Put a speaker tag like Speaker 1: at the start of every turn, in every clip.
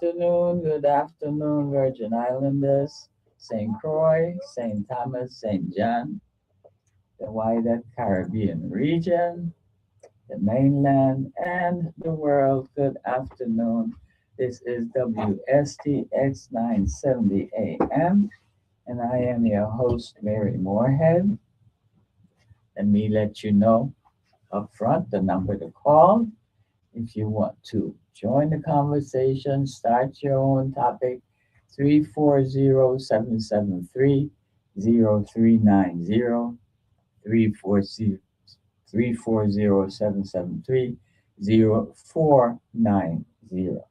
Speaker 1: Good afternoon, Virgin Islanders, St. Croix, St. Thomas, St. John, the wider Caribbean region, the mainland, and the world. Good afternoon. This is WSTX 970 AM, and I am your host, Mary Moorhead. Let me let you know up front the number to call if you want to join the conversation, start your own topic, 340-773-0390, 340-773-0490.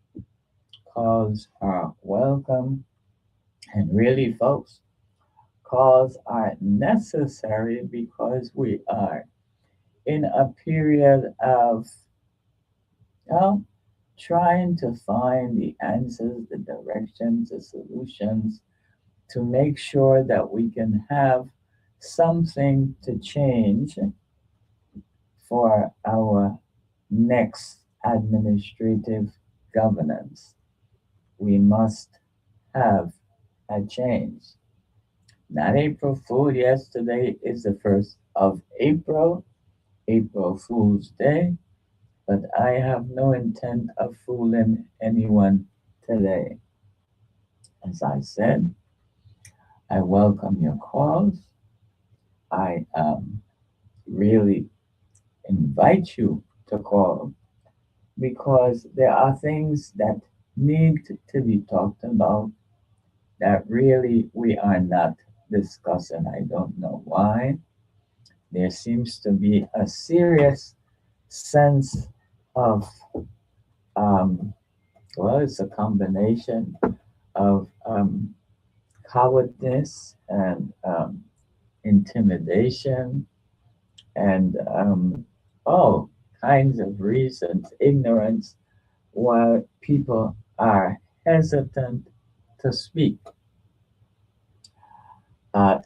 Speaker 1: Calls are welcome, and really, folks, calls are necessary because we are in a period of, well, trying to find the answers, the directions, the solutions to make sure that we can have something to change for our next administrative governance. We must have a change. Not April Fool. Yesterday is the 1st of April, April Fool's Day, but I have no intent of fooling anyone today. As I said, I welcome your calls. I really invite you to call because there are things that need to be talked about that really we are not discussing. I don't know why. There seems to be a serious sense of, um, well, it's a combination of cowardness and intimidation and all kinds of reasons, ignorance, why people are hesitant to speak.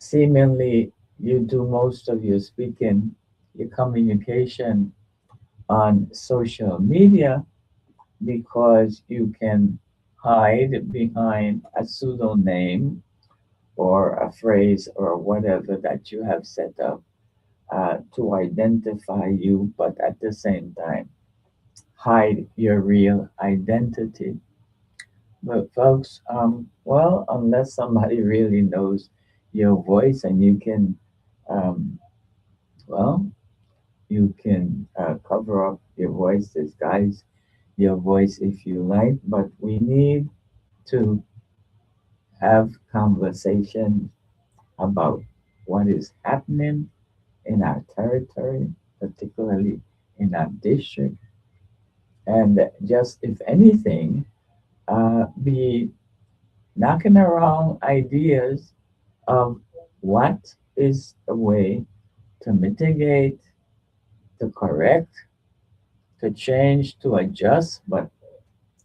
Speaker 1: Seemingly, you do most of your speaking, your communication on social media because you can hide behind a pseudonym or a phrase or whatever that you have set up to identify you, but at the same time, hide your real identity. But folks, well, unless somebody really knows your voice and you can, um, well, you can cover up your voice, disguise your voice if you like, but we need to have conversation about what is happening in our territory, particularly in our district, and just if anything, be knocking around ideas of what is a way to mitigate, to correct, to change, to adjust, but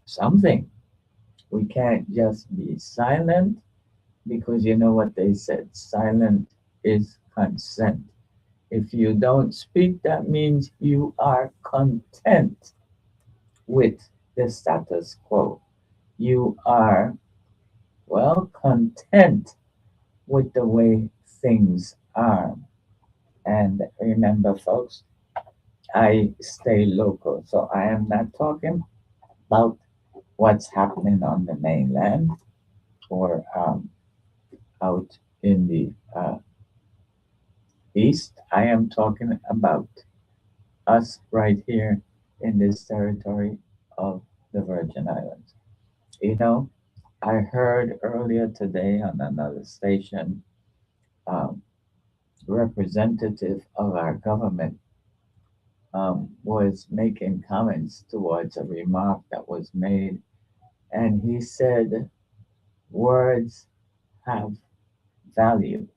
Speaker 1: something. We can't just be silent because you know what they said silent is consent. If you don't speak, that means you are content with the status quo. You are, well, content with the way things are. And remember, folks, I stay local, so I am not talking about what's happening on the mainland or out in the east. I am talking about us right here in this territory of the Virgin Islands. You know, I heard earlier today on another station, um, representative of our government was making comments towards a remark that was made, and he said, "Words have value.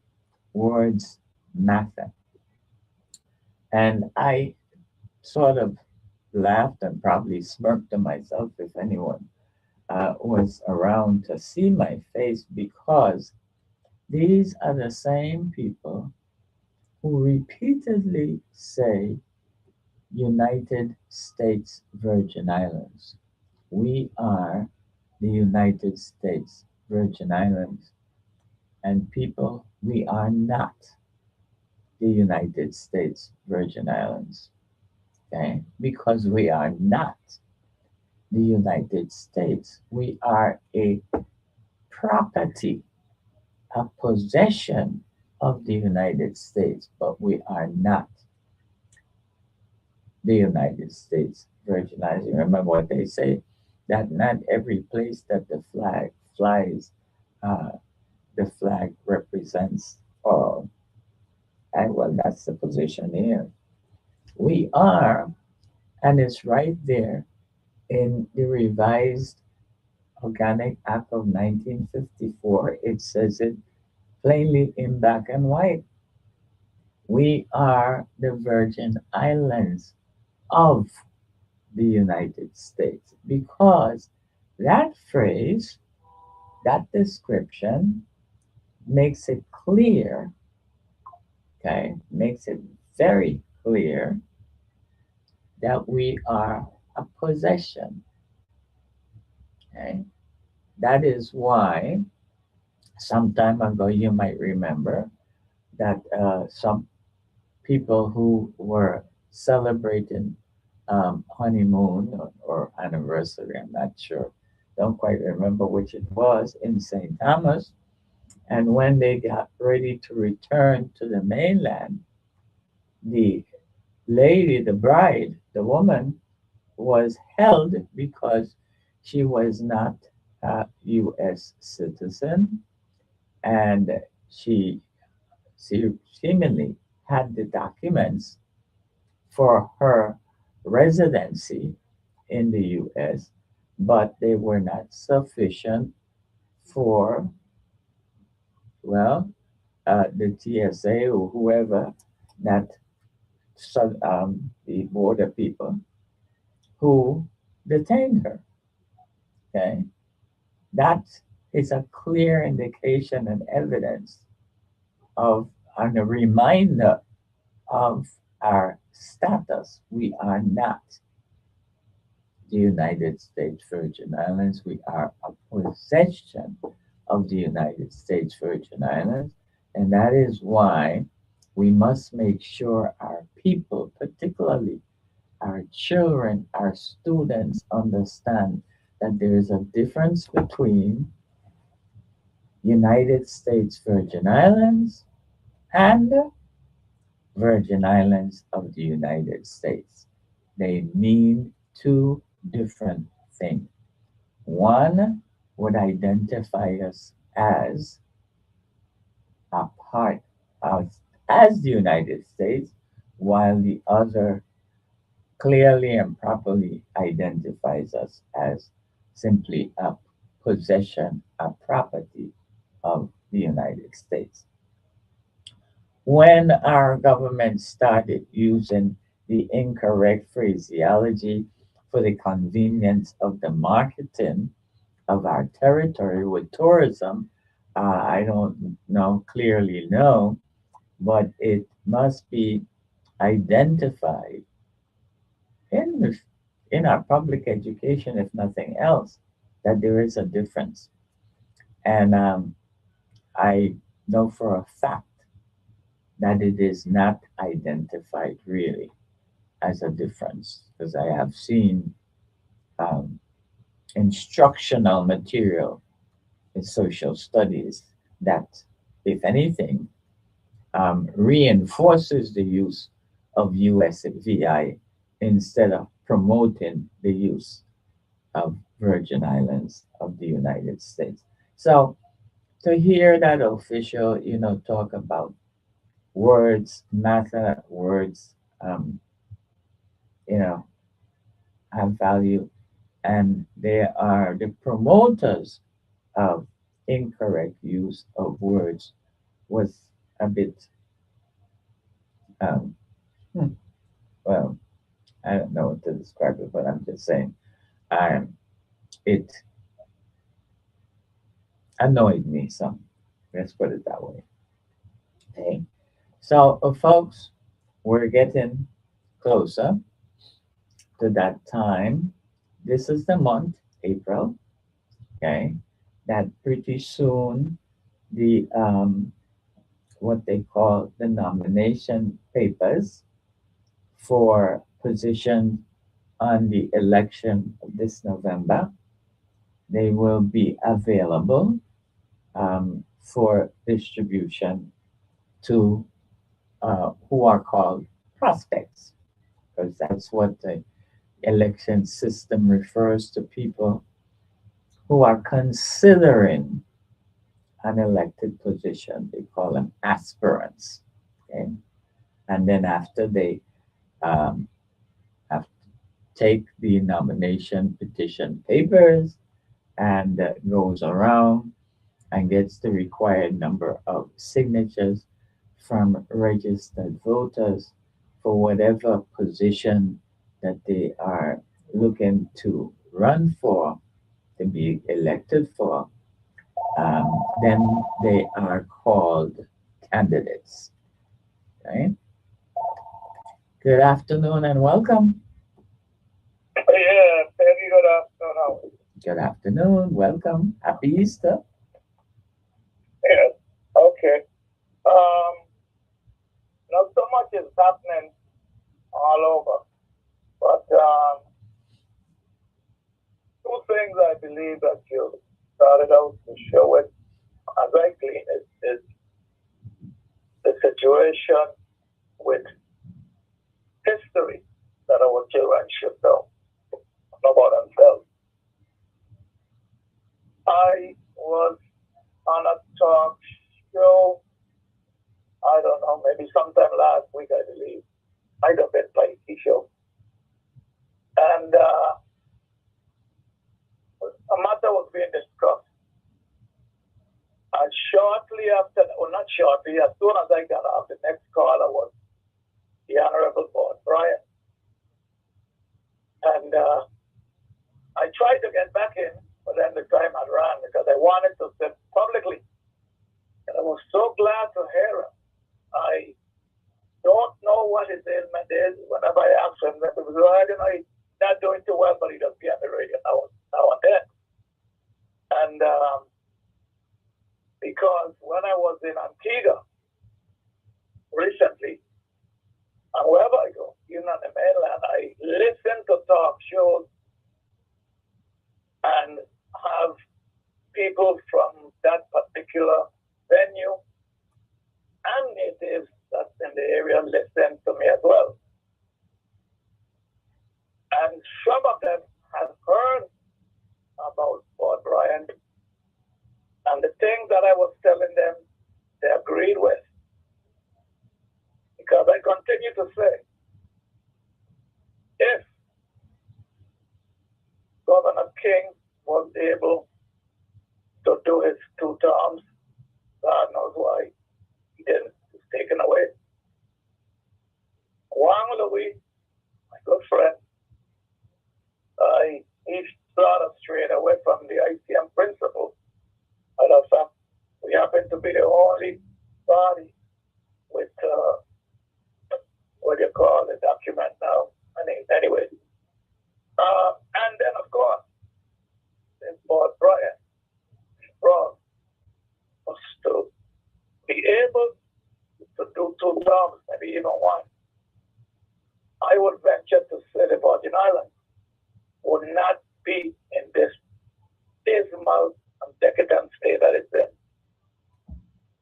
Speaker 1: Words matter." And I sort of laughed and probably smirked to myself if anyone was around to see my face because these are the same people who repeatedly say United States Virgin Islands. We are the United States Virgin Islands. And people, we are not the United States Virgin Islands, okay? Because we are not the United States. We are a property, a possession of the United States, but we are not the United States Virgin Islands. You remember what they say, that not every place that the flag flies, uh, the flag represents all. And well, that's the position here. We are, and it's right there in the revised Organic Act of 1954. It says it plainly in black and white. We are the Virgin Islands of the United States because that phrase, that description makes it clear, okay, makes it very clear that we are a possession, okay? That is why some time ago you might remember that some people who were celebrating honeymoon or anniversary, I'm not sure, don't quite remember which it was, in St. Thomas. And when they got ready to return to the mainland, the lady, the bride, the woman, was held because she was not a U.S. citizen, and she seemingly had the documents for her residency in the US, but they were not sufficient for, well, the TSA or whoever that the border people who detained her. Okay, that is a clear indication and evidence of and a reminder of our status. We are not the United States Virgin Islands. We are a possession of the United States Virgin Islands. And that is why we must make sure our people, particularly our children, our students, understand that there is a difference between United States Virgin Islands and Virgin Islands of the United States. They mean two different things. One would identify us as a part of as the United States, while the other clearly and properly identifies us as simply a possession, a property of the United States. When our government started using the incorrect phraseology for the convenience of the marketing of our territory with tourism, I don't know clearly know, but it must be identified in in our public education, if nothing else, that there is a difference. And I know for a fact that it is not identified really as a difference because I have seen um, instructional material in social studies that, if anything, reinforces the use of USVI instead of promoting the use of Virgin Islands of the United States. So to hear that official, talk about words matter, words, you know, have value, and they are the promoters of incorrect use of words was a bit, um, hmm, well, I don't know what to describe it, but I'm just saying, um, it annoyed me some. Let's put it that way. Okay. So, folks, we're getting closer to that time. This is the month, April, Okay, that pretty soon the what they call the nomination papers for position on the election of this November, they will be available for distribution to who are called prospects, because that's what the election system refers to, people who are considering an elected position. They call them aspirants. Okay? And then after they um, have take the nomination petition papers and goes around and gets the required number of signatures from registered voters for whatever position that they are looking to run for, to be elected for, then they are called candidates. Okay? Good afternoon and welcome.
Speaker 2: Yeah, very good afternoon.
Speaker 1: Good afternoon, welcome. Happy Easter.
Speaker 2: Yes, okay. Um, Not so much is happening all over, but two things I believe that you started out to show it as I clean is the situation with history that our children should know about themselves. I was on a talk show, I don't know, maybe sometime last week, I believe. Might have been Pikey show. And a matter was being discussed. And shortly after, well, not shortly, as soon as I got off, the next caller was the Honorable Board Bryant. And I tried to get back in, but then the time had run because I wanted to say publicly. And I was so glad to hear him. I don't know what his ailment is. Whenever I ask him, that was, well, you know, he's not doing too well, but he does be on the radio now and then. And because when I was in Antigua recently, and wherever I go, even on the mainland, I listen to talk shows and have people from that particular venue and natives that's in the area listen to me as well. And some of them have heard about Fort Bryant, and the things that I was telling them, they agreed with. Because I continue to say, if Governor King was able to do his 2 terms, God knows why he didn't. He's taken away. Wang Louis, my good friend, he sort of strayed away from the ICM principle. Matter of fact, we happen to be the only body with what do you call the document now? Anyway. And then, of course, this Board Bryant brought us to be able to do 2 terms, maybe even 1. I would venture to say the Virgin Islands would not be in this dismal and decadent state that it's in.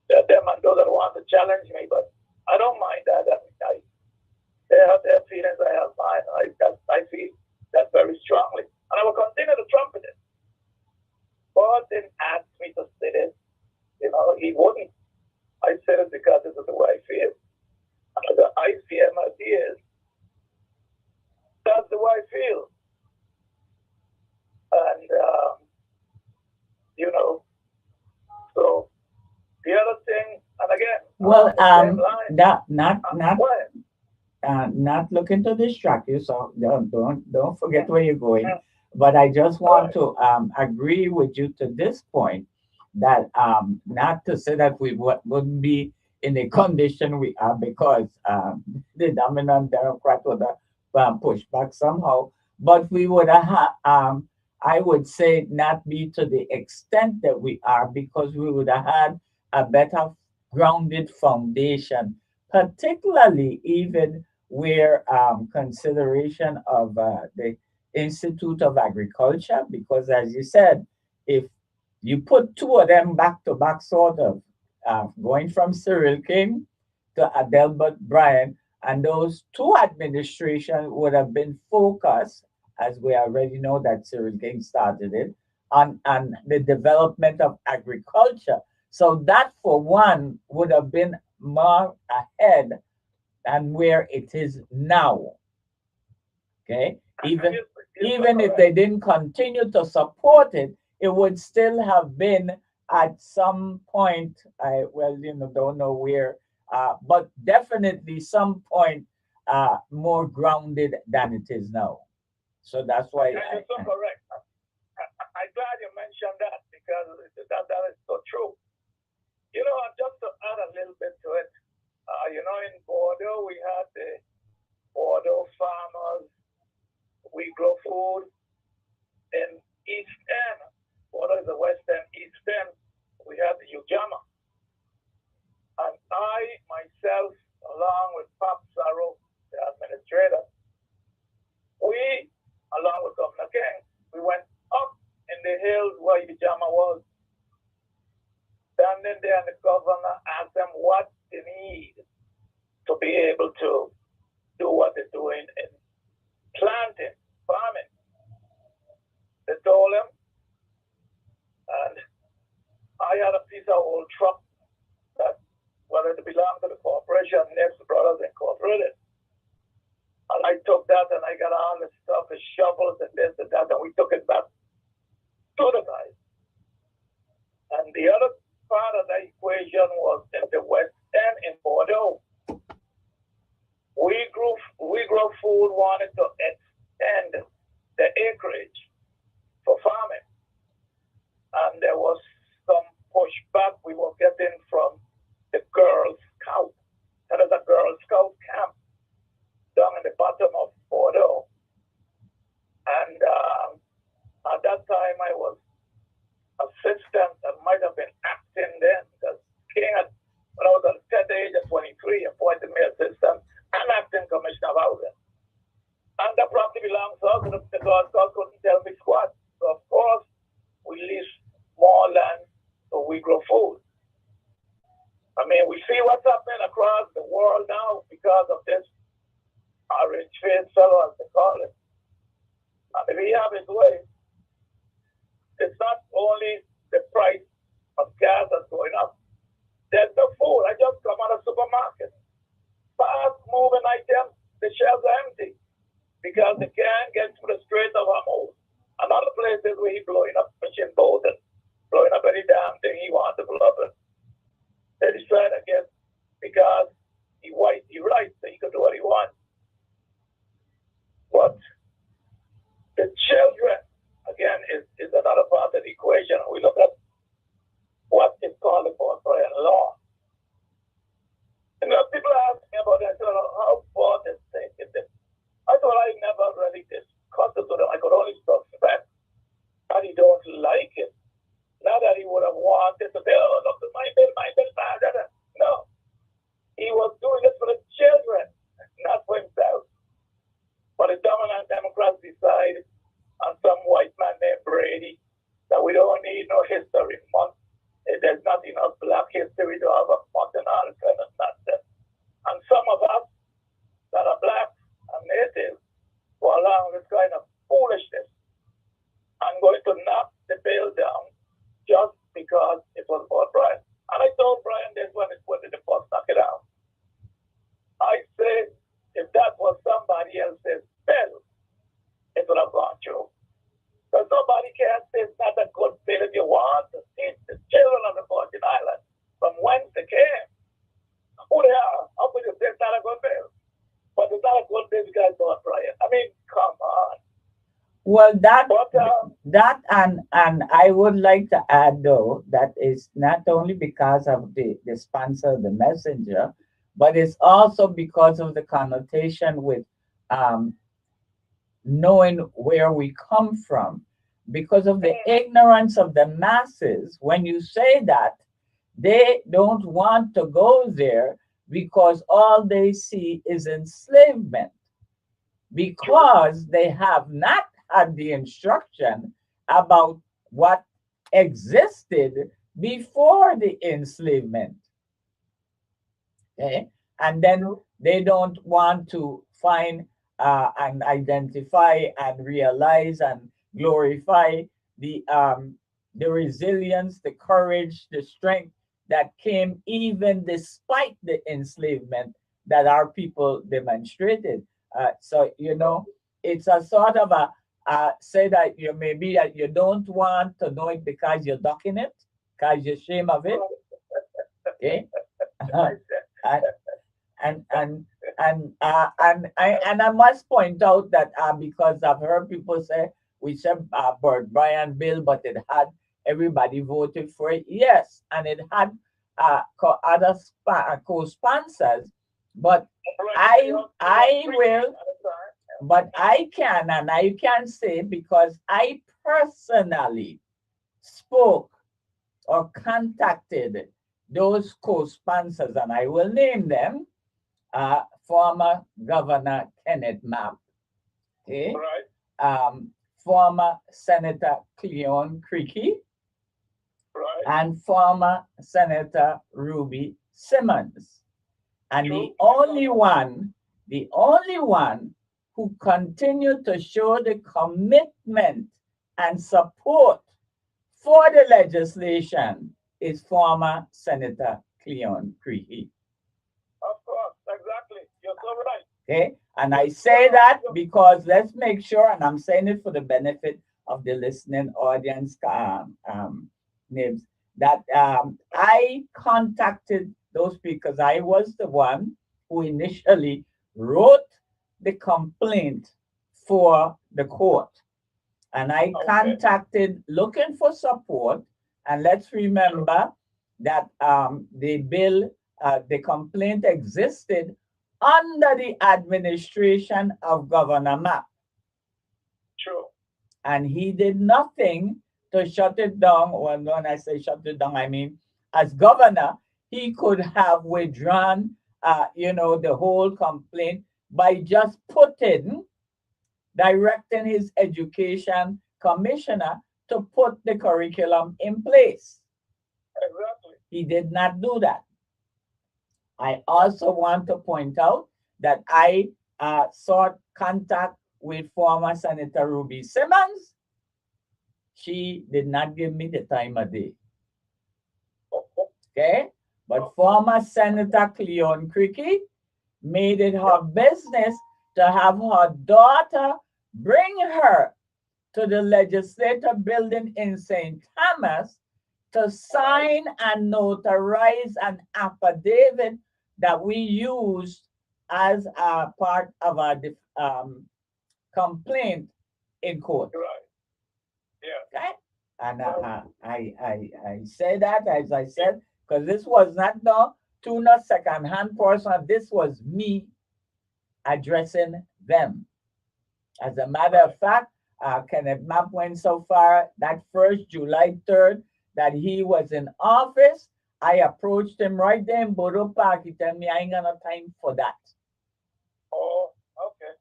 Speaker 2: There are them and those that want to challenge me, but I don't mind that. They have their feelings, I have mine. I feel that very strongly. And I will continue to trumpet it. God didn't ask me to say this. You know, he wouldn't. I said it because this is the way I feel. And the ICM ideas, that's the way I feel. And, you know, so the other thing, and again,
Speaker 1: Well,
Speaker 2: line,
Speaker 1: not looking to distract you, so don't forget where you're going. But I just want to agree with you to this point that not to say that we wouldn't be in the condition we are because the dominant Democrat would have pushed back somehow, but we would have I would say not be to the extent that we are, because we would have had a better grounded foundation, particularly even where consideration of the Institute of Agriculture, because as you said, if you put two of them back to back, sort of going from Cyril King to Adelbert Bryant, and those two administrations would have been focused, as we already know that Cyril King started it, on the development of agriculture. So that, for one, would have been more ahead than where it is now. Okay, even if they didn't continue to support it, it would still have been at some point. I well, don't know where, but definitely some point more grounded than it is now. So that's why.
Speaker 2: You're so correct. I'm glad you mentioned that, because that is so true. Just to add a little bit to it, in Bordeaux, we had the Bordeaux farmers. We grow food in East End. Bordeaux is the West End, East End. We had the Ujamaa. And I, myself, along with Pop Sarro, the administrator, we, along with Governor King, we went up in the hills where Ujamaa was. Standing there, and the governor asked them what they need to be able to do what they're doing in planting, farming. They told him, and I had a piece of old truck that, whether it belonged to the corporation, Next Brothers Incorporated. And I took that and I got all the stuff, the shovels and this and that, and we took it back to the guys. And the other part of the equation was in the West End in Bordeaux. We grow food, wanted to extend the acreage for farming. And there was some pushback we were getting from the Girl Scout. That is a Girl Scout camp down in the bottom of Bordeaux. And at that time, I was assistant, and might have been acting then, because King had, when I was at the age of 23, appointed me assistant and acting commissioner of housing. And the property belongs to us, and the God couldn't tell me squat. So, of course, we lease more land so we grow food. I mean, we see what's happening across the world now because of this orange faced fellow, as they call it. And if he have his way, it's not only the price of gas that's going up. There's the food. I just come out of the supermarket. Fast moving items, the shelves are empty because they can't get through the Strait of Hormuz. And other places where he's blowing up machine boats and blowing up any damn thing he wants to blow up. They decide, I guess, because he white, he right, so he can do what he wants. But the children, again, is another part of the equation. We look at what is called for in law. People ask me about that. How far this thing is this? I thought I never really discussed it with him. I could only suspect that he don't like it. Not that he would have wanted to say, oh, look, my bill, blah, blah, blah. No. He was doing it for the children, not for himself. But the dominant Democrats decided, and some white man named Brady, that we don't need no history month. There's not enough black history to have a month and all kind of nonsense. And some of us that are black and native were allowing this kind of foolishness. I'm going to knock the bill down just because it was about Brian. And I told Brian this when they first knock it down. I said, if that was somebody else's bill, it would have gone through. Because nobody can say it's not a good bill if you want to teach the children on the Virgin Islands from whence they came. Who they are? How could you say it's not a good bill? But it's not a good bill because it's not Brian. I mean, come on.
Speaker 1: Well, that and I would like to add, though, that is not only because of the sponsor, the messenger, but it's also because of the connotation with knowing where we come from. because of the ignorance of the masses, when you say that, they don't want to go there because all they see is enslavement, because they have not had the instruction about what existed before the enslavement. Okay? And then they don't want to find and identify and realize and glorify the resilience, the courage, the strength that came even despite the enslavement that our people demonstrated. So you know, it's a sort of a say that you maybe that you don't want to know it because you're ducking it, because you're ashamed of it. Okay. and and and and I must point out that because I've heard people say we said Bert Brian bill, but it had everybody voted for it. Yes, and it had other co-sponsors, but I will, but I can and I can say because I personally spoke or contacted those co-sponsors, and I will name them, former Governor Kenneth Mapp, okay? Former Senator Cleon Creaky, and former Senator Ruby Simmons. And the only one who continued to show the commitment and support for the legislation is former Senator Cleon Creaky.
Speaker 2: Of course, exactly. You're so right.
Speaker 1: Okay, and I say that because let's make sure, and I'm saying it for the benefit of the listening audience, Nibs, that I contacted those because I was the one who initially wrote the complaint for the court. And I contacted looking for support. And let's remember that the bill, the complaint existed under the administration of Governor Mapp.
Speaker 2: True.
Speaker 1: And he did nothing to shut it down. Well, when I say shut it down, I mean, as governor, he could have withdrawn, the whole complaint by just directing his education commissioner to put the curriculum in place.
Speaker 2: Exactly.
Speaker 1: He did not do that. I also want to point out that I sought contact with former Senator Ruby Simmons. She did not give me the time of day. Okay? But former Senator Cleon Creaky made it her business to have her daughter bring her to the legislative building in St. Thomas to sign and notarize an affidavit that we used as a part of our complaint in court.
Speaker 2: Right. Yeah.
Speaker 1: Okay? And I say that, as I said, because this was not no tuna second-hand person. This was me addressing them. As a matter of fact, Kenneth Mapp went so far that first July 3rd that he was in office, I approached him right there in Bodo Park. He told me I ain't got no time for that.
Speaker 2: Oh, okay.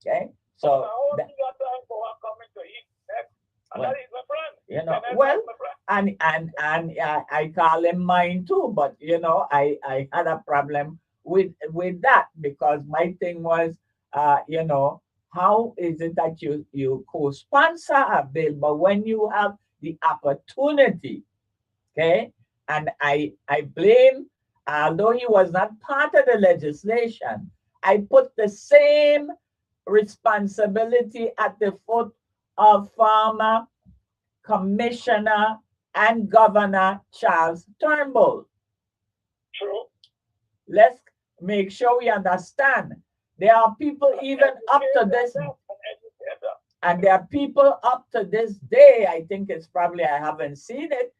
Speaker 1: Okay, so
Speaker 2: you got time for coming to eat next? And that is my friend.
Speaker 1: You know, well, and I call him mine too, but I had a problem with that because my thing was, how is it that you co-sponsor a bill, but when you have the opportunity, okay, and I blame, although he was not part of the legislation, I put the same responsibility at the foot of former Commissioner and Governor Charles Turnbull.
Speaker 2: True.
Speaker 1: Let's make sure we understand. There are people even up to this, and there are people up to this day. I think it's probably, I haven't seen it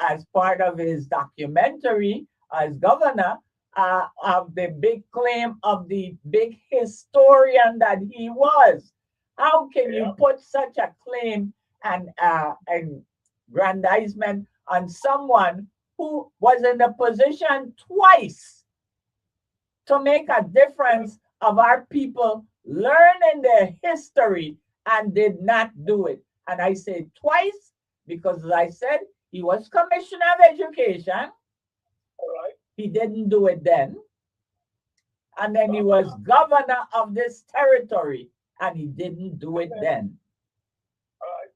Speaker 1: as part of his documentary as governor, of the big claim of the big historian that he was. How can you put such a claim and aggrandizement on someone who was in the position twice to make a difference of our people learning their history and did not do it. And I say twice because, as I said, he was Commissioner of Education.
Speaker 2: All right.
Speaker 1: He didn't do it then. And then he was governor of this territory and he didn't do it then.
Speaker 2: All right.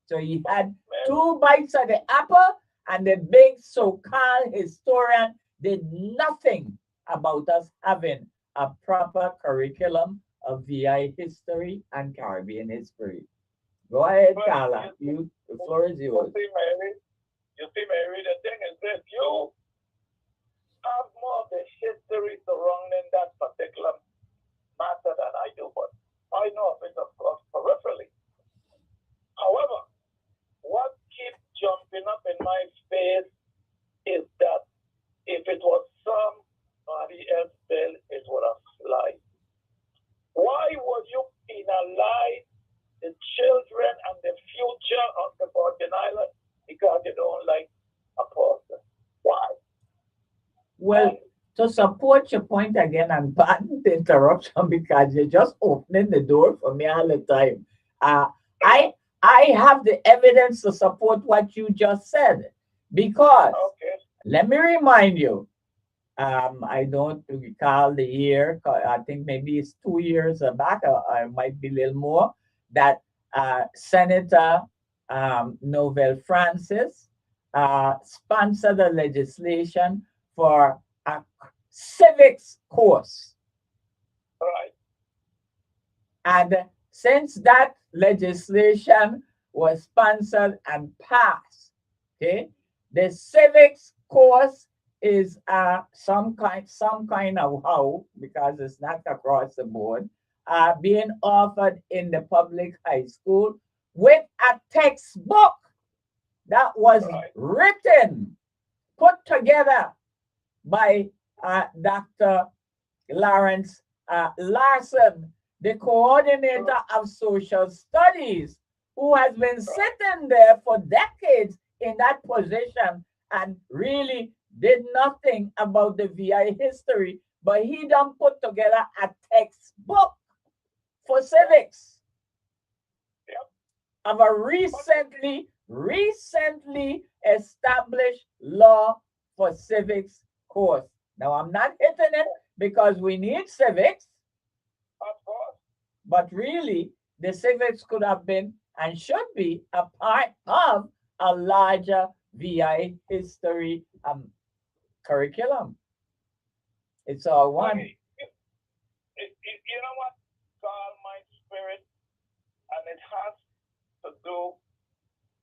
Speaker 1: So he had two bites of the apple, and the big so-called historian did nothing about us having a proper curriculum of VI history and Caribbean history. Go ahead, Carla. The floor is yours.
Speaker 2: You see, Mary, the thing is this, you have more of the history surrounding that particular matter than I do, but I know of it, of course, peripherally. However, what keeps jumping up in my face is that if it was somebody else's bill, it would have lied. Why would you penalize the children and the future of the Virgin Islands because you don't like a person? Why?
Speaker 1: Well, to support your point again, and pardon the interruption because you're just opening the door for me all the time. I have the evidence to support what you just said because let me remind you. I don't recall the year. I think maybe it's 2 years back. Or it might be a little more. That Senator Novel Francis sponsored a legislation for a civics course.
Speaker 2: Right.
Speaker 1: And since that legislation was sponsored and passed, okay, the civics course is some kind of how, because it's not across the board, being offered in the public high school with a textbook that was written, put together by Dr. Lawrence Larson, the coordinator of social studies, who has been sitting there for decades in that position and really did nothing about the VI history, but he done put together a textbook for civics of a recently established law for civics course. Now, I'm not hitting it because we need civics, but really, the civics could have been and should be a part of a larger VI history curriculum. It's all one.
Speaker 2: You know what? Calm my spirit, and it has to do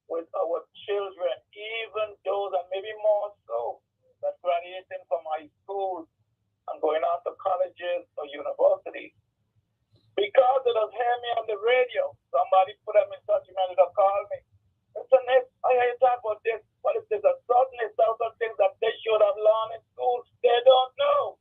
Speaker 2: with our children, even those, and maybe more so, that graduating from high school and going on to colleges or universities. Because they don't hear me on the radio, somebody put them in touch with me and they'll call me. Listen, Nick, I hear you talk about this. But if there's a certain things that they should have learned in school, they don't know.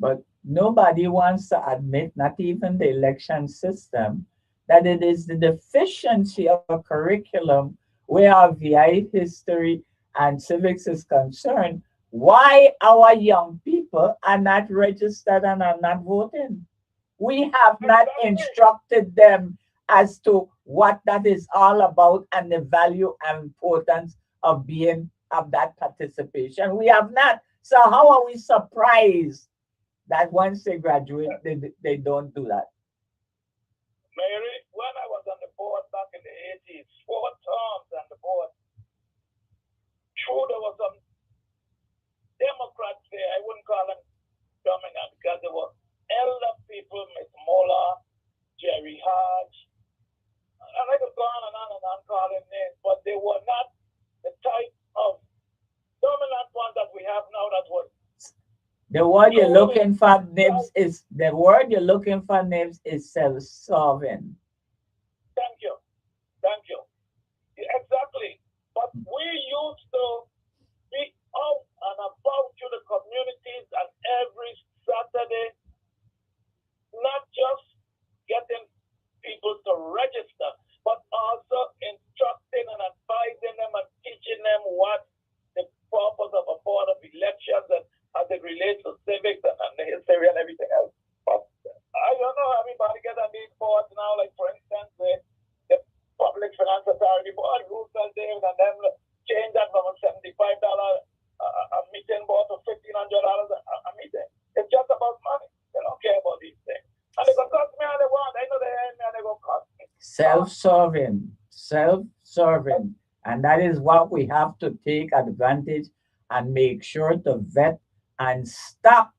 Speaker 1: But nobody wants to admit, not even the election system, that it is the deficiency of a curriculum where our VI history and civics is concerned, why our young people are not registered and are not voting. We have not instructed them as to what that is all about and the value and importance of being of that participation. We have not. So how are we surprised that once they graduate, they don't do that?
Speaker 2: Mary, when I was on the board back in the 80s, 4 terms on the board, true, there was some Democrats there. I wouldn't call them dominant because they were elder people, Miss Mola, Jerry Hodge, and I could go on and on calling names, but they were not the type of dominant ones that we have now. That was
Speaker 1: the word you're looking for, Nibs, is the word you're looking for, Nibs, is self-solving.
Speaker 2: Thank you. Exactly. But we used to be out and about to the communities, and every Saturday, not just getting people to register, but also instruct
Speaker 1: self-serving, and that is what we have to take advantage and make sure to vet and stop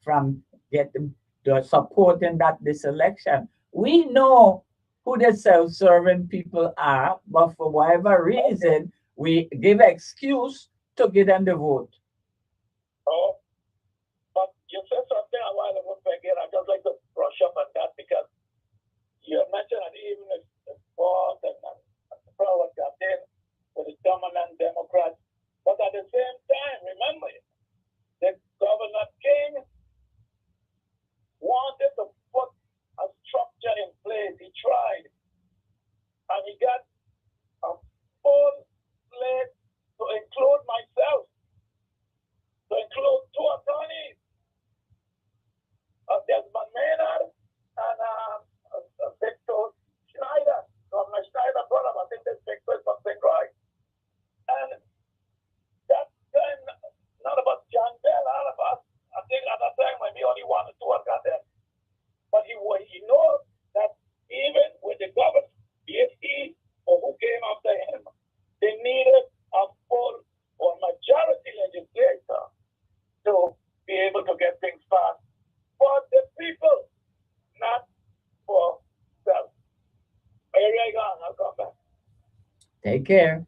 Speaker 1: from getting the supporting that this election. We know who the self-serving people are, but for whatever reason, we give excuse to give them the vote.
Speaker 2: Oh, but you said something a while ago, Peggy, and I just like to brush up on that because you mentioned that even if Ford and Broward got in with the dominant Democrats, but at the same time, remember, the Governor King wanted to put a structure in place. He tried, and he got a full slate to include myself, to include two attorneys, Desmond Maynard and Victor Schneider, Governor Schneider brother. I think this Victor is something right. And that time, not about John Bell, all of us, I think at that time maybe only one or two had got there. But he knows that even with the government, BSE or who came after him, they needed a full or majority legislator to be able to get things passed for the people, not for self. Here I go. I'll come back.
Speaker 1: Take care.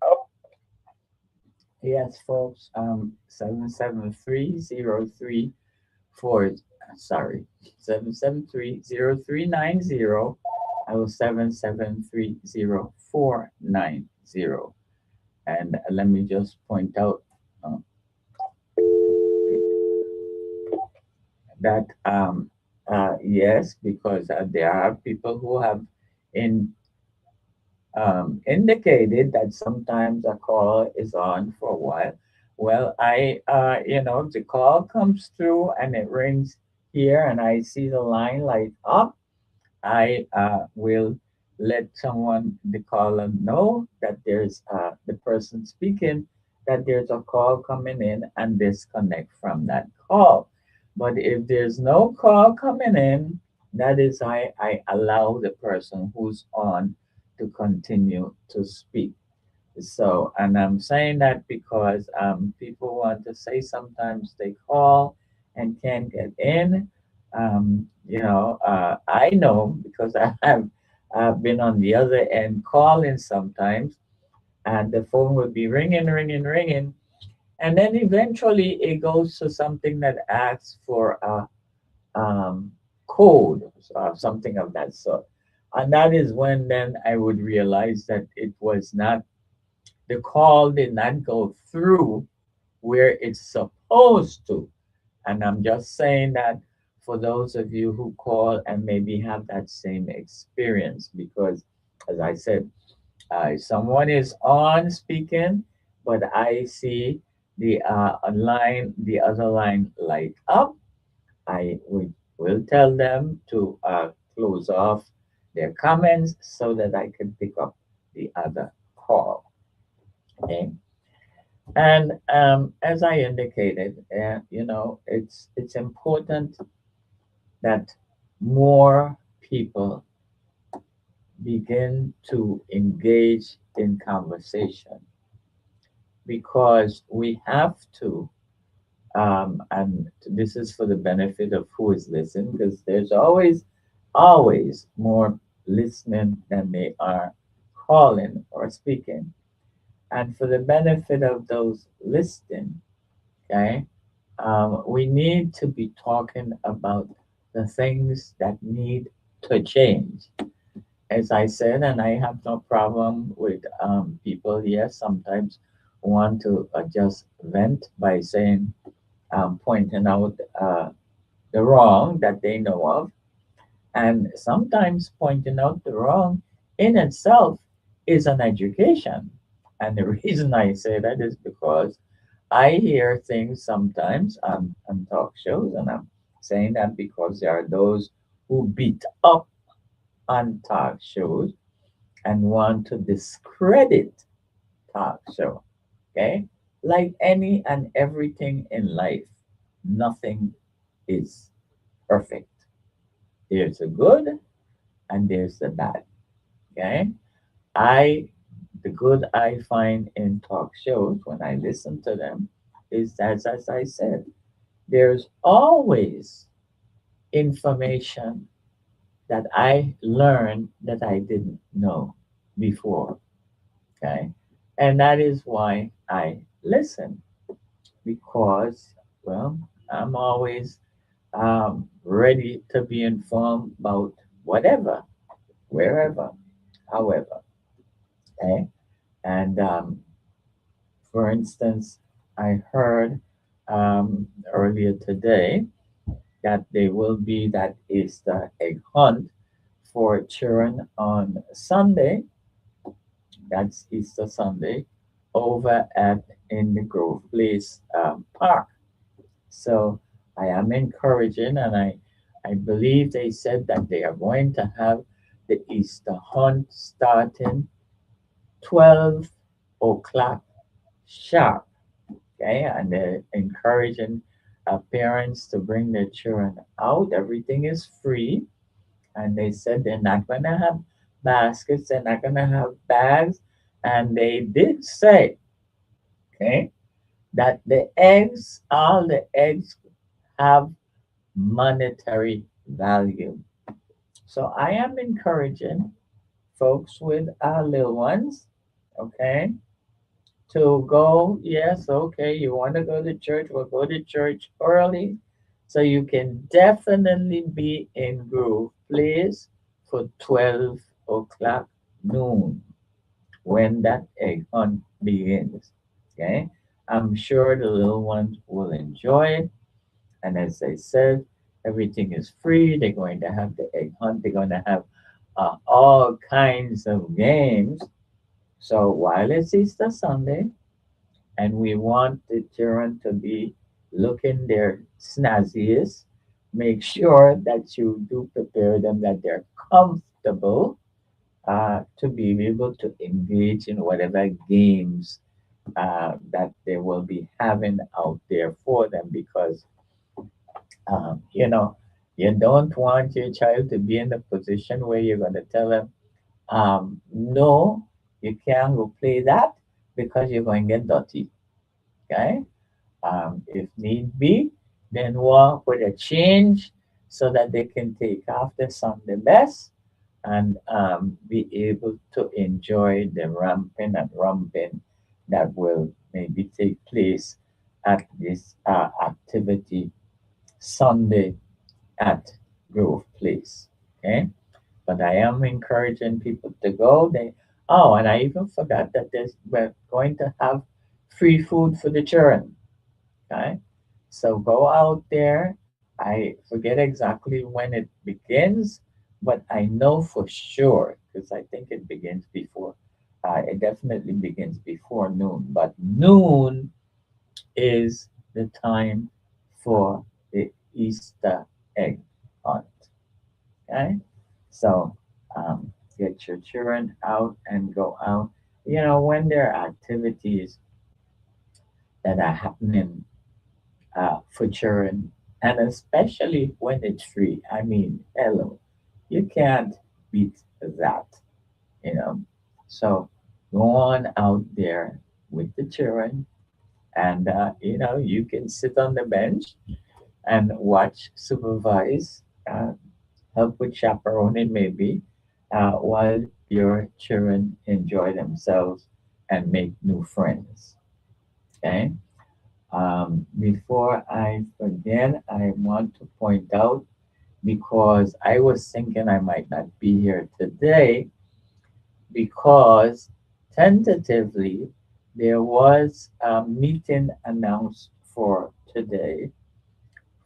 Speaker 2: Oh.
Speaker 1: Yes, folks. 77303 sorry, 7730390 or 7730490. And let me just point out that yes, because there are people who have in indicated that sometimes a call is on for a while. Well, if the call comes through and it rings here and I see the line light up, I will let someone, the caller, know that there's the person speaking, that there's a call coming in and disconnect from that call. But if there's no call coming in, that is I allow the person who's on to continue to speak. So, and I'm saying that because people want to say sometimes they call and can't get in. I know because I've been on the other end calling sometimes, and the phone will be ringing, ringing, ringing, and then eventually it goes to something that asks for a code or something of that sort. And that is when then I would realize that it was not, the call did not go through where it's supposed to. And I'm just saying that for those of you who call and maybe have that same experience, because as I said, someone is on speaking, but I see the the other line light up. I will tell them to close off their comments so that I can pick up the other call. Okay. And as I indicated, it's important that more people begin to engage in conversation because we have to, and this is for the benefit of who is listening, because there's always more listening than they are calling or speaking. And for the benefit of those listening, okay, we need to be talking about the things that need to change. As I said, and I have no problem with people here sometimes want to just vent by saying, pointing out the wrong that they know of. And sometimes pointing out the wrong in itself is an education. And the reason I say that is because I hear things sometimes on talk shows, and I'm saying that because there are those who beat up on talk shows and want to discredit talk show. Okay? Like any and everything in life, nothing is perfect. There's a good and there's the bad. Okay? I the good I find in talk shows when I listen to them is that, as I said, there's always information that I learned that I didn't know before. Okay. And that is why I listen because, well, I'm always ready to be informed about whatever, wherever, however. Okay. And for instance, I heard earlier today that there will be that Easter egg hunt for children on Sunday. That's Easter Sunday over at in the Grove Place Park. So I am encouraging, and I believe they said that they are going to have the Easter hunt starting 12 o'clock sharp. Okay, and they're encouraging parents to bring their children out. Everything is free, and they said they're not going to have baskets, they're not going to have bags, and they did say, okay, that the eggs, all the eggs have monetary value. So I am encouraging folks with our little ones, okay, to go. Yes, okay, you want to go to church, well, go to church early so you can definitely be in Grove Place for 12 o'clock noon when that egg hunt begins. Okay, I'm sure the little ones will enjoy it. And as I said, everything is free. They're going to have the egg hunt, they're going to have all kinds of games. So while it's Easter Sunday, and we want the children to be looking their snazziest. Make sure that you do prepare them that they're comfortable to be able to engage in whatever games that they will be having out there for them because you know you don't want your child to be in a position where you're going to tell them no, you can't go play that because you're going to get dirty. Okay, if need be, then walk with a change so that they can take off the Sunday best and be able to enjoy the ramping and romping that will maybe take place at this activity Sunday at Grove Place. Okay, but I am encouraging people to go. And I even forgot that we're going to have free food for the children. Okay, so go out there. I forget exactly when it begins, but I know for sure because I think it begins before. It definitely begins before noon, but noon is the time for the Easter egg hunt. Okay, so get your children out and go out. You know, when there are activities that are happening for children, and especially when it's free. I mean, hello, you can't beat that, you know. So go on out there with the children, and you can sit on the bench and watch, supervise, help with chaperoning maybe, while your children enjoy themselves and make new friends. Okay. Before I forget, I want to point out because I was thinking I might not be here today because tentatively there was a meeting announced for today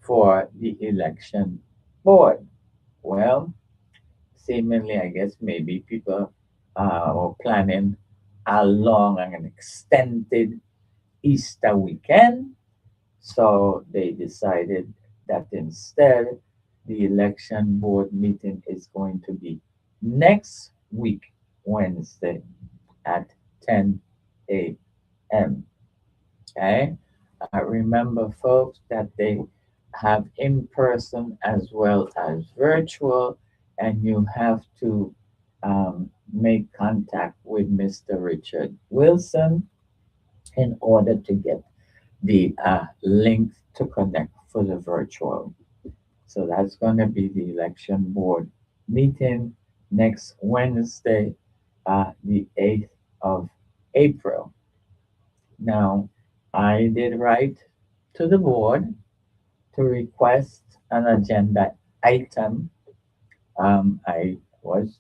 Speaker 1: for the election board. Well, seemingly, I guess maybe people were planning a long and an extended Easter weekend. So they decided that instead, the election board meeting is going to be next week, Wednesday at 10 a.m. Okay. Remember, folks, that they have in person as well as virtual and you have to make contact with Mr. Richard Wilson in order to get the link to connect for the virtual. So that's going to be the election board meeting next Wednesday, the 8th of April. Now, I did write to the board to request an agenda item. I was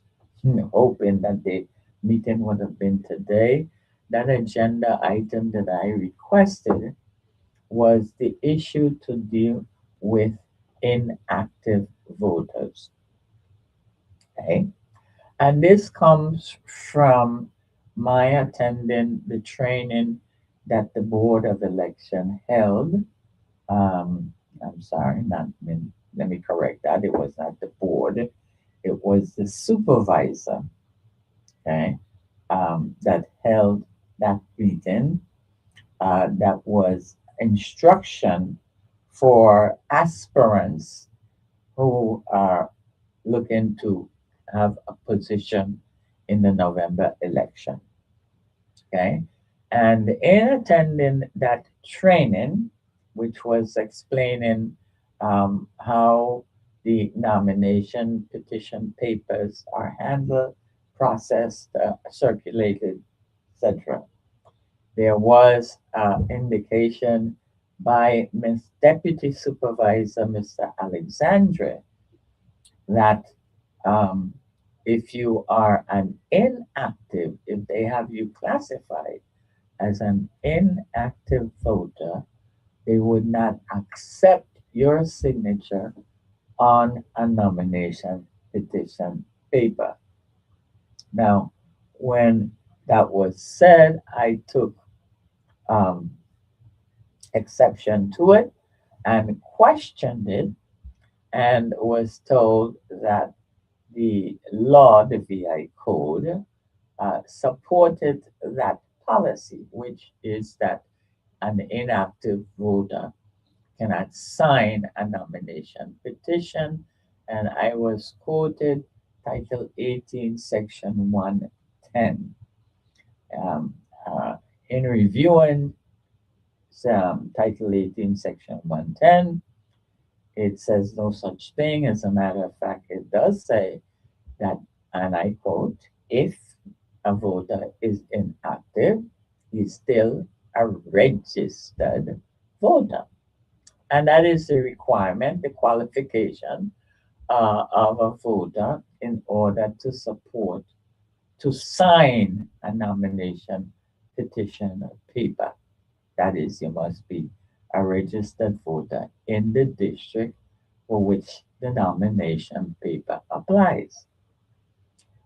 Speaker 1: hoping that the meeting would have been today. That agenda item that I requested was the issue to deal with inactive voters. Okay? And this comes from my attending the training that the Board of Election held. I'm sorry, not let me correct that. It was not the board, it was the supervisor, okay, that held that meeting. That was instruction for aspirants who are looking to have a position in the November election. Okay. And in attending that training, which was explaining how the nomination petition papers are handled, processed, circulated, etc., there was indication by Ms. Deputy Supervisor Mr. Alexandre that um, if you are an inactive, if they have you classified as an inactive voter, they would not accept your signature on a nomination petition paper. Now, when that was said, I took um, exception to it and questioned it and was told that the law, the VI code, supported that policy, which is that an inactive voter cannot sign a nomination petition. And I was quoted Title 18, Section 110. Um, uh, in reviewing Title 18, Section 110, it says no such thing. As a matter of fact, it does say that, and I quote, if a voter is inactive, he's still a registered voter. And that is the requirement, the qualification of a voter in order to support, to sign a nomination petition or paper. That is, you must be a registered voter in the district for which the nomination paper applies.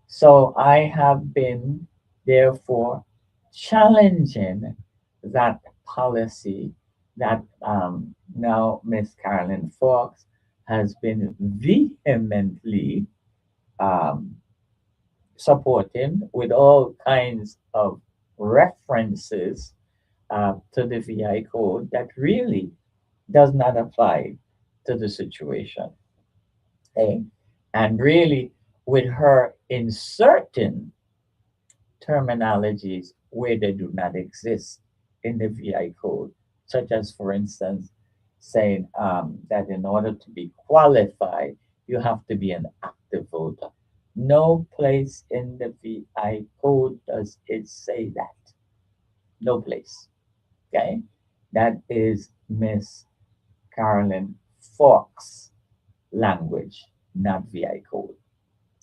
Speaker 1: So I have been, therefore, challenging that policy that now Miss Carolyn Fox has been vehemently um, supporting with all kinds of references to the VI code that really does not apply to the situation. Okay? And really, with her inserting terminologies where they do not exist in the VI code, such as, for instance, saying that in order to be qualified, you have to be an active voter. No place in the VI code does it say that. No place. Okay? That is Miss Carolyn Fox language, not VI code.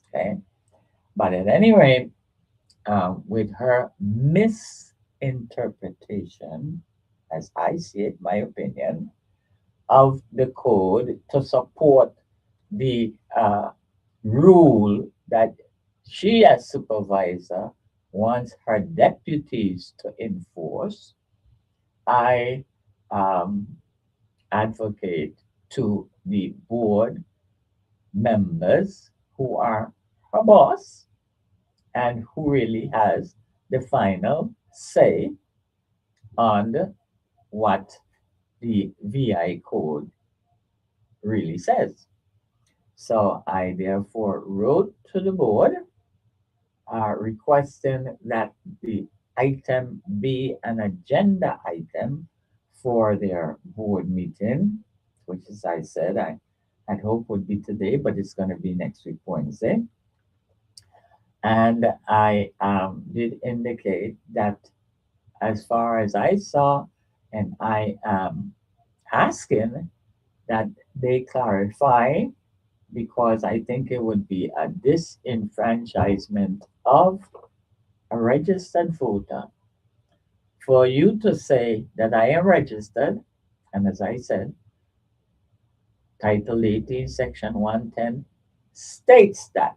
Speaker 1: Okay? But at any rate, with her misinterpretation, as I see it, my opinion, of the code to support the rule that she, as supervisor, wants her deputies to enforce, I um, advocate to the board members who are her boss and who really has the final say on what the VI code really says. So I therefore wrote to the board requesting that the item be an agenda item for their board meeting, which, as I said, I had hoped would be today, but it's going to be next week, Wednesday. And I did indicate that as far as I saw, and I am asking that they clarify because I think it would be a disenfranchisement of a registered voter for you to say that I am registered, and as I said, Title 18, Section 110 states that,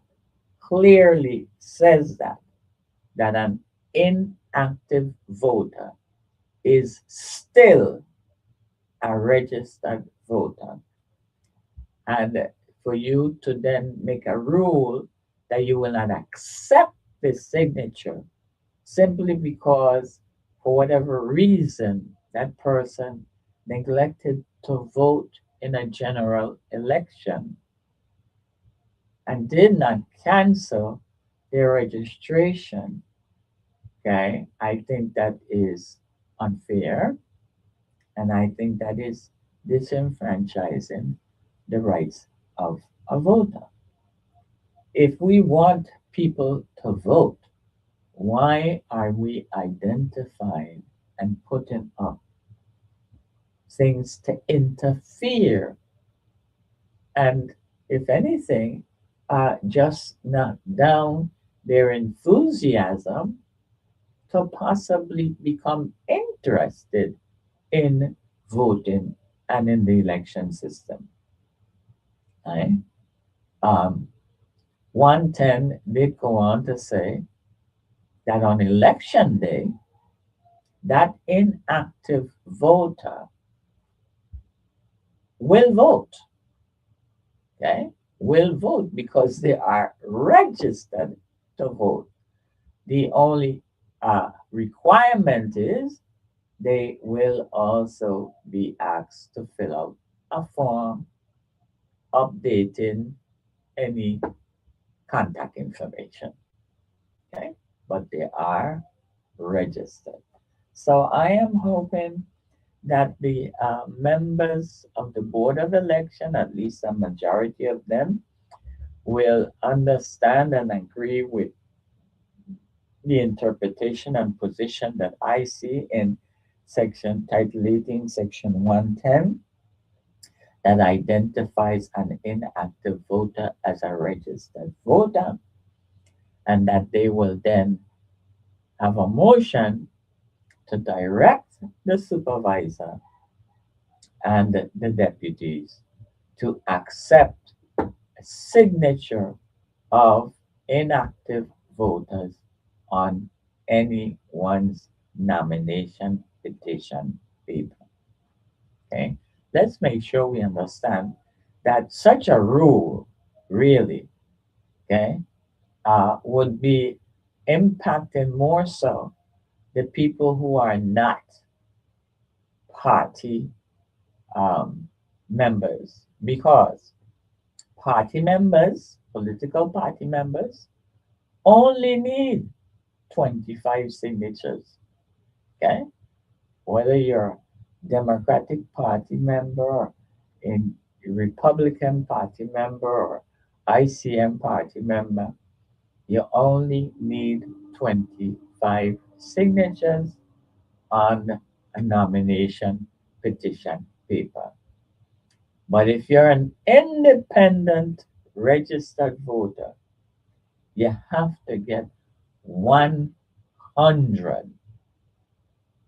Speaker 1: clearly says that an inactive voter is still a registered voter. And for you to then make a rule that you will not accept the signature simply because, for whatever reason, that person neglected to vote in a general election and did not cancel their registration. Okay, I think that is unfair, and I think that is disenfranchising the rights of a voter. If we want people to vote, why are we identifying and putting up things to interfere and, if anything, just knock down their enthusiasm to possibly become interested in voting and in the election system? Right? Um, 110 did go on to say that on election day, that inactive voter will vote. Okay? Will vote because they are registered to vote. The only requirement is they will also be asked to fill out a form updating any contact information. Okay? But they are registered. So I am hoping that the members of the Board of Election, at least a majority of them, will understand and agree with the interpretation and position that I see in section Title 18, Section 110, that identifies an inactive voter as a registered voter, and that they will then have a motion to direct the supervisor and the deputies to accept a signature of inactive voters on anyone's nomination petition paper. Okay, let's make sure we understand that such a rule really, okay, would be impacting more so the people who are not party um, members, because party members, political party members, only need 25 signatures. Okay? Whether you're Democratic Party member or in Republican Party member or ICM Party member, you only need 25 signatures on a nomination petition paper. But if you're an independent registered voter, you have to get 100.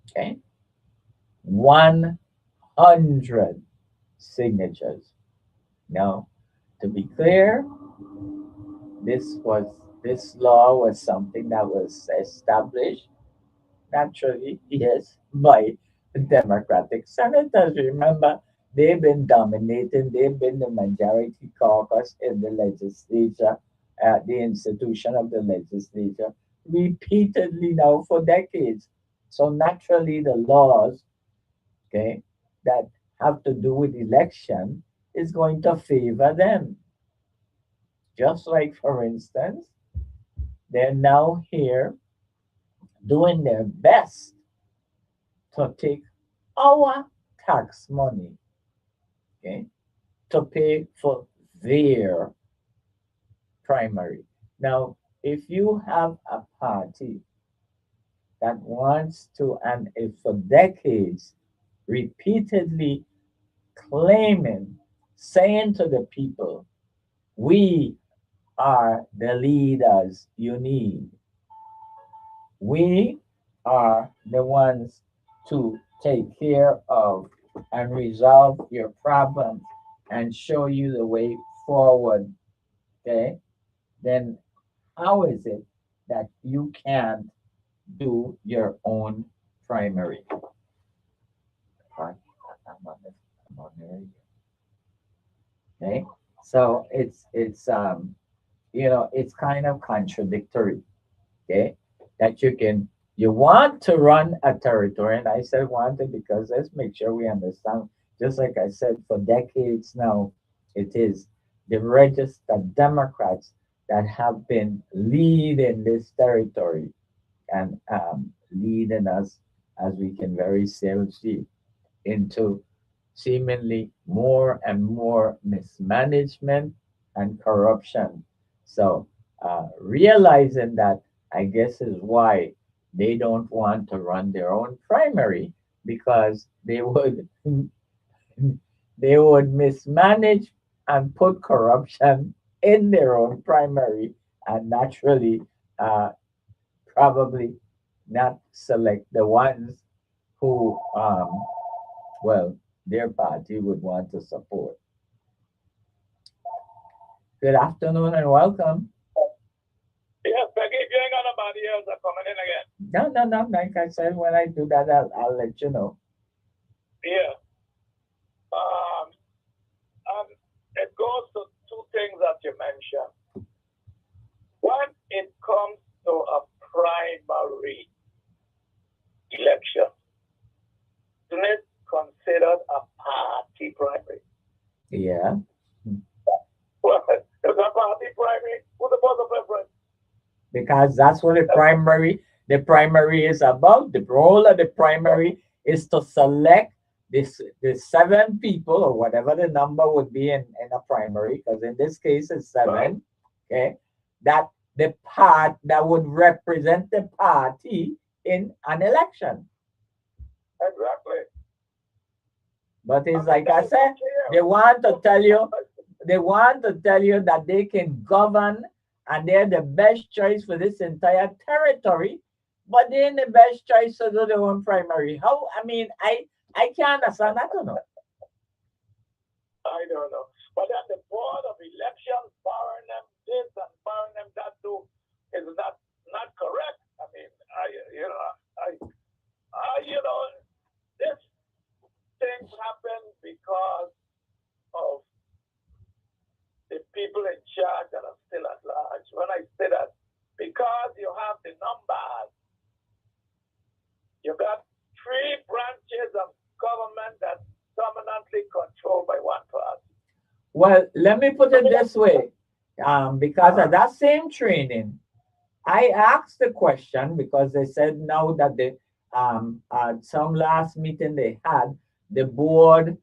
Speaker 1: Okay? 100 signatures. Now, to be clear, this law was something that was established naturally, yes, by Democratic senators. Remember, they've been dominating, they've been the majority caucus in the legislature, the institution of the legislature, repeatedly now for decades. So naturally, the laws, okay, that have to do with election is going to favor them. Just like, for instance, they're now here doing their best to take our tax money, okay, to pay for their primary. Now, if you have a party that wants to, and if for decades, repeatedly claiming, saying to the people, we are the leaders you need. We are the ones to take care of and resolve your problems and show you the way forward. Okay? Then how is it that you can't do your own primary? I'm on the- I'm on the radio. Okay? So it's kind of contradictory. Okay, that you want to run a territory, and I said wanted because let's make sure we understand. Just like I said, for decades now, it is the registered Democrats that have been leading this territory and leading us, as we can very soon see, into seemingly more and more mismanagement and corruption. So, realizing that, I guess, is why they don't want to run their own primary, because they would mismanage and put corruption in their own primary, and naturally, uh, probably not select the ones who well, their party would want to support. Good afternoon and welcome.
Speaker 2: Yes, Peggy, if you ain't got nobody else, I'm coming in again.
Speaker 1: No, no, no. Like I said, when I do that, I'll let you know.
Speaker 2: Yeah. Um, and it goes to two things that you mentioned. When it comes to a primary election, isn't it considered a party primary?
Speaker 1: Yeah.
Speaker 2: Well, it's a party primary. Who's the boss of preference?
Speaker 1: Because that's what the primary is about. The role of the primary is to select the 7 people or whatever the number would be in a primary, because in this case it's 7. Okay. That the part that would represent the party in an election.
Speaker 2: Exactly.
Speaker 1: But it's like I said, they want to tell you that they can govern and they're the best choice for this entire territory, but they're the best choice to do their own primary. How? I mean, I can't understand. I don't know.
Speaker 2: I don't know. But then the board of elections barring them this and barring them that too is not correct. I mean, this things happen because of the people in charge that are still at large. When I say that, because you have the numbers, you got 3 branches of government that's dominantly controlled by one party.
Speaker 1: Well, let me put it this way. Because of that same training, I asked the question because they said now that the some last meeting they had, the board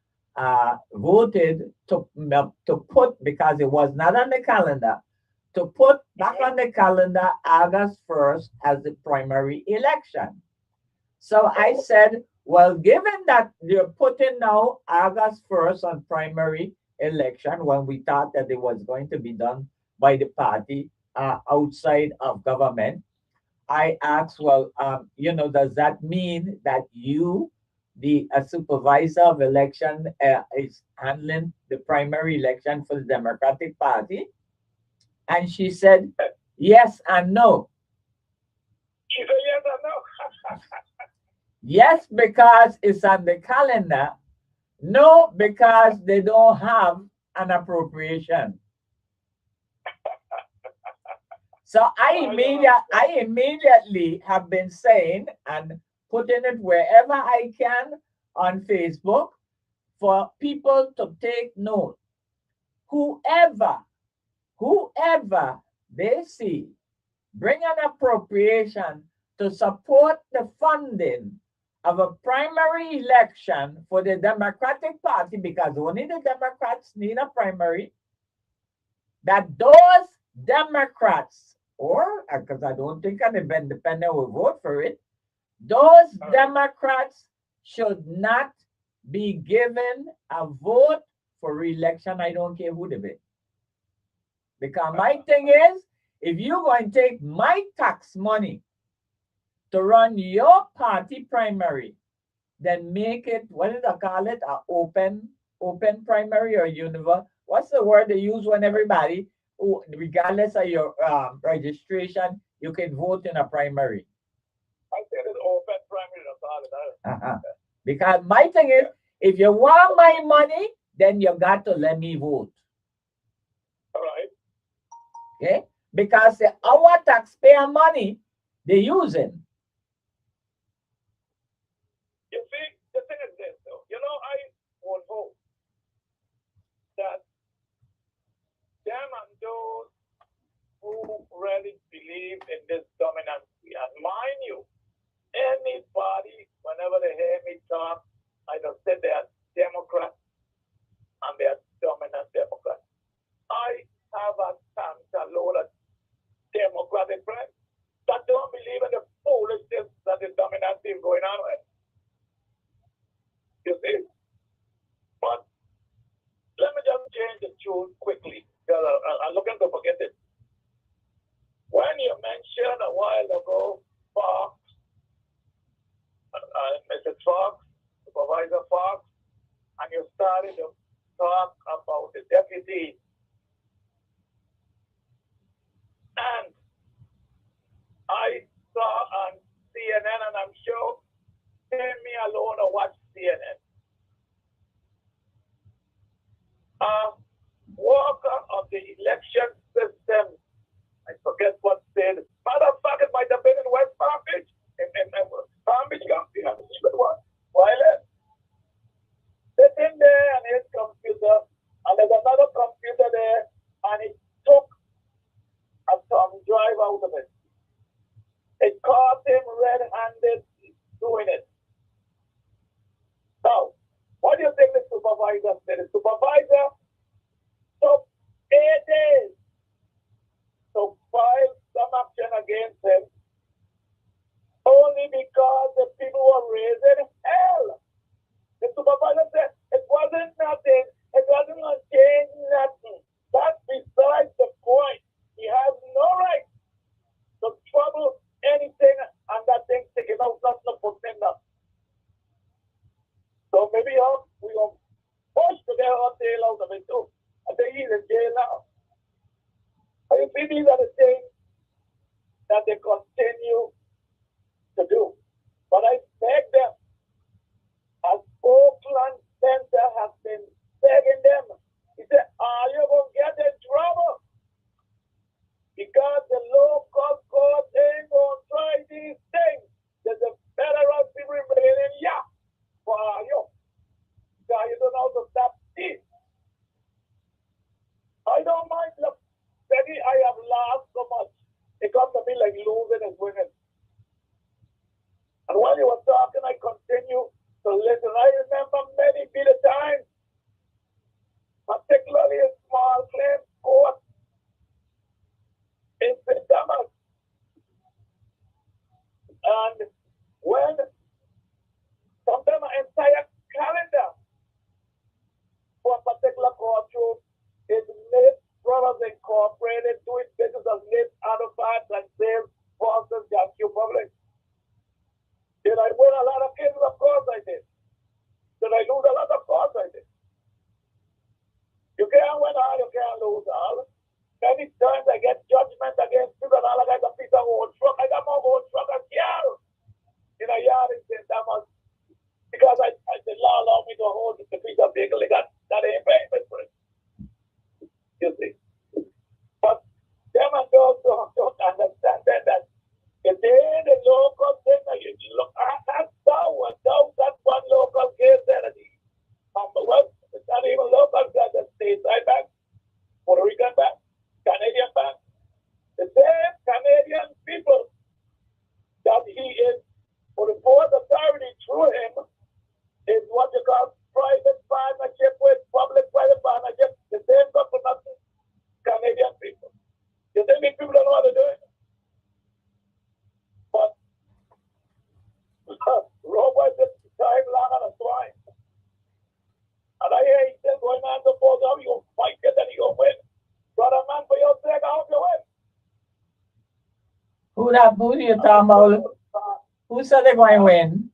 Speaker 1: voted to put, because it was not on the calendar, to put back on the calendar August 1st as the primary election. So I said, well, given that you're putting now August 1st on primary election, when we thought that it was going to be done by the party outside of government, I asked, well, does that mean that you, the supervisor of election, is handling the primary election for the Democratic Party? And she said, yes and no.
Speaker 2: She said yes and no.
Speaker 1: Yes, because it's on the calendar. No, because they don't have an appropriation. So I immediately have been saying and putting it wherever I can on Facebook for people to take note. Whoever whoever they see bring an appropriation to support the funding of a primary election for the Democratic Party, because only the Democrats need a primary, that those Democrats, or because I don't think an independent will vote for it, those Democrats should not be given a vote for re-election. I don't care who they be. Because my thing is, if you're going to take my tax money to run your party primary, then make it, what did I call it? A open primary or universal. What's the word they use when everybody, regardless of your registration, you can vote in a primary?
Speaker 2: I said it's open primary. That's all it is.
Speaker 1: Because my thing is, if you want my money, then you got to let me vote.
Speaker 2: All right.
Speaker 1: Okay? Because our taxpayer money, they're using.
Speaker 2: You see, the thing is this, though. You know, I would hope that them and those who really believe in this dominancy, and mind you, anybody, whenever they hear me talk, I just say they're Democrats and they're dominant Democrats. I have a load of Democratic friends that don't believe in the foolishness that the dominancy is going on with. You see? But let me just change the tune quickly, because I'm looking to forget it. When you mentioned a while ago Fox, Mrs. Fox, Supervisor Fox, and you started to talk about the deputy, and I saw on CNN, and I'm sure leave me alone to watch CNN. Worker of the election system, I forget what state. Matter of fact, it might have been in West Palm Beach, in Palm Beach County. I'm sure it was. While sitting there on his computer, and there's another computer there, and he took a thumb drive out of it. It caught him red-handed doing it. Now, what do you think the supervisor did? The supervisor took 8 days to file some action against him, only because the people were raising hell. The supervisor said it wasn't nothing, it wasn't going to change nothing. That's besides the point. He has no right to trouble anything and that thing sticking out, nothing to put in there. So maybe we're going to push to get our tail out of it too. I think he's in jail now. But you see, these are the things that they continue to do. But I beg them, as Oakland Center has been begging them, he said, are you going to get in trouble? Because the local court ain't going to try these things. There's a federal people remaining, yeah, for you. Because you don't know how to stop this. I don't mind. Look, Betty, I have lost so
Speaker 1: Who you talking about? Who said they're going to win?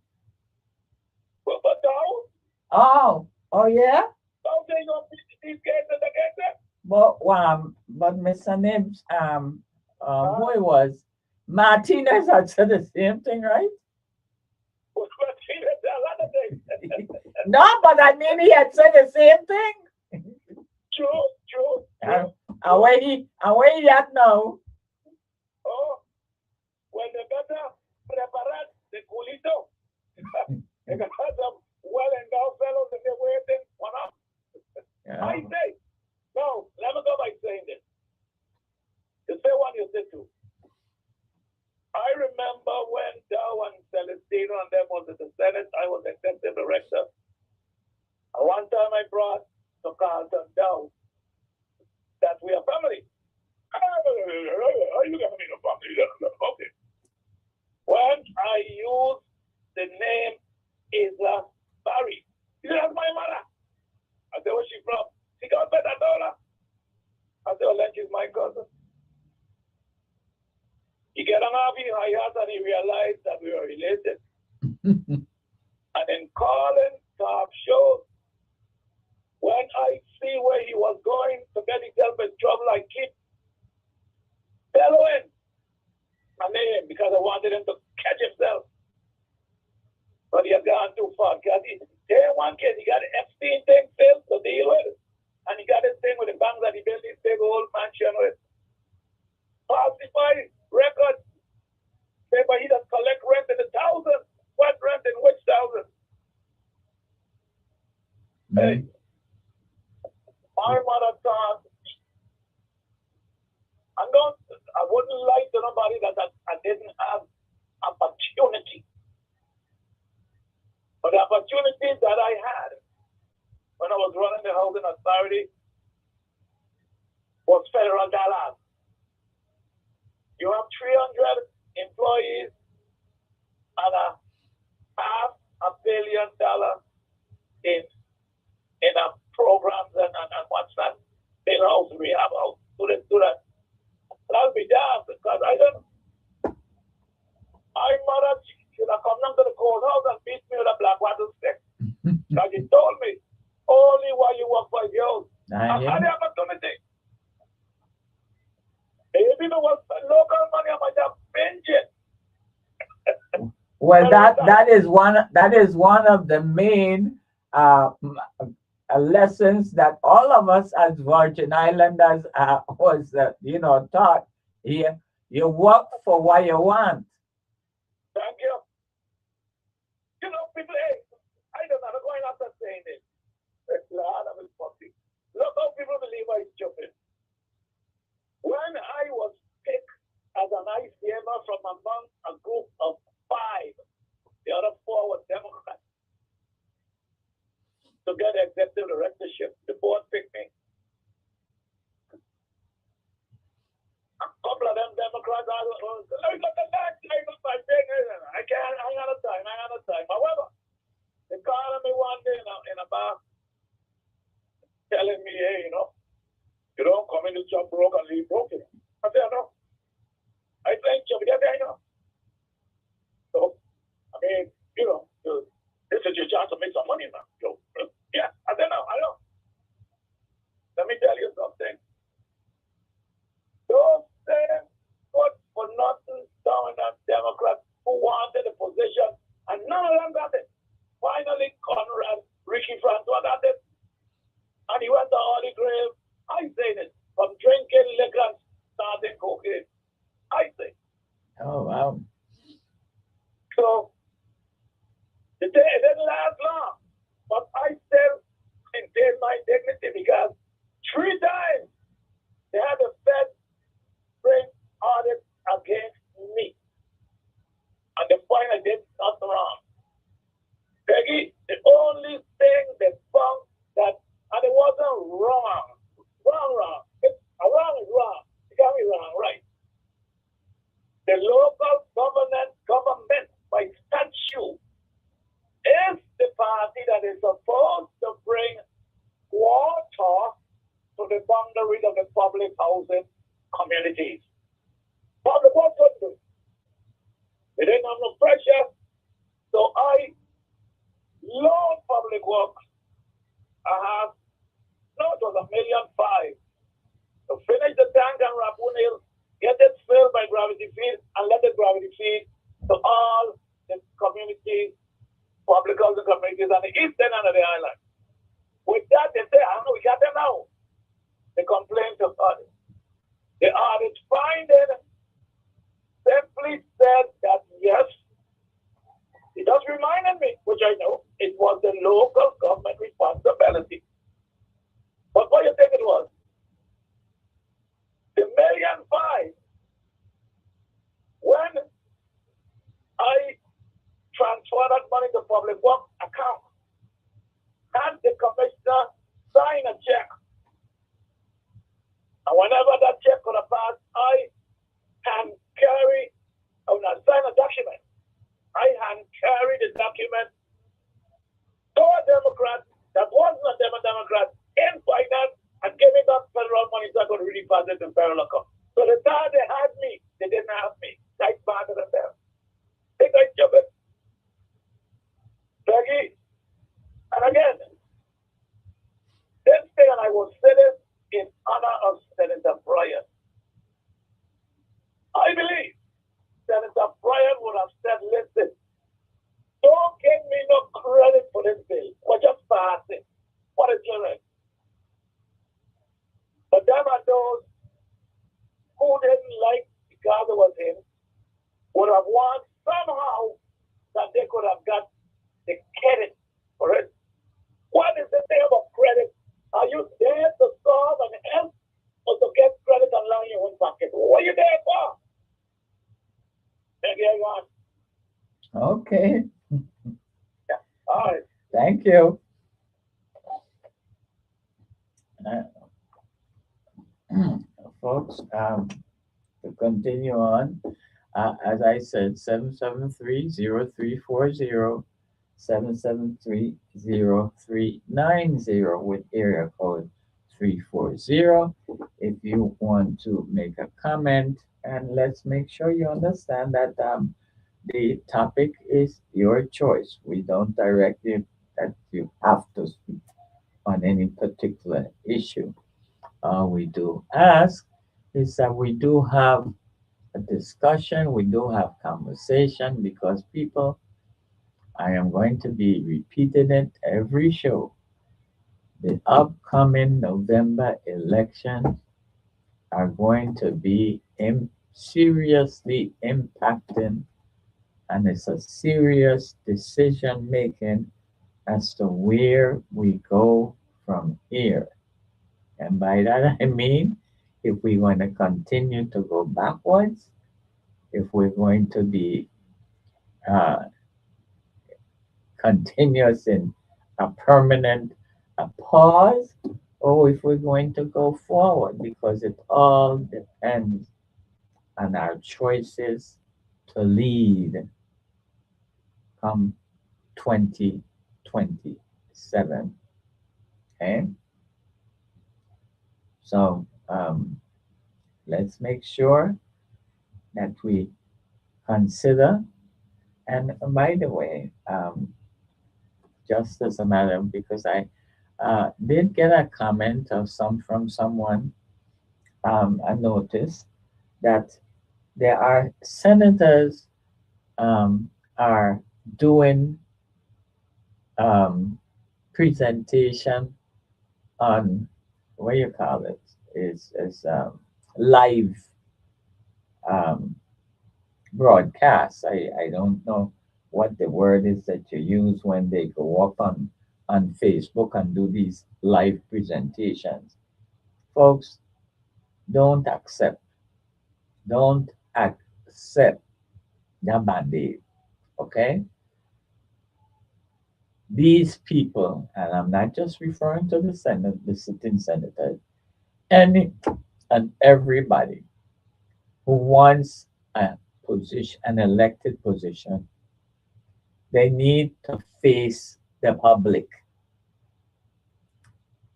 Speaker 2: But now,
Speaker 1: Oh yeah.
Speaker 2: now they gonna beat these guys and against them.
Speaker 1: But Mr. Nibs, who it was? Martinez had said the same thing, right? No, but I mean he had said the same thing.
Speaker 2: True.
Speaker 1: And where he at now?
Speaker 2: Oh, when they better preparar the culito. They got some well-endowed fellows and they're waiting for us.
Speaker 1: Yeah.
Speaker 2: I say, no, let me go by saying this. You say one, you say two. I remember when Dow and Celestino and them was in the Senate, I was executive director. And one time I brought to Carlton Dow that we are family. Are you going to be a family? Okay. When I use the name Isla Barry, he said, that's my mother. I said, where's she from? She got better dollar. I said, well, she's my cousin. He get an RV Hayat and he realized that we were related. And in calling talk shows, when I see where he was going to get himself in trouble, I keep following my name because I wanted him to catch himself. But he had gone too far. Because there one kid, he got an Epstein thing still to deal with. And he got this thing with the bank that he built this big old mansion with. Falsified records. But he does collect rent in the thousands. What rent in which thousands? Hey, my mother thought, I wouldn't lie to nobody that I didn't have opportunity. But the opportunities that I had when I was running the housing authority was federal dollars. You have 300 employees and $500 million in a programs and what's that? Big house, rehab house, do that. That'll be damn because my mother should have come down to the courthouse and beat me with a black water stick. Because she told me, only while you work for yours. I had the opportunity. If it was local money, I might have binge it.
Speaker 1: Well, that is one of the main lessons that all of us as Virgin Islanders was taught. You work for what you want.
Speaker 2: Thank you. You know, people, hey, I don't know, I'm going after saying it. Look how people believe I'm stupid. When I was picked as an ICMer from among a group of 5, the other 4 were Democrats, to get executive directorship, the board picked me. A couple of them Democrats, I can't, I ain't got no time. However, they called me one day in a bar, telling me, hey, you don't come in this job broke and leave broken. I said, no. I think you get there, So, I mean, this is your chance to make some money now. Yeah, I said, no, I know. Let me tell you something. Those same good for nothing dominant Democrats who wanted the position, and none of them got it. Finally, Conrad, Ricky Francois got it. And he went to Holy Grave. I say this, from drinking liquor and starting cocaine. I say.
Speaker 1: Oh, wow.
Speaker 2: So, it didn't last long. But I still maintain my dignity because 3 times they had the Fed bring audit against me. And they finally did nothing wrong. Peggy, the only thing they found that, and it wasn't wrong. Wrong. Wrong is wrong. You got me wrong, right? The local government by statute is the party that is supposed to bring water to the boundaries of the public housing communities. Public what couldn't do. They didn't have no pressure. So I loan public works. I have, no, it was $1,500,000 to finish the tank and Rappoon Hill, get it filled by gravity feed, and let the gravity feed to all the communities, public housing communities on the eastern end of the island. With that, they say, I know we got them now. The complaint of audit. The audit finding simply said that yes, it just reminded me, which I know, it was the local government responsibility. But what do you think it was? The $1,500,000, when I transferred that money to public works account, and the commissioner sign a check. And whenever that check could have passed, I can carry, when I sign a document, I can carry the document to a Democrat that wasn't a Democrat in finance and giving up federal money so I could really pass it to federal account. So the time they had me, they didn't have me. That's part of them. Think I jump it. Peggy, and again, this thing, and I was sitting in honor of Senator Bryan. I believe Senator Bryan would have said, listen, don't give me no credit for this bill. We're just passing. What is your right? But them are those who didn't like because it was him, would have wanted somehow that they could have got the credit for it. What is the thing about credit? Are you there to solve and help or to get credit and line your own pocket? What are you there for? Thank you, everyone.
Speaker 1: Okay.
Speaker 2: Yeah. All right.
Speaker 1: Thank you. Folks, to continue on, as I said, 773-0340, 773-0390 with area code 340. If you want to make a comment, and let's make sure you understand that the topic is your choice. We don't direct you that you have to speak on any particular issue. We do ask is that we do have a discussion, we do have conversation because people, I am going to be repeating it every show. The upcoming November elections are going to be seriously impacting, and it's a serious decision making as to where we go from here. And by that I mean, if we're going to continue to go backwards, if we're going to be uh, continuous in a permanent pause, or if we're going to go forward, because it all depends on our choices to lead come 2027. Okay? So let's make sure that we consider, and by the way, just as a matter, because I did get a comment of from someone, I noticed that there are senators are doing um, presentation on what you call it is live um, broadcast. I don't know what the word is that you use when they go up on Facebook and do these live presentations. Folks, don't accept, don't accept the mandate. Okay? These people, and I'm not just referring to the Senate, the sitting senators, any and everybody who wants a position, an elected position, they need to face the public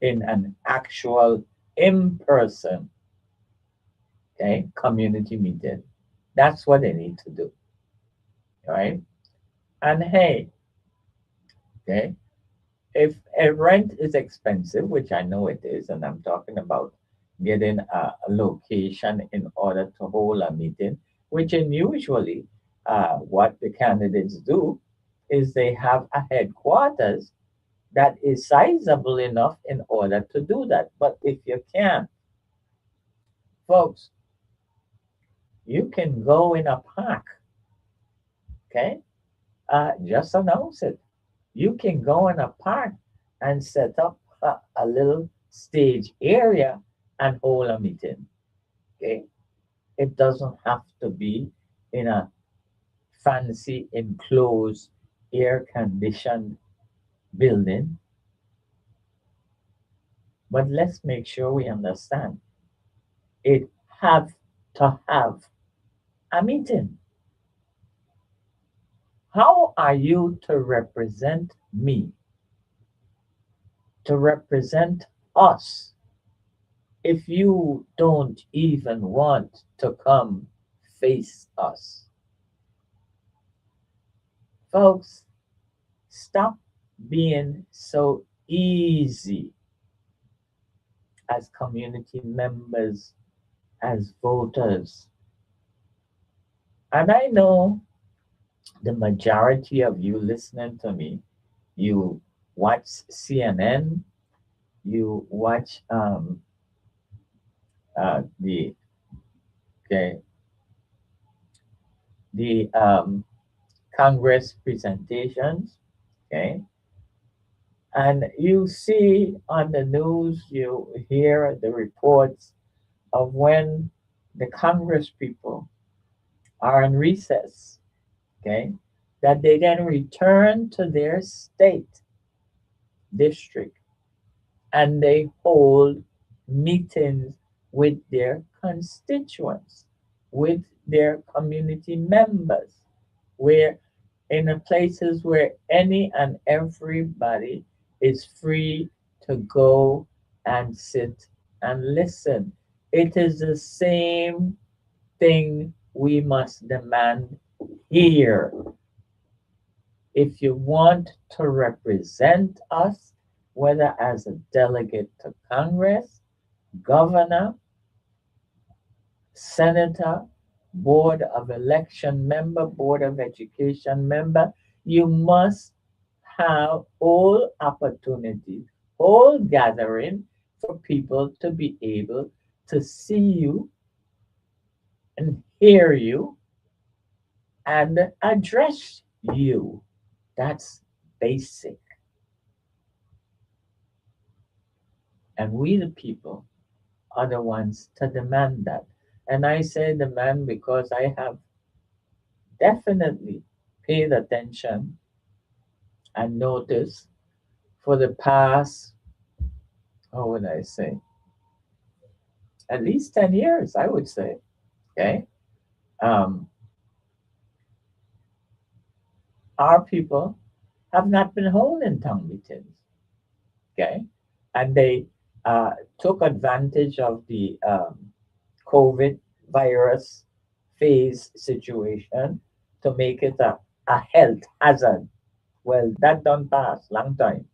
Speaker 1: in an actual in-person, okay, community meeting. That's what they need to do. right? And hey, okay, if a rent is expensive, which I know it is, and I'm talking about getting a location in order to hold a meeting, which usually what the candidates do is they have a headquarters that is sizable enough in order to do that. But if you can't, folks, you can go in a park, okay? Just announce it. You can go in a park and set up a little stage area and hold a meeting, okay? It doesn't have to be in a fancy, enclosed, air conditioned building, but let's make sure we understand it have to have a meeting. How are you to represent me, to represent us, if you don't even want to come face us? Folks, stop being so easy as community members, as voters. And I know the majority of you listening to me, you watch CNN, you watch the okay, the Congress presentations, okay, and you see on the news, you hear the reports of when the Congress people are in recess, okay, that they then return to their state district and they hold meetings with their constituents, with their community members, where in the places where any and everybody is free to go and sit and listen. It is the same thing we must demand here. If you want to represent us, whether as a delegate to Congress, governor, senator, board of election member, board of education member, you must have all opportunities, all gathering for people to be able to see you and hear you and address you. That's basic. And we, the people, are the ones to demand that. And I say demand because I have definitely paid attention and noticed for the past, how would I say, at least 10 years, I would say. Okay. Um, our people have not been holding town meetings. Okay. And they uh, took advantage of the COVID virus phase situation to make it a health hazard. Well, that done pass long time,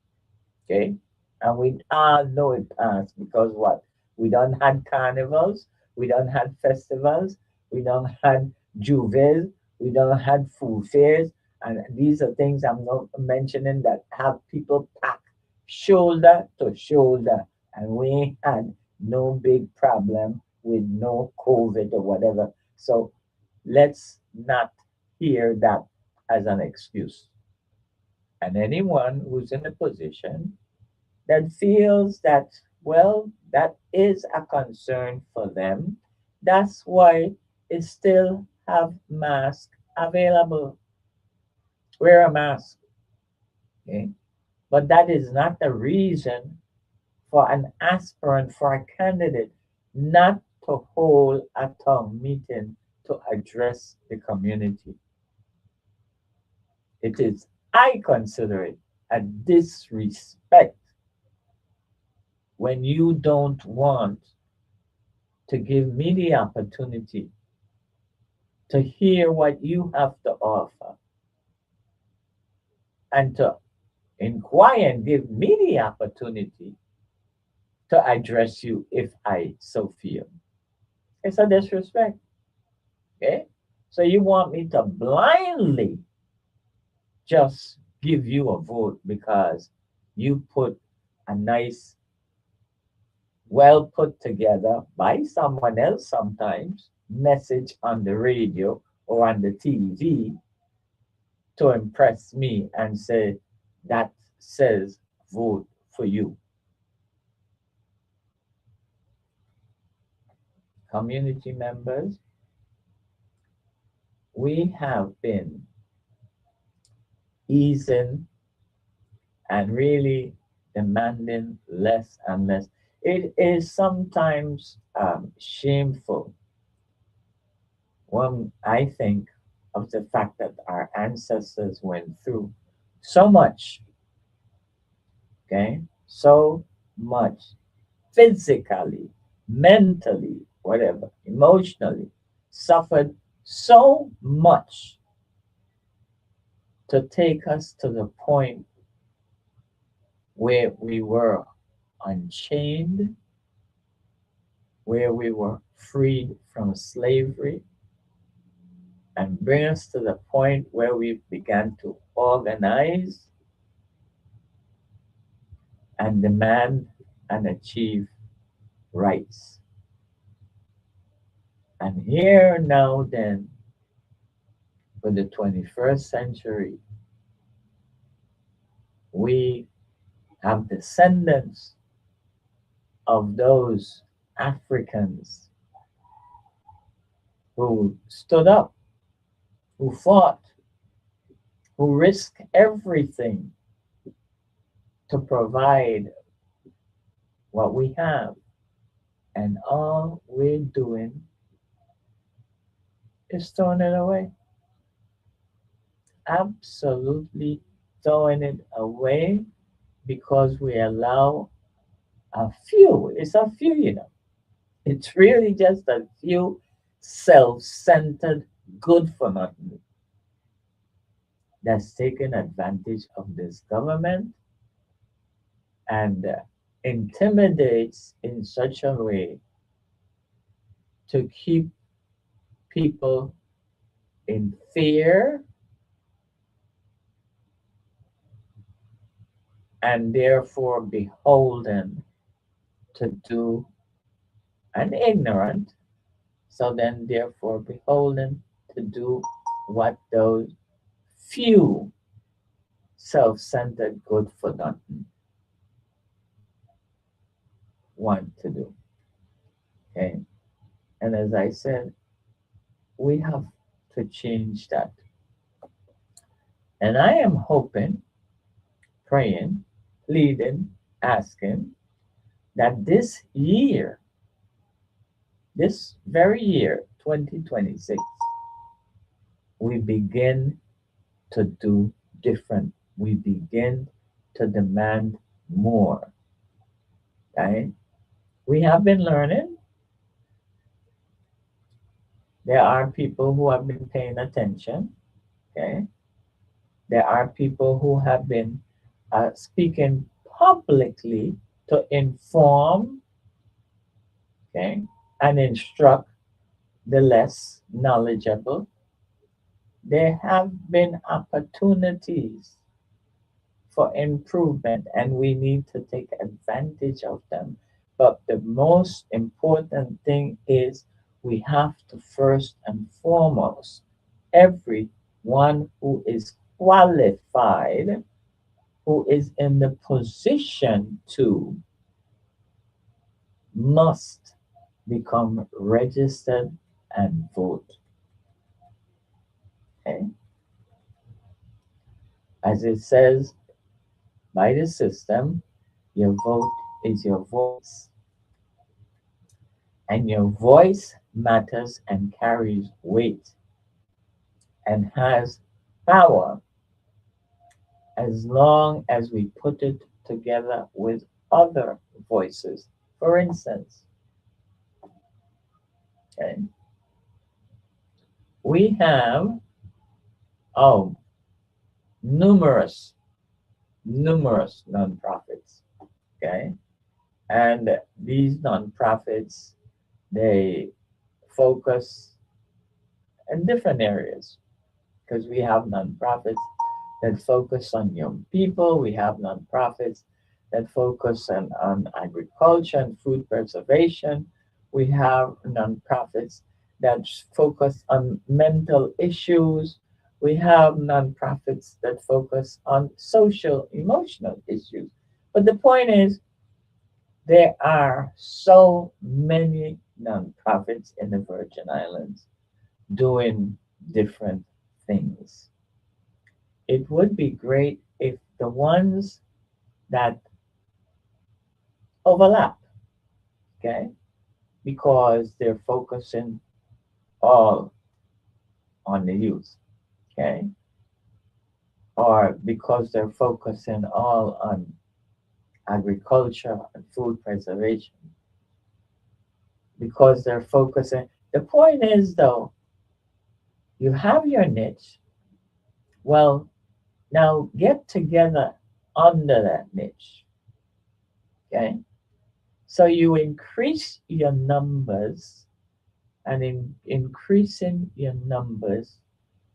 Speaker 1: okay? And we all know it passed because what? We done had carnivals, we done had festivals, we done had juves, we done had food fairs, and these are things I'm not mentioning that have people packed shoulder to shoulder, and we ain't had no big problem with no COVID or whatever. So let's not hear that as an excuse. And anyone who's in a position that feels that, well, that is a concern for them, that's why it still have mask available. Wear a mask, okay? But that is not the reason for an aspirant, for a candidate, not to hold a town meeting to address the community. It is, I consider it a disrespect when you don't want to give me the opportunity to hear what you have to offer and to inquire and give me the opportunity to address you if I so feel. It's a disrespect. Okay? So you want me to blindly just give you a vote because you put a nice, well put together by someone else sometimes message on the radio or on the TV to impress me and say that says vote for you. Community members, we have been easing and really demanding less and less. It is sometimes shameful when I think of the fact that our ancestors went through so much, okay? So much physically, mentally, whatever, emotionally, suffered so much to take us to the point where we were unchained, where we were freed from slavery, and bring us to the point where we began to organize and demand and achieve rights. And here now, then, for the 21st century, we have descendants of those Africans who stood up, who fought, who risked everything to provide what we have. And all we're doing is throwing it away. Absolutely throwing it away because we allow a few, it's a few, it's really just a few self centered, good for nothing that's taken advantage of this government and intimidates in such a way to keep people in fear and therefore beholden to do and ignorant, so then therefore beholden to do what those few self-centered good for nothing want to do. Okay. And as I said, we have to change that. And I am hoping, praying, pleading, asking that this year, this very year, 2026, we begin to do different. We begin to demand more. Right? We have been learning. There are people who have been paying attention. Okay. There are people who have been speaking publicly to inform, okay, and instruct the less knowledgeable. There have been opportunities for improvement, and we need to take advantage of them. But the most important thing is we have to first and foremost, everyone who is qualified, who is in the position to, must become registered and vote. Okay? As it says by the system, your vote is your voice. And your voice matters and carries weight and has power as long as we put it together with other voices. For instance, okay, we have oh numerous nonprofits. Okay, and these nonprofits, they focus in different areas because we have nonprofits that focus on young people. We have nonprofits that focus on agriculture and food preservation. We have nonprofits that focus on mental issues. We have nonprofits that focus on social, emotional issues. But the point is, there are so many nonprofits in the Virgin Islands doing different things. It would be great if the ones that overlap, okay, because they're focusing all on the youth, okay, or because they're focusing all on agriculture and food preservation, because they're focusing. The point is, though, you have your niche. Well, now get together under that niche, okay? So you increase your numbers, and in increasing your numbers,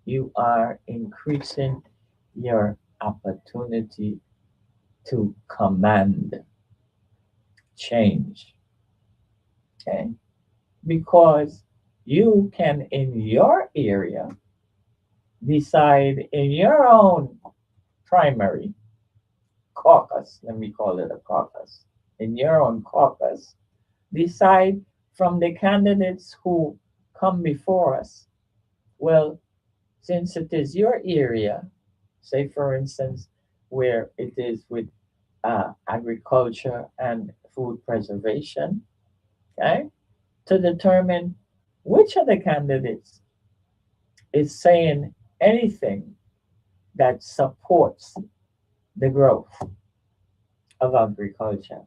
Speaker 1: you are increasing your opportunity to command change. Okay? Because you can, in your area, decide in your own primary caucus, let me call it a caucus, in your own caucus, decide from the candidates who come before us. Well, since it is your area, say for instance, where it is with agriculture and food preservation, okay, to determine which of the candidates is saying anything that supports the growth of agriculture,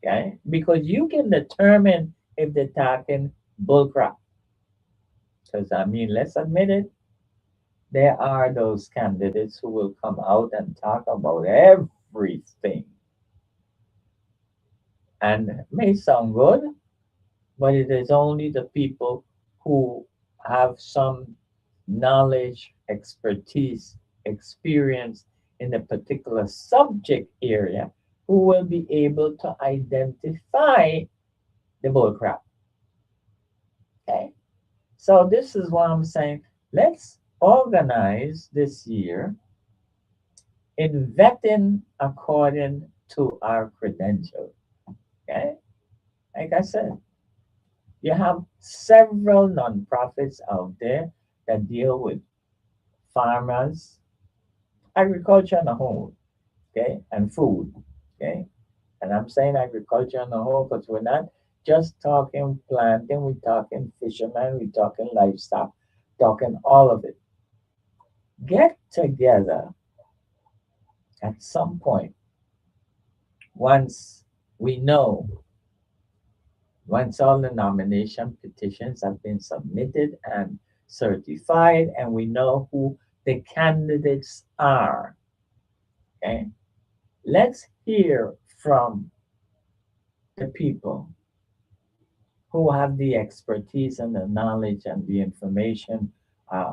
Speaker 1: okay? Because you can determine if they're talking bullcrap. Because I mean, let's admit it, there are those candidates who will come out and talk about everything. And it may sound good, but it is only the people who have some knowledge, expertise, experience in a particular subject area who will be able to identify the bullcrap. Okay? So this is what I'm saying. Let's organize this year in vetting according to our credentials. Okay? Like I said, you have several nonprofits out there that deal with farmers, agriculture on the whole, okay, and food, okay. And I'm saying agriculture on the whole because we're not just talking planting, we're talking fishermen, we're talking livestock, talking all of it. Get together at some point once we know, once all the nomination petitions have been submitted and certified, and we know who the candidates are. Okay, let's hear from the people who have the expertise and the knowledge and the information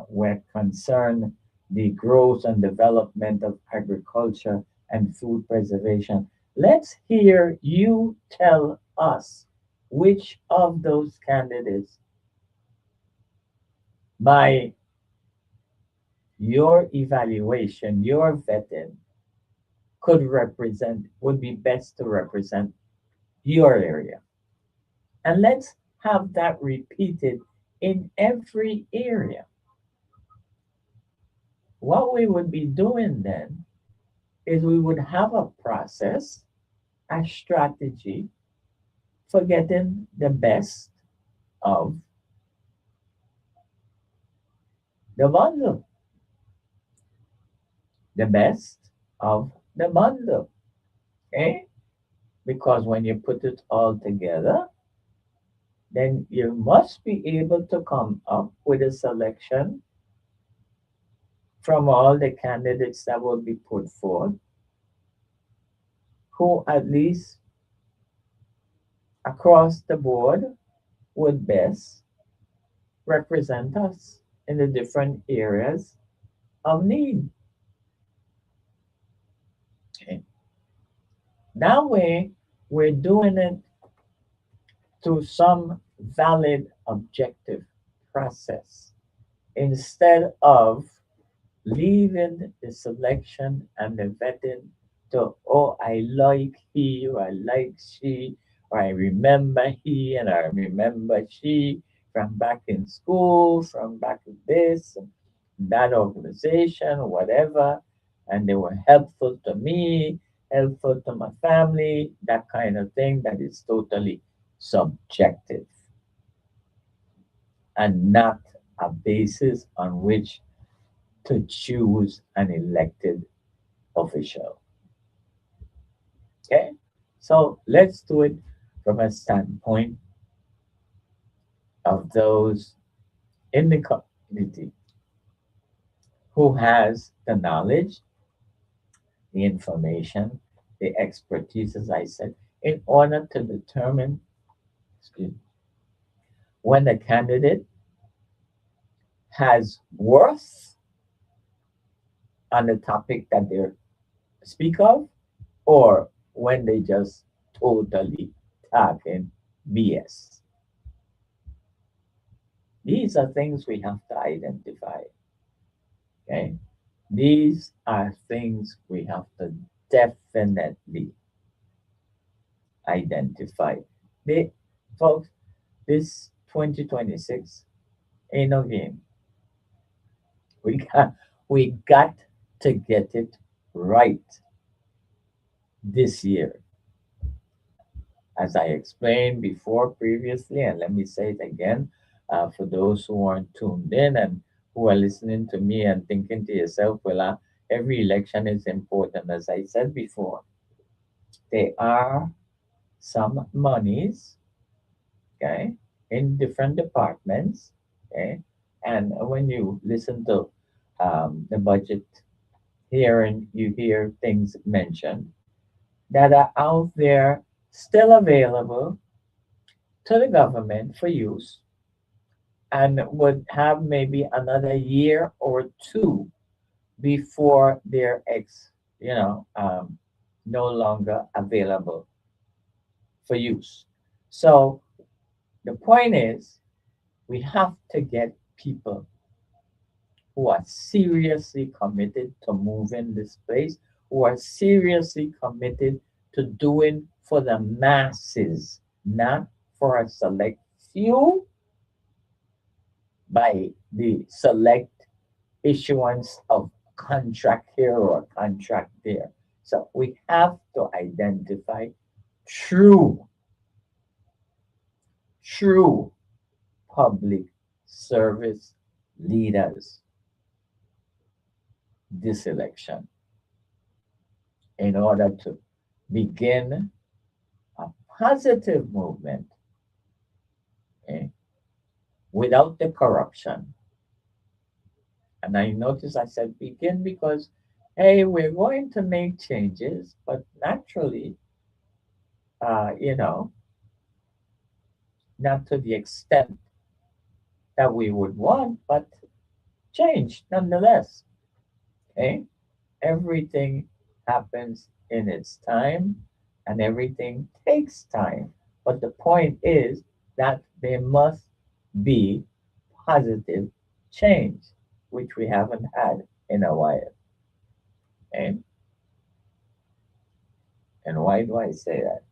Speaker 1: when concern the growth and development of agriculture and food preservation. Let's hear you tell us which of those candidates, by your evaluation, your vetting, would be best to represent your area. And let's have that repeated in every area. What we would be doing then is we would have a process, a strategy for getting the best of the bundle. The best of the bundle. Okay? Because when you put it all together, then you must be able to come up with a selection from all the candidates that will be put forth who at least across the board would best represent us in the different areas of need. Okay. That way, we're doing it through some valid objective process instead of leaving the selection and the vetting to, oh, I like he, or I like she, or I remember he and I remember she from back in school, from back in this, and that organization, whatever, and they were helpful to me, helpful to my family, that kind of thing that is totally subjective and not a basis on which to choose an elected official. Okay? So let's do it from a standpoint of those in the community who has the knowledge, the information, the expertise, as I said, in order to determine, excuse me, when a candidate has worth on the topic that they speak of, or when they just totally talking BS. These are things we have to identify. Okay. These are things we have to definitely identify. They, folks, this 2026 ain't no game. We got we got to get it right this year. As I explained before previously, and let me say it again for those who aren't tuned in and who are listening to me and thinking to yourself, well, every election is important. As I said before, there are some monies, okay, in different departments, okay, and when you listen to the budget hearing, you hear things mentioned that are out there still available to the government for use and would have maybe another year or two before they're no longer available for use. So the point is, we have to get people who are seriously committed to moving this place, who are seriously committed to doing for the masses, not for a select few by the select issuance of contract here or contract there. So we have to identify true, true public service leaders this election in order to begin a positive movement, okay, without the corruption. And I notice I said begin because, hey, we're going to make changes, but naturally, uh, you know, not to the extent that we would want, but change nonetheless. Okay? Everything happens in its time and everything takes time. But the point is that there must be positive change, which we haven't had in a while. And, and why do I say that?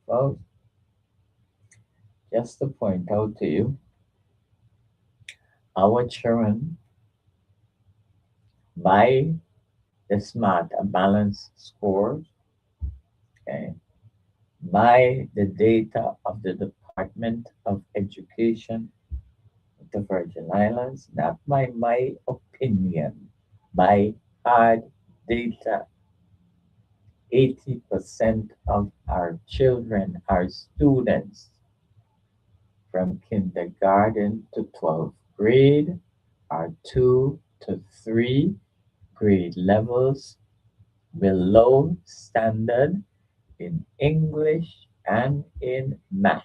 Speaker 1: Well, just to point out to you, our children by the smart balanced scores, okay, by the data of the Department of Education of the Virgin Islands, not by my opinion, by hard data. 80% of our children, our students, from kindergarten to 12th grade are 2 to 3 grade levels below standard in English and in math.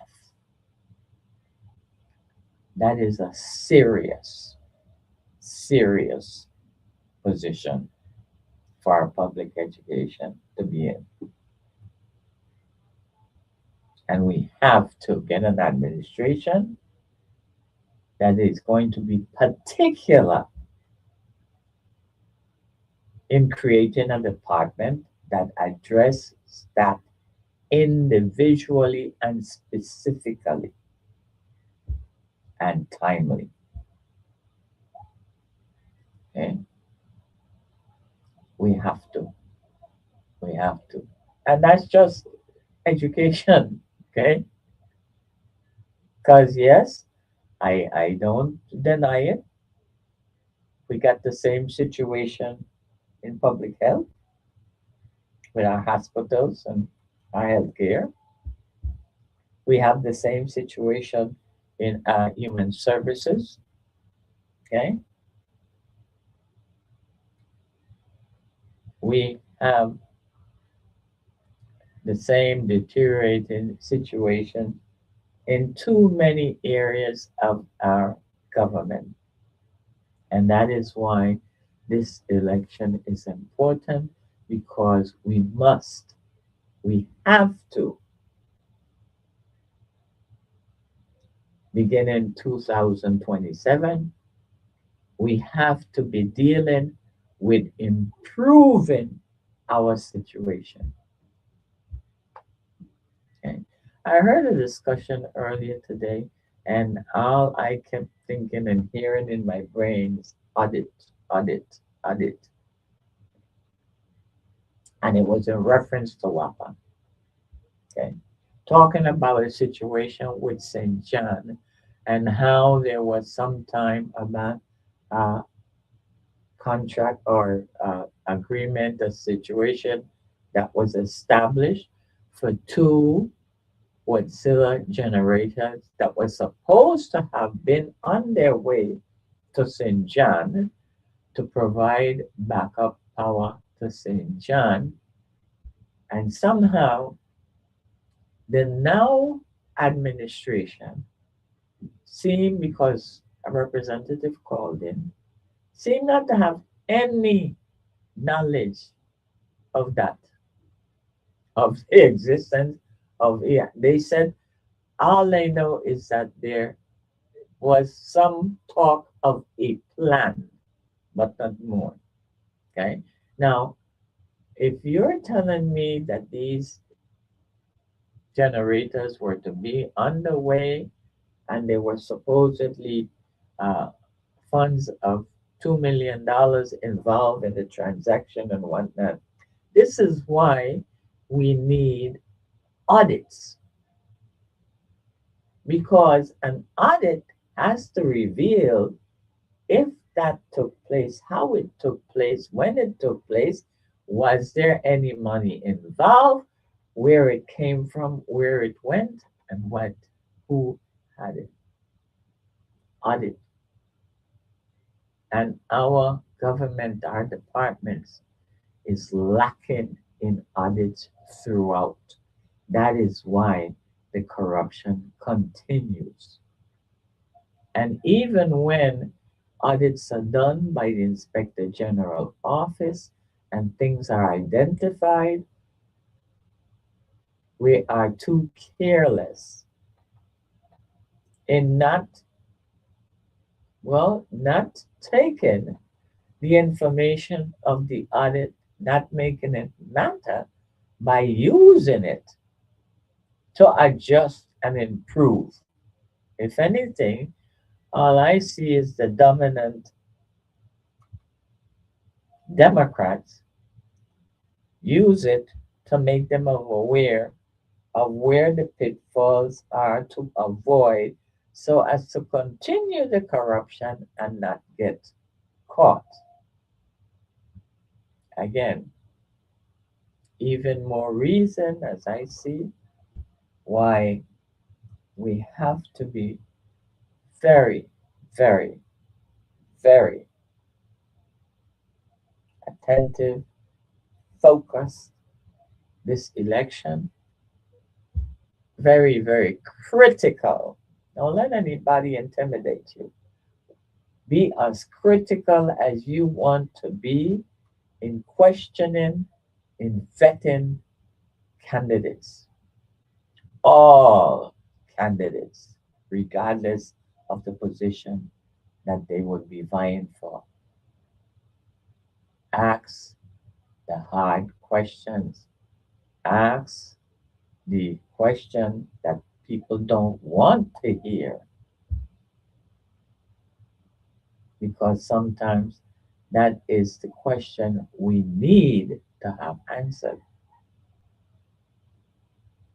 Speaker 1: That is a serious, serious position for our public education to be in. And we have to get an administration that is going to be particular in creating a department that addresses that individually and specifically and timely. Okay? We have to. We have to. And that's just education. Okay? Because yes, I don't deny it. We got the same situation in public health with our hospitals and our healthcare. We have the same situation in human services. Okay? We have the same deteriorating situation in too many areas of our government. And that is why this election is important because we have to, begin in 2027, we have to be dealing with improving our situation. Okay. I heard a discussion earlier today, and all I kept thinking and hearing in my brain is audit, audit, audit. And it was in reference to WAPA. Okay. Talking about a situation with St. John and how there was some time about uh, contract or agreement, a situation that was established for two Wärtsilä generators that were supposed to have been on their way to St. John to provide backup power to St. John. And somehow the now administration seemed, because a representative called in, seemed not to have any knowledge of that, of the existence of it. They said all they know is that there was some talk of a plan, but not more. Okay. Now, if you're telling me that these generators were to be underway and they were supposedly uh, funds of $2 million involved in the transaction and whatnot, this is why we need audits, because an audit has to reveal if that took place, how it took place, when it took place, was there any money involved, where it came from, where it went, and who had it. Audit. And our government, our departments, is lacking in audits throughout. That is why the corruption continues. And even when audits are done by the Inspector General office and things are identified, we are too careless in not taking the information of the audit, not making it matter by using it to adjust and improve. If anything, all I see is the dominant Democrats use it to make them aware of where the pitfalls are to avoid so as to continue the corruption and not get caught. Again, even more reason, as I see, why we have to be very, very, very attentive, focused this election, very, very critical. Don't let anybody intimidate you. Be as critical as you want to be in questioning, in vetting candidates. All candidates, regardless of the position that they would be vying for. Ask the hard questions. Ask the question that people don't want to hear, because sometimes that is the question we need to have answered.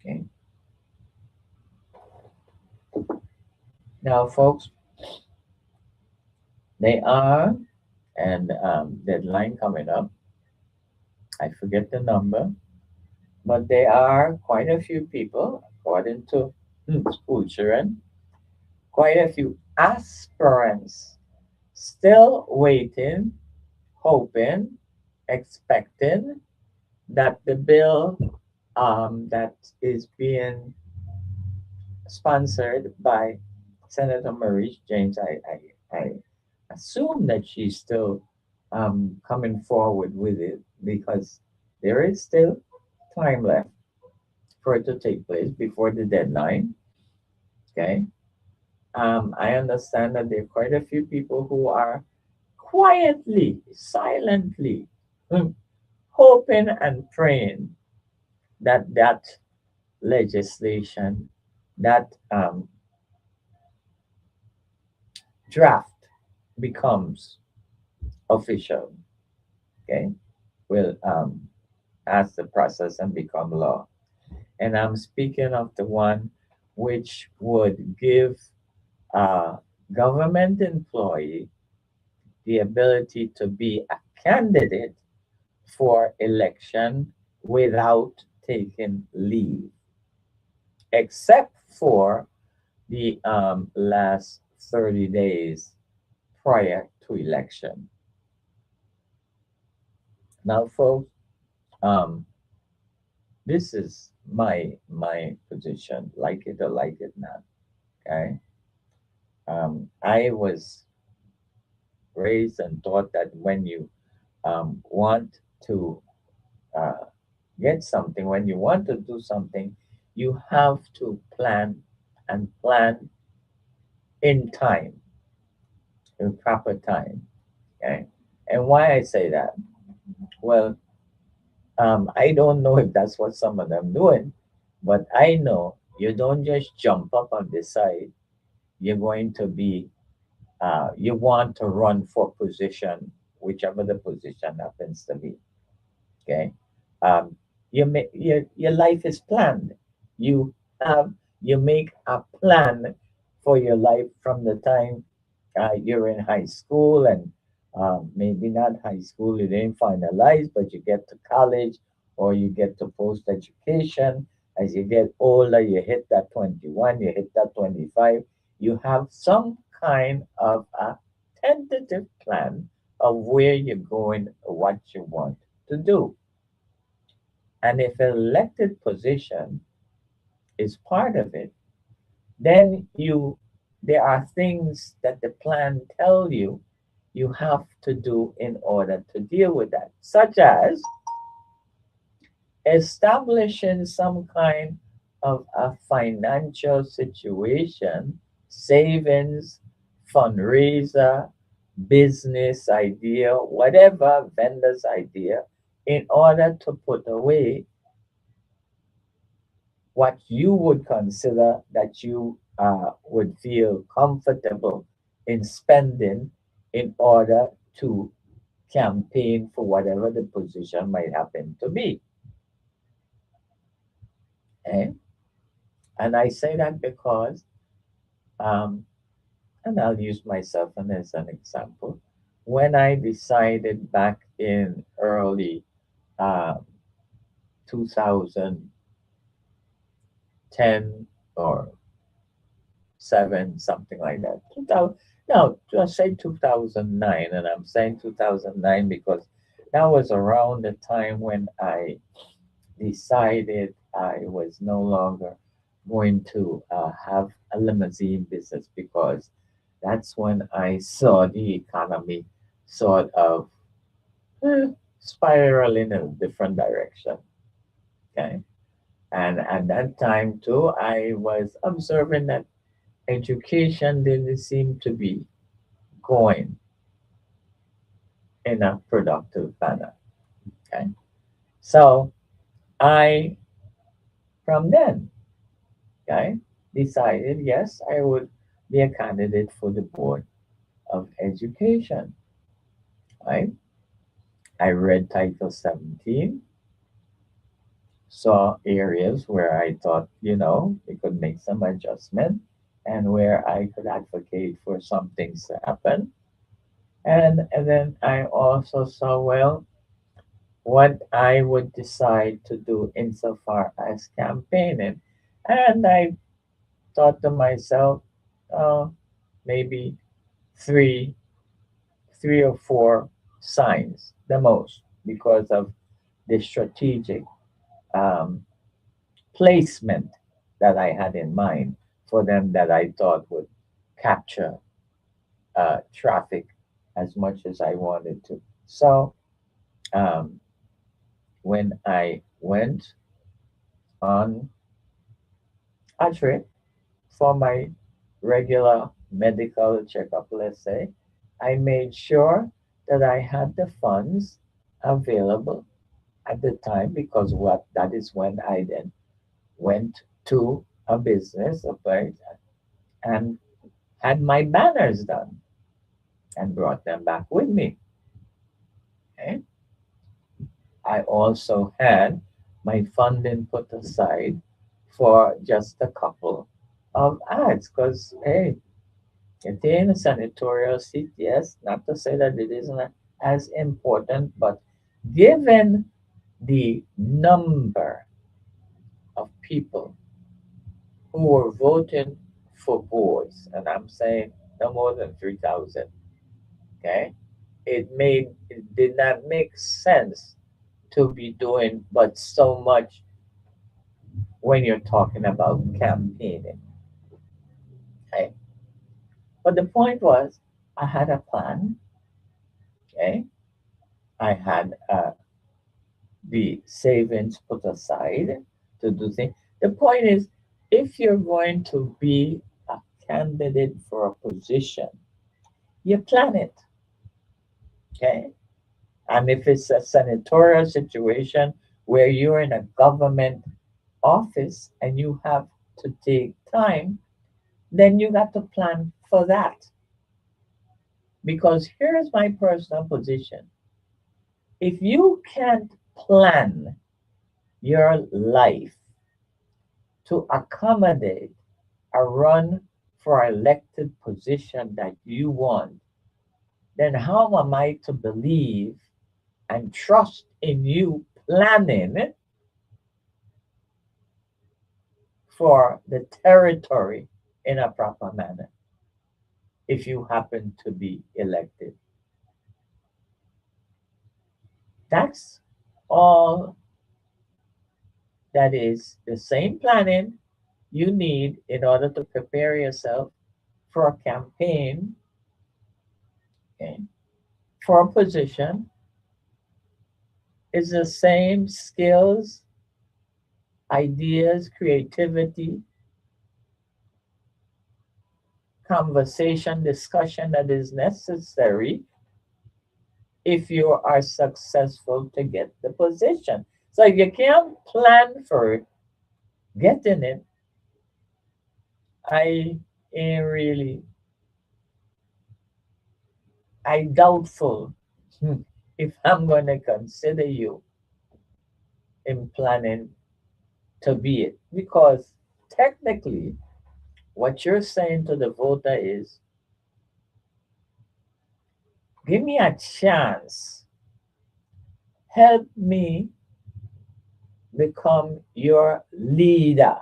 Speaker 1: Okay. Now, folks, they are, and deadline coming up. I forget the number, but there are quite a few people, according to school children, quite a few aspirants still waiting, hoping, expecting that the bill that is being sponsored by Senator Maurice James, I assume that she's still coming forward with it, because there is still time left for it to take place before the deadline. Okay. I understand that there are quite a few people who are quietly, silently hoping and praying that that legislation, that draft becomes official. Okay. Will pass the process and become law. And I'm speaking of the one which would give a government employee the ability to be a candidate for election without taking leave, except for the last 30 days prior to election. Now, folks, um, this is my position, like it or like it not. Okay, I was raised and taught that when you want to uh, get something, when you want to do something, you have to plan and plan in time, in proper time. Okay, and why I say that? Well, I don't know if that's what some of them doing, but I know you don't just jump up and decide you're going to be, you want to run for position, whichever the position happens to be. Okay, um, your life is planned. You have you make a plan for your life from the time you're in high school, and maybe not high school, you didn't finalize, but you get to college or you get to post education. As you get older, you hit that 21, you hit that 25, you have some kind of a tentative plan of where you're going, what you want to do. And if an elected position is part of it, then there are things that the plan tell you have to do in order to deal with that, such as establishing some kind of a financial situation, savings, fundraiser, business idea, whatever vendor's idea, in order to put away what you would consider that you would feel comfortable in spending in order to campaign for whatever the position might happen to be. Eh? And I say that because, um, and I'll use myself as an example. When I decided back in early um, 2010 or 7, something like that. 2000, no, just say 2009, and I'm saying 2009 because that was around the time when I decided I was no longer going to have a limousine business because that's when I saw the economy sort of eh, spiral in a different direction. Okay. And at that time, too, I was observing that education didn't seem to be going in a productive manner. Okay. So I, from then, okay, decided yes, I would be a candidate for the Board of Education. Right? I read Title 17, saw areas where I thought, we could make some adjustment and where I could advocate for some things to happen. And then I also saw, well, what I would decide to do insofar as campaigning. And I thought to myself, oh, maybe three, 3 or 4 signs, the most, because of the strategic um, placement that I had in mind for them that I thought would capture traffic as much as I wanted to. So um, when I went on a trip for my regular medical checkup, let's say, I made sure that I had the funds available at the time because what that is when I then went to a business, okay, and had my banners done and brought them back with me. Okay? I also had my funding put aside for just a couple of ads because, hey, getting a senatorial seat, yes, not to say that it isn't as important, but given the number of people who were voting for boards, and I'm saying no more than 3,000, okay, it did not make sense to be doing but so much when you're talking about campaigning. Okay. But the point was I had a plan. Okay. I had the savings put aside to do things. The point is if you're going to be a candidate for a position, you plan it. Okay. And if it's a senatorial situation where you're in a government office and you have to take time, then you got to plan for that. Because here's my personal position. If you can't plan your life to accommodate a run for elected position that you want, then how am I to believe and trust in you planning for the territory in a proper manner if you happen to be elected? That's all that is the same planning you need in order to prepare yourself for a campaign, okay, for a position, is the same skills, ideas, creativity, conversation, discussion that is necessary if you are successful to get the position. So if you can't plan for it, getting it, I ain't really, I doubtful if I'm going to consider you in planning to be it. Because technically, what you're saying to the voter is, give me a chance, help me become your leader.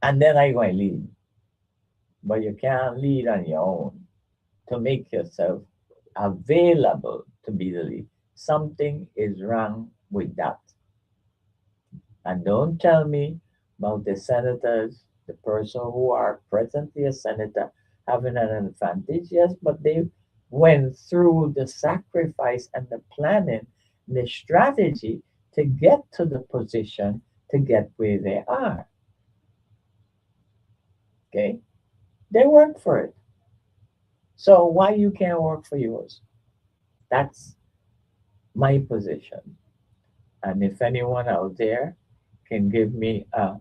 Speaker 1: and then I'm going to lead. But you can't lead on your own. To make yourself available to be the lead. Something is wrong with that. And don't tell me about the senators, the person who are presently a senator having an advantage. Yes, but they went through the sacrifice and the planning, the strategy to get to the position to get where they are. Okay? They worked for it. So why you can't work for yours? That's my position. And if anyone out there can give me a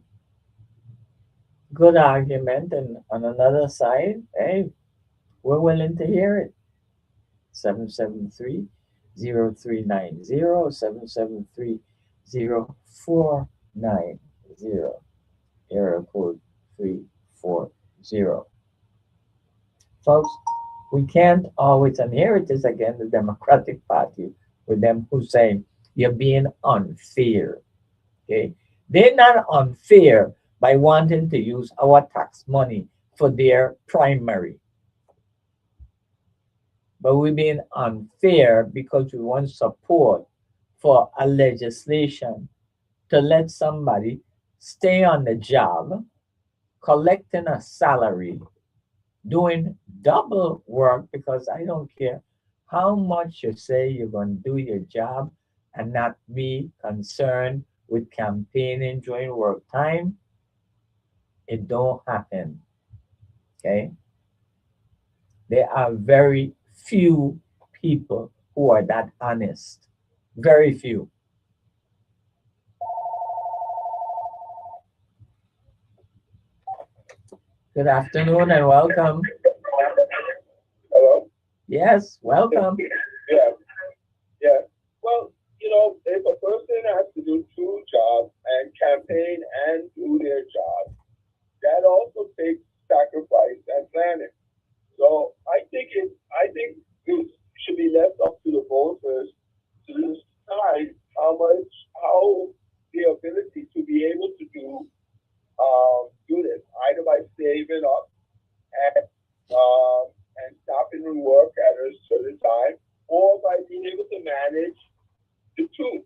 Speaker 1: good argument and on another side, hey, we're willing to hear it. 773-0390, 773-0490, area code 340. Folks, we can't always, and here it is again, the Democratic Party, with them who say you're being unfair. Okay? They're not unfair by wanting to use our tax money for their primary. But we're being unfair because we want support for a legislation to let somebody stay on the job, collecting a salary, doing double work, because I don't care how much you say you're going to do your job and not be concerned with campaigning during work time. It don't happen. Okay? There are very few people who are that honest. Very few. Good afternoon and welcome.
Speaker 2: Hello?
Speaker 1: Yes, welcome.
Speaker 2: Yeah. Yeah. Well, if a person has to do two jobs and campaign and do their job, that also takes sacrifice and planning. So I think it should be left up to the voters to decide how the ability to be able to do this, either by saving up and stopping and work at a certain time, or by being able to manage the two.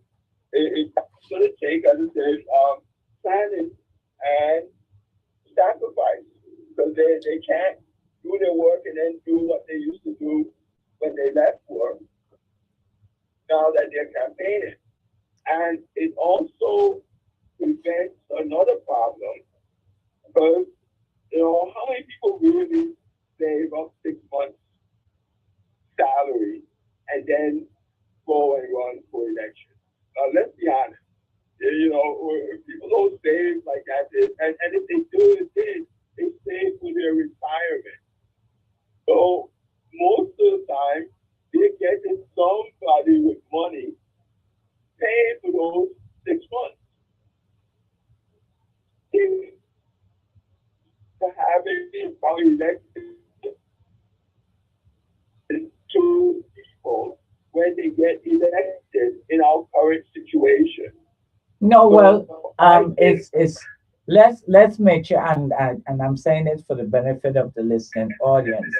Speaker 2: It's going to take, as I said, planning and sacrifice, because they can't do their work and then do what they used to do when they left work, now that they're campaigning. And it also prevents another problem, because how many people really save up 6 months salary and then go and run for election? Now let's be honest. People don't save like that, and if they do it, they save for their retirement. So most of the time, they're getting somebody with money paying for those 6 months. To have it probably elected to people when they get elected in our current situation.
Speaker 1: No, well, it's let's make sure, and I'm saying it for the benefit of the listening audience.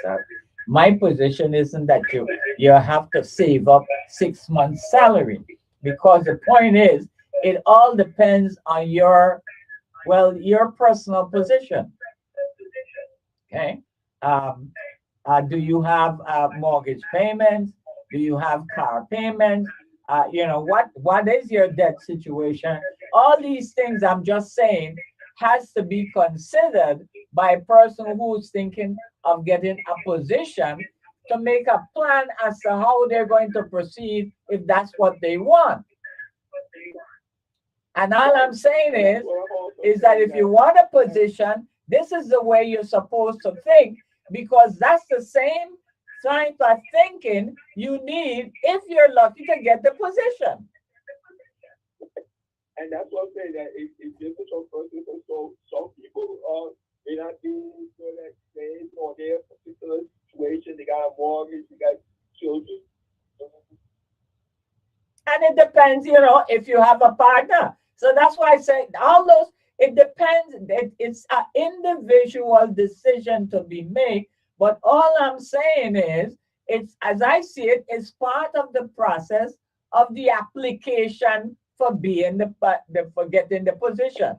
Speaker 1: My position isn't that you have to save up 6 months' salary, because the point is, it all depends on your personal position. Okay. Do you have mortgage payments? Do you have car payments? What is your debt situation? All these things I'm just saying has to be considered by a person who's thinking of getting a position, to make a plan as to how they're going to proceed if that's what they want. And all I'm saying is that if you want a position, this is the way you're supposed to think, because that's the same type of thinking you need if you're lucky to get the position.
Speaker 2: And that's what I'm saying, that it's difficult for person. So some people may not be so that same or their particular situation. They got a mortgage, they got children.
Speaker 1: And it depends, if you have a partner. So that's why I say all those, it depends. It's an individual decision to be made. But all I'm saying is, it's as I see it, it's part of the process of the application for being the for getting the position.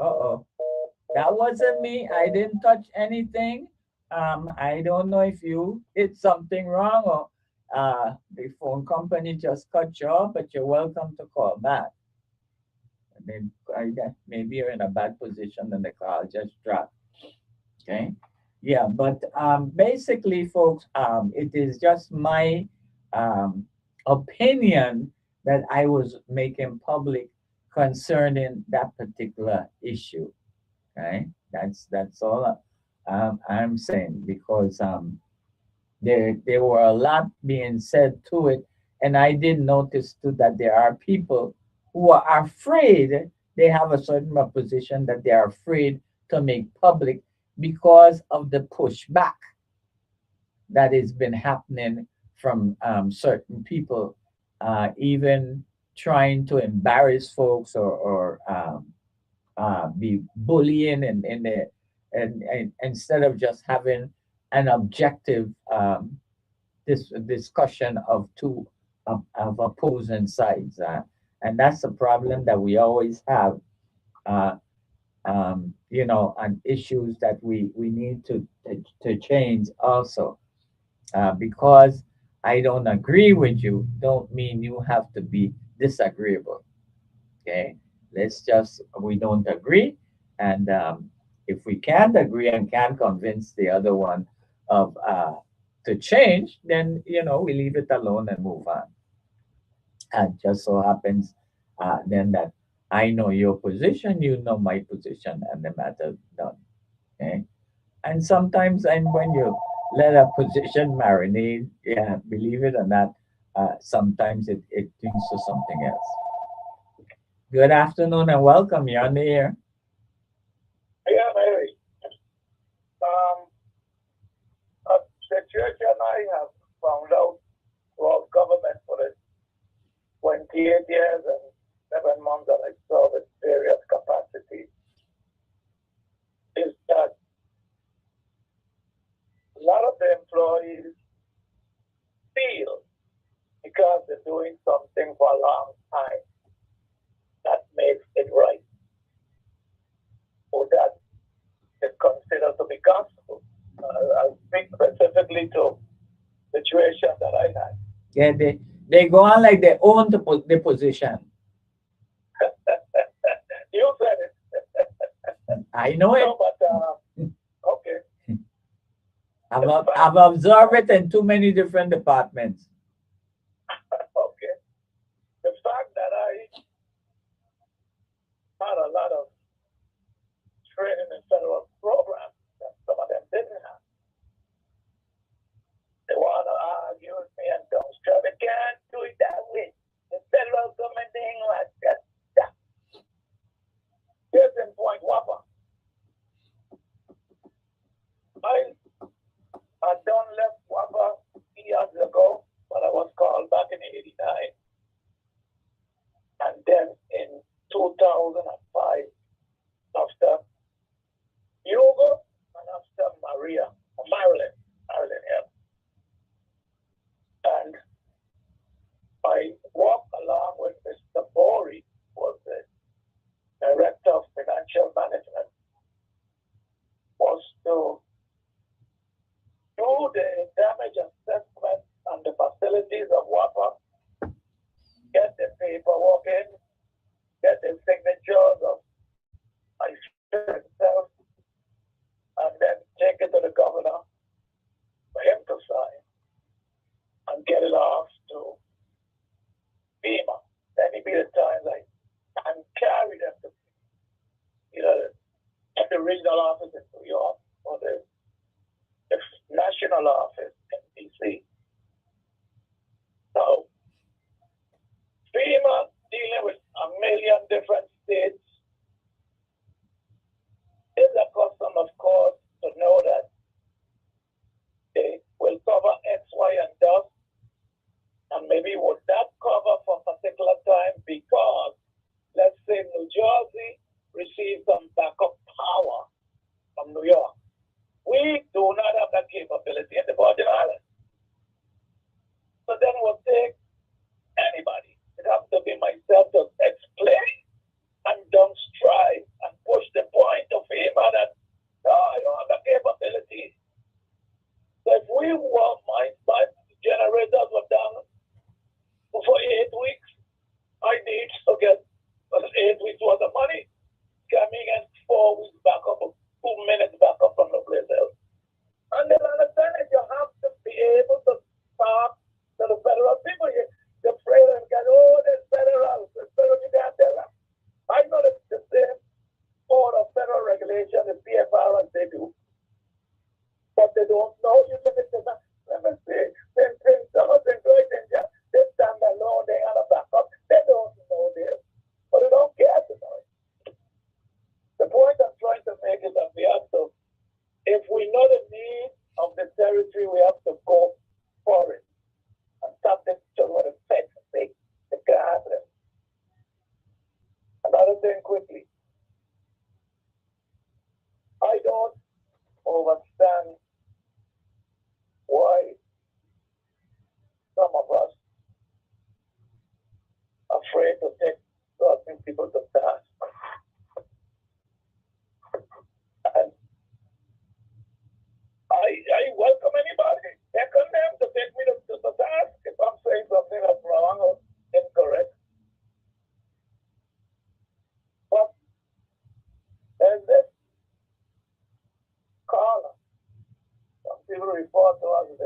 Speaker 1: Uh-oh. That wasn't me. I didn't touch anything. I don't know if you did something wrong or the phone company just cut you off, but you're welcome to call back. And then I guess maybe you're in a bad position and the call just dropped. Okay. Yeah, but basically, folks, it is just my um, opinion that I was making public concerning that particular issue. Okay, that's all I'm saying because there were a lot being said to it, and I did notice too that there are people who are afraid. They have a certain position that they are afraid to make public because of the pushback that has been happening from certain people, even trying to embarrass folks or be bullying and instead of just having an objective this discussion of two of opposing sides, and that's the problem that we always have, uh, on issues that we need to change also, because I don't agree with you don't mean you have to be disagreeable. Okay, let's just we don't agree, and if we can't agree and can't convince the other one of to change, then we leave it alone and move on. And just so happens then that I know your position, you know my position, and the matter done. Okay, and sometimes, and when you let a position marinate, yeah, believe it or not, sometimes it leads to something else. Good afternoon and welcome. You're on the air.
Speaker 2: Yeah, maybe. Um, the church and I have found out throughout government for the 28 years and 7 months that I served in various capacities is that a lot of the employees feel because they're doing something for a long time that makes it right, or that is considered to be gospel. I speak specifically to situation that I had.
Speaker 1: Yeah, they go on like they own the position.
Speaker 2: You said it.
Speaker 1: I know it.
Speaker 2: No, but okay.
Speaker 1: I've observed it in too many different departments.
Speaker 2: Okay. The fact that I had a lot of training in federal programs that some of them didn't have. They want to argue with me and don't strap. They can't do it that way. The federal government ain't like that. Here's in point, Whopper. I had done left Whopper years ago, but I was called back in '89. And then in 2005, after Hugo and after Marilyn, yeah. And I walked along with Mr. Bori, who was the Director of Financial Management, was to do the damage assessment on the facilities of WAPA, get the paperwork in, get the signatures of myself, and then take it to the governor for him to sign and get it off to FEMA. Then it be the time like and carry them to either the regional office in New York or the national office in DC. So FEMA dealing with a million different states is a custom, of course, to know that they will cover X, Y, and Z, and maybe would that cover for a particular time because, let's say, New responding quickly. I don't understand why some of us are afraid to take certain people to task. And I welcome anybody, second them to take me to task if I'm saying something that's wrong or incorrect. But there's this caller. Some people refer to us as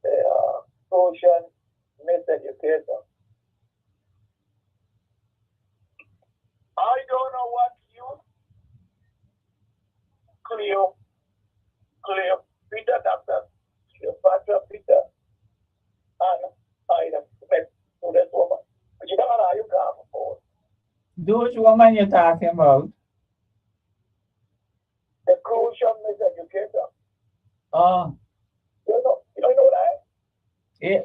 Speaker 2: the social miseducator. I don't know what you, Cleo, Peter, Dr. Cleopatra Peter, and I met to this woman. But you don't know how you come for.
Speaker 1: Those woman you're talking about?
Speaker 2: The crucial miseducator.
Speaker 1: Oh.
Speaker 2: You know that?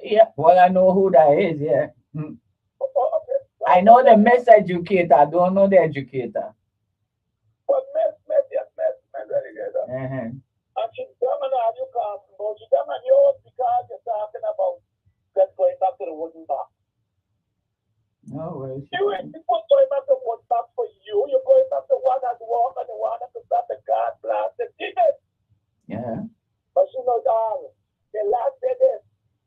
Speaker 1: Yeah. Well, I know who that is, yeah.
Speaker 2: Oh, okay.
Speaker 1: I know the miseducator, I don't know the educator.
Speaker 2: But miseducator. And she's coming out you come about. She's coming yours because you're talking about just going back to the wooden box.
Speaker 1: No way.
Speaker 2: You ain't going back to the wooden box for you. You're going back to one that walk and the one that start the car blast the ticket.
Speaker 1: Yeah.
Speaker 2: But you know, darling, the last day this,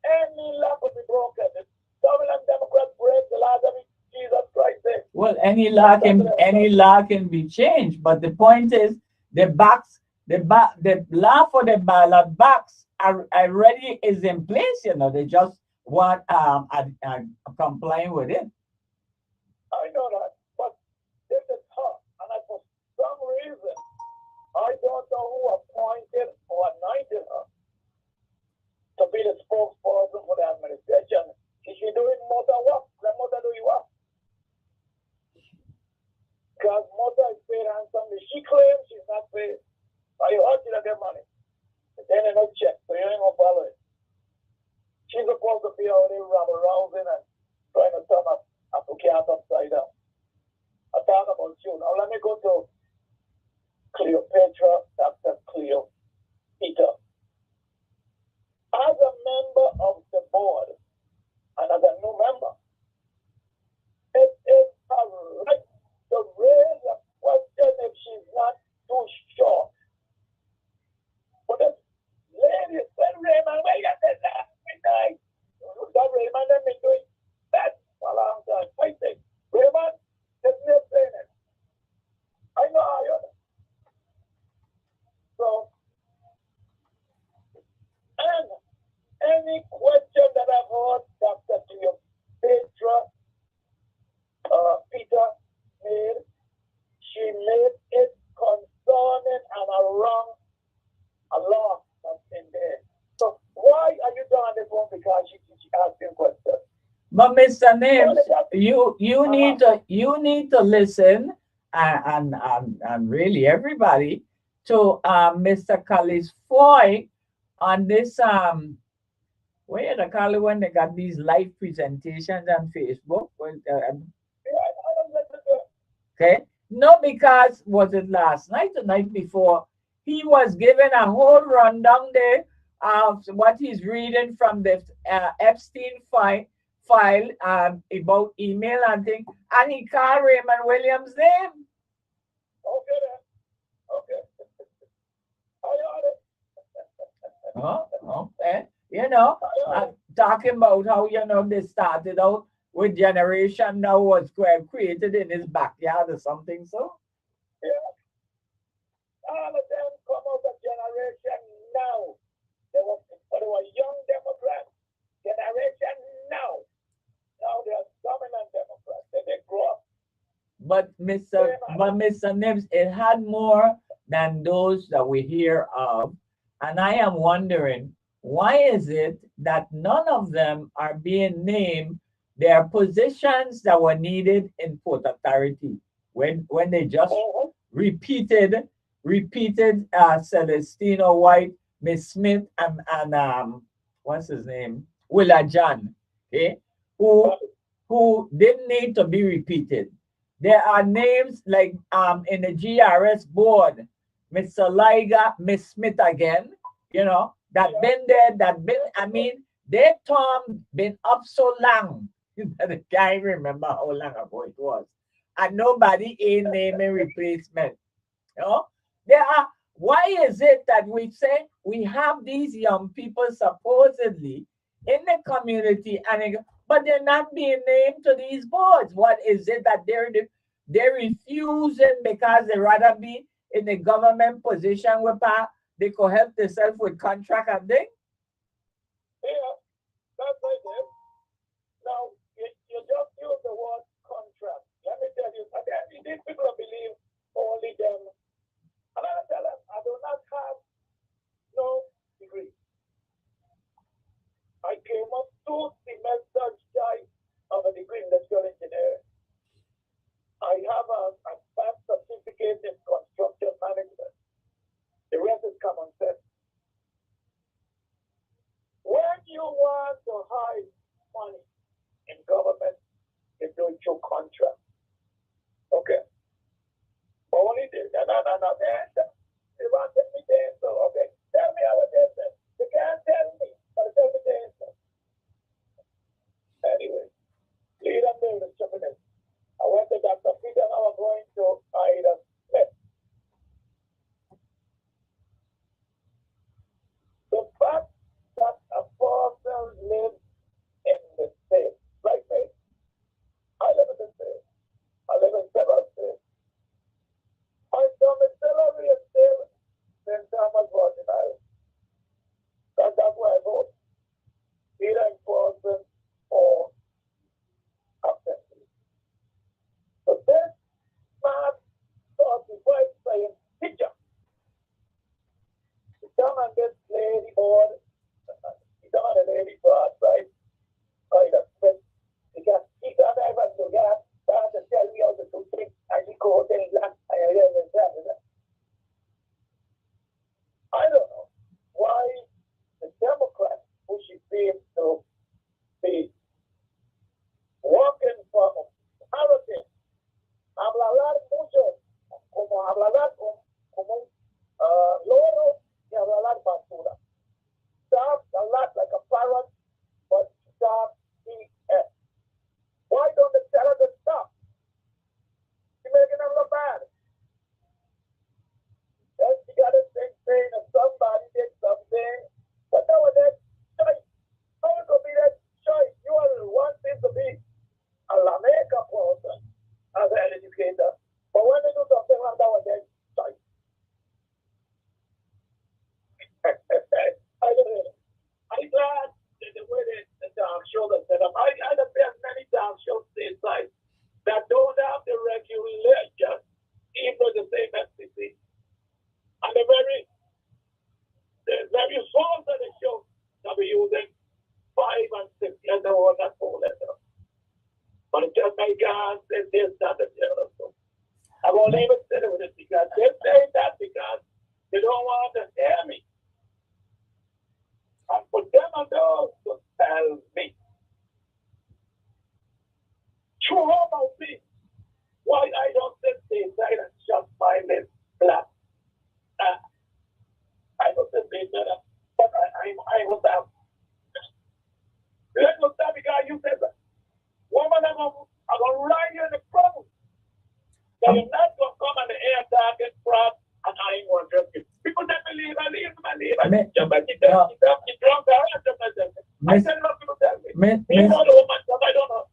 Speaker 2: any law will be broken. The Southern Democrats break the laws of Jesus Christ.
Speaker 1: Well, any law can be changed, but the point is the law for the ballot box already is in place. You know, they just want complying with it.
Speaker 2: I know that, but this is tough, and for some reason, I don't know who appointed or anointed her to be the spokesperson for the administration. Is she doing more than what? Let Mother do you what? Because Mother is paid handsomely. She claims she's not paid. You heard she don't get money. But then no check, so you ain't gonna follow it. She's supposed to be out there rabble rousing and trying to turn up a cat upside down. I talk about you. Now let me go to Cleopatra, Dr. Cleo Peter. As a member of the board and as a new member, it is her right to raise a question if she's not too short. But this lady, when Raymond, where you get that? Midnight. That Raymond has been doing that for a long time. I think, Raymond, there's no saying it. I know how you know. So, and any question that I've heard Dr. Cleopatra Peter made, she made it concerning and a law that's in there. So why are you doing this one? Because she asking questions.
Speaker 1: But Mr. Nims, you need to listen and really everybody to Mr. Callis Foy on this where the call it when they got these live presentations on Facebook. Okay. No, because was it last night, the night before, he was given a whole rundown there of what he's reading from the Epstein file about email and things, and he called Raymond Williams' name.
Speaker 2: Okay, then. Okay. I got it.
Speaker 1: Oh, okay. You know, talking about how, you know, they started out with Generation Now was created in his backyard or something, so?
Speaker 2: Yeah. All of them come out of Generation Now. They were young Democrats. Generation Now. Now they are dominant Democrats. They grow up.
Speaker 1: But Mr. Nims, it had more than those that we hear of. And I am wondering, why is it that none of them are being named their positions that were needed in Port Authority when they just repeated Celestino White, Miss Smith, and what's his name, Willa John, okay, who didn't need to be repeated, There are names like in the GRS board, Mr. Liger, Miss Smith again, you know, that been there, that been, I mean, their term been up so long that I can't remember how long ago it was. And nobody in naming replacement. You know, there are, why is it that we say we have these young people supposedly in the community and but they're not being named to these boards? What is it that they're refusing because they rather be in the government position where they could help themselves with contract and thing?
Speaker 2: Yeah, that's right there. Now, you just use the word contract. Let me tell you, these people believe only them. And I tell them, I do not have no degree. I came up 2 semesters shy of a degree in industrial engineering. I have an advanced certificate in construction management. The rest is common sense. When you want to hide money in government, you do it through contract. Okay. Only this. No. You want to tell me the answer? Okay. Tell me how it is. You can't tell me, but tell me the answer. Anyway, lead up there with something else. I went to Dr. Peter and I was going to Ida Smith. The fact that a person lives in the state, like me, I live in the state. I live in several states. I domiciliary is still in Thomas Washington Island. That's where I vote. Either in person or absentee. So this man thought before I saying teacher. You come on this lady board, you come on the lady board, right? Because he got ever to get that to tell me how to do things and he go things like I don't know why the Democrats, who she seems to be working for hurricane, hablar mucho, como hablar como loro y hablar basura. Stop a lot like a parrot, but stop BS. Why don't they tell her to stop? You're making them look bad. Yes, you got to think saying if somebody did something, but nowadays, choice. How it could be that choice? You are wanting to be a Lamaica person as an educator. But when they do something like that, then choice. I don't know. I'm glad that the way the talk show is set up. I understand many talk shows stateside that don't have the regulation, even the same FCC. And the very source of the show that we're using 5 and 6 years old, that's all that. But it's just like God said this, that, and the other. So I won't even sit with it because they're saying that because they don't want to hear me. And for them and those to tell me, true about me, why I don't sit inside and shut my lips flat. I was sit there, but I was out. Let me stop because you said that. Woman, I'm going to ride you in the front. So you're not going to come on the air target crap and I ain't going to drink you. People that believe, I leave. I drunk, I said, look, people tell me. You know the woman, I don't know.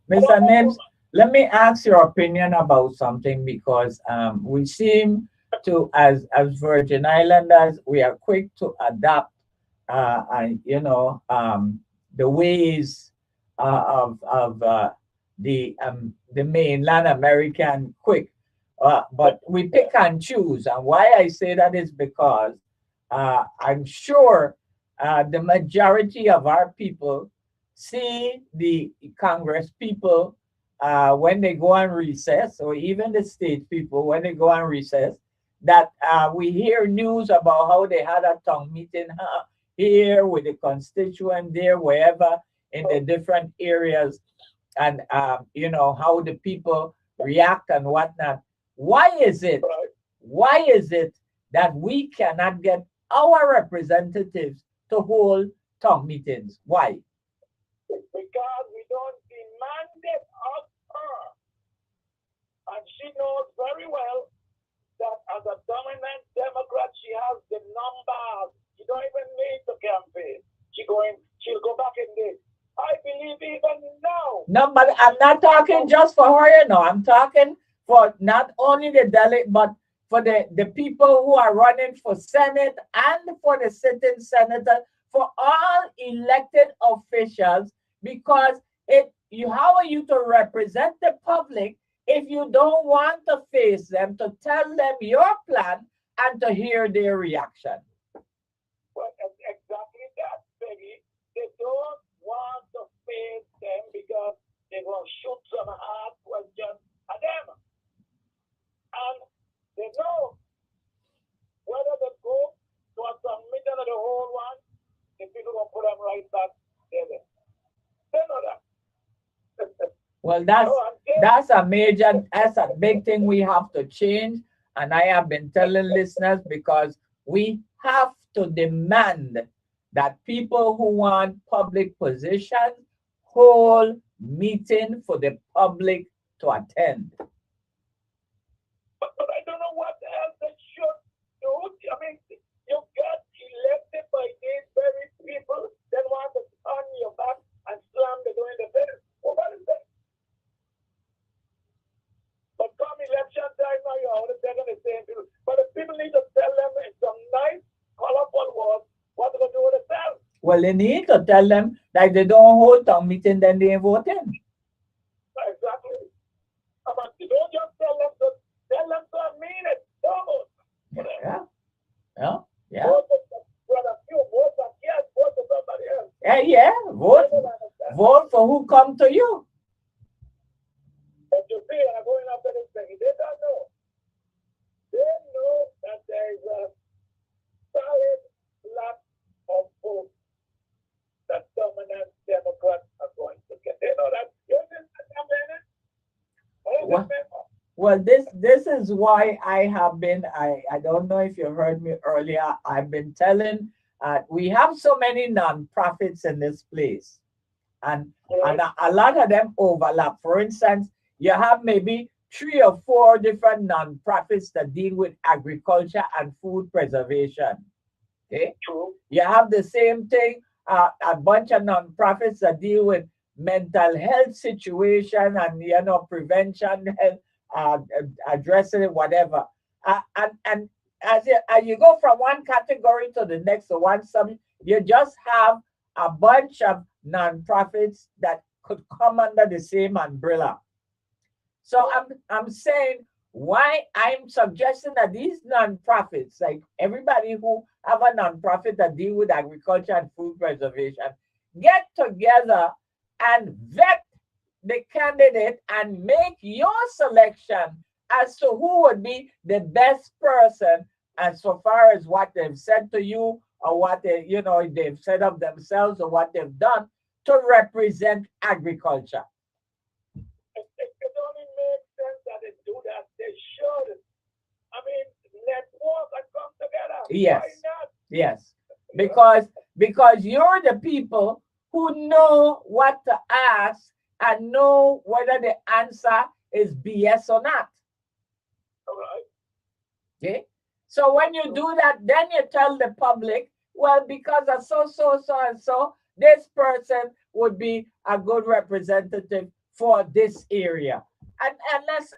Speaker 1: Mr. Nims, let me ask your opinion about something because we seem to, as Virgin Islanders, we are quick to adapt, and the ways of the mainland American quick, but we pick and choose. And why I say that is because I'm sure the majority of our people see the Congress people when they go on recess, or even the state people when they go on recess, that we hear news about how they had a town meeting here with the constituent there, wherever in the different areas. and you know, how the people react and whatnot. Why is it?
Speaker 2: Right.
Speaker 1: Why is it that we cannot get our representatives to hold town meetings? Why?
Speaker 2: Because we don't demand it of her. And she knows very well that as a dominant Democrat, she has the numbers. She don't even need to campaign. She'll go back in there. I believe even now.
Speaker 1: No, but I'm not talking just for her, you know. I'm talking for not only the delegate, but for the people who are running for Senate and for the sitting senator, for all elected officials, because how are you to represent the public if you don't want to face them, to tell them your plan and to hear their reaction?
Speaker 2: Well, exactly that, Peggy. They don't want to face them because they will shoot some hard questions at them. And they know whether they go to a submission of the whole one, the people will put them right back there. They know that.
Speaker 1: Well, that's a big thing we have to change. And I have been telling listeners, because we have to demand that people who want public positions hold meeting for the public to attend.
Speaker 2: But I don't know what else they should do. I mean, you get elected by these very people, then want to turn your back and slam the door in the face. Well, what is that? But come election time now, you're always telling the same people. But the people need to tell them in some nice, colorful words what they're going to do with themselves.
Speaker 1: Well, they need to tell them that if they don't hold town meeting, then they ain't voting.
Speaker 2: Exactly. But you don't just tell them to mean it. Don't.
Speaker 1: Yeah. Yeah. Yeah.
Speaker 2: Vote for yes, vote for somebody else.
Speaker 1: Yeah. Vote for who come to you.
Speaker 2: But you see, I'm going after this thing. They don't know. They know that there is a solid lack of votes that dominant Democrats are going to get. They know that.
Speaker 1: Well, this is why I have been. I don't know if you heard me earlier. I've been telling. We have so many non-profits in this place, and a lot of them overlap. For instance, you have maybe 3 or 4 different non-profits that deal with agriculture and food preservation. Okay,
Speaker 2: True.
Speaker 1: You have the same thing. A bunch of non-profits that deal with mental health situation and prevention, health, addressing it, whatever. And as you go from one category to the next, or one subject, you just have a bunch of non-profits that could come under the same umbrella. So I'm saying, why I'm suggesting that these non-profits, like everybody who have a non-profit that deal with agriculture and food preservation, get together and vet the candidate and make your selection as to who would be the best person as so far as what they've said to you, or what they've set up themselves, or what they've done to represent agriculture.
Speaker 2: It only makes sense that they do that. They should. I mean, let's work and come together.
Speaker 1: Yes.
Speaker 2: Why not?
Speaker 1: Yes. Because you're the people who know what to ask and know whether the answer is BS or not.
Speaker 2: All right.
Speaker 1: Okay. So when you do that, then you tell the public, well, because of so and so, this person would be a good representative for this area. And let's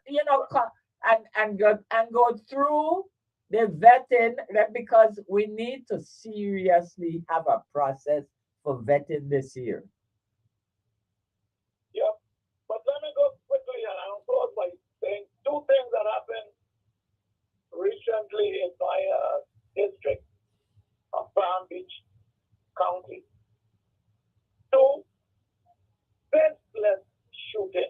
Speaker 1: go through the vetting, because we need to seriously have a process for vetting this year.
Speaker 2: Yep. But let me go quickly and I'll close by saying 2 things that happened recently in my district of Palm Beach County. 2 senseless shooting.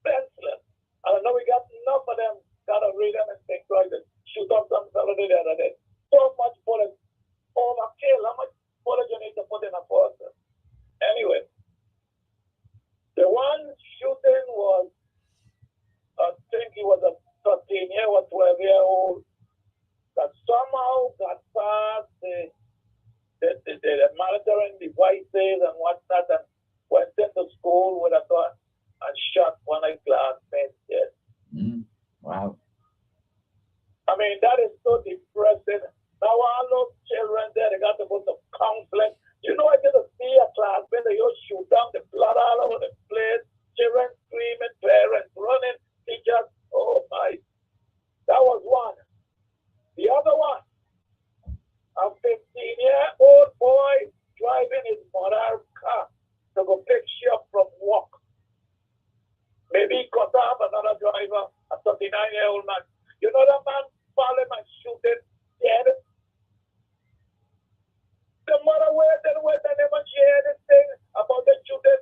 Speaker 2: Senseless. I know we got enough of them, got to read them and think, right, shoot up some fellow the other day. So much bullets, overkill. How much bullets you need to put in a person? plays and whatnot, and went into school with a gun and shot one of the classmates dead.
Speaker 1: Wow.
Speaker 2: I mean, that is so depressing. Now all those children there, they got to go to counseling. You know, I didn't see a classmate, they just shoot down the blood all over the place, children screaming, parents running, teachers. Oh my. That was one. The other one, a 15-year-old boy driving his mother's car to go pick she up from work. Maybe he cut off another driver, a 39-year-old man. You know that man falling and shooting dead? The mother waited, never share anything about the shooting.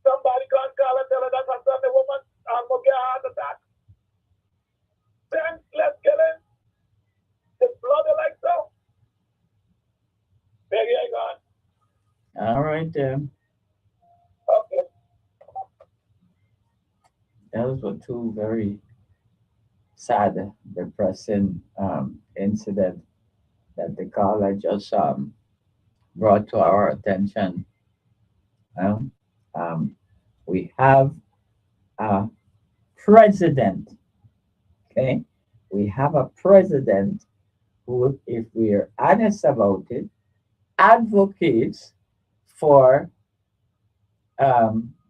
Speaker 2: Somebody can't call and tell her that her son, the woman, almost get a heart attack. Then let's get in. The blood like so. Maybe I gone.
Speaker 1: All right, then.
Speaker 2: Okay.
Speaker 1: Those were two very sad, depressing incident that the caller just brought to our attention. Um, um, we have a president, okay? We have a president who, if we're honest about it, advocates for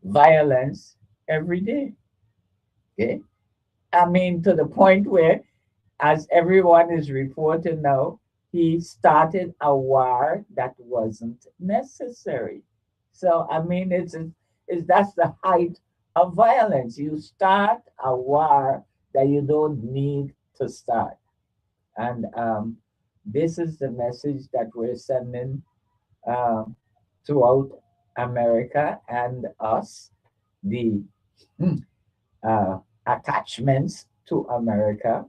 Speaker 1: violence every day, okay? I mean, to the point where, as everyone is reporting now, he started a war that wasn't necessary. So, I mean, it's that's the height of violence. You start a war that you don't need to start. And this is the message that we're sending uh, throughout America and us, the uh, attachments to America.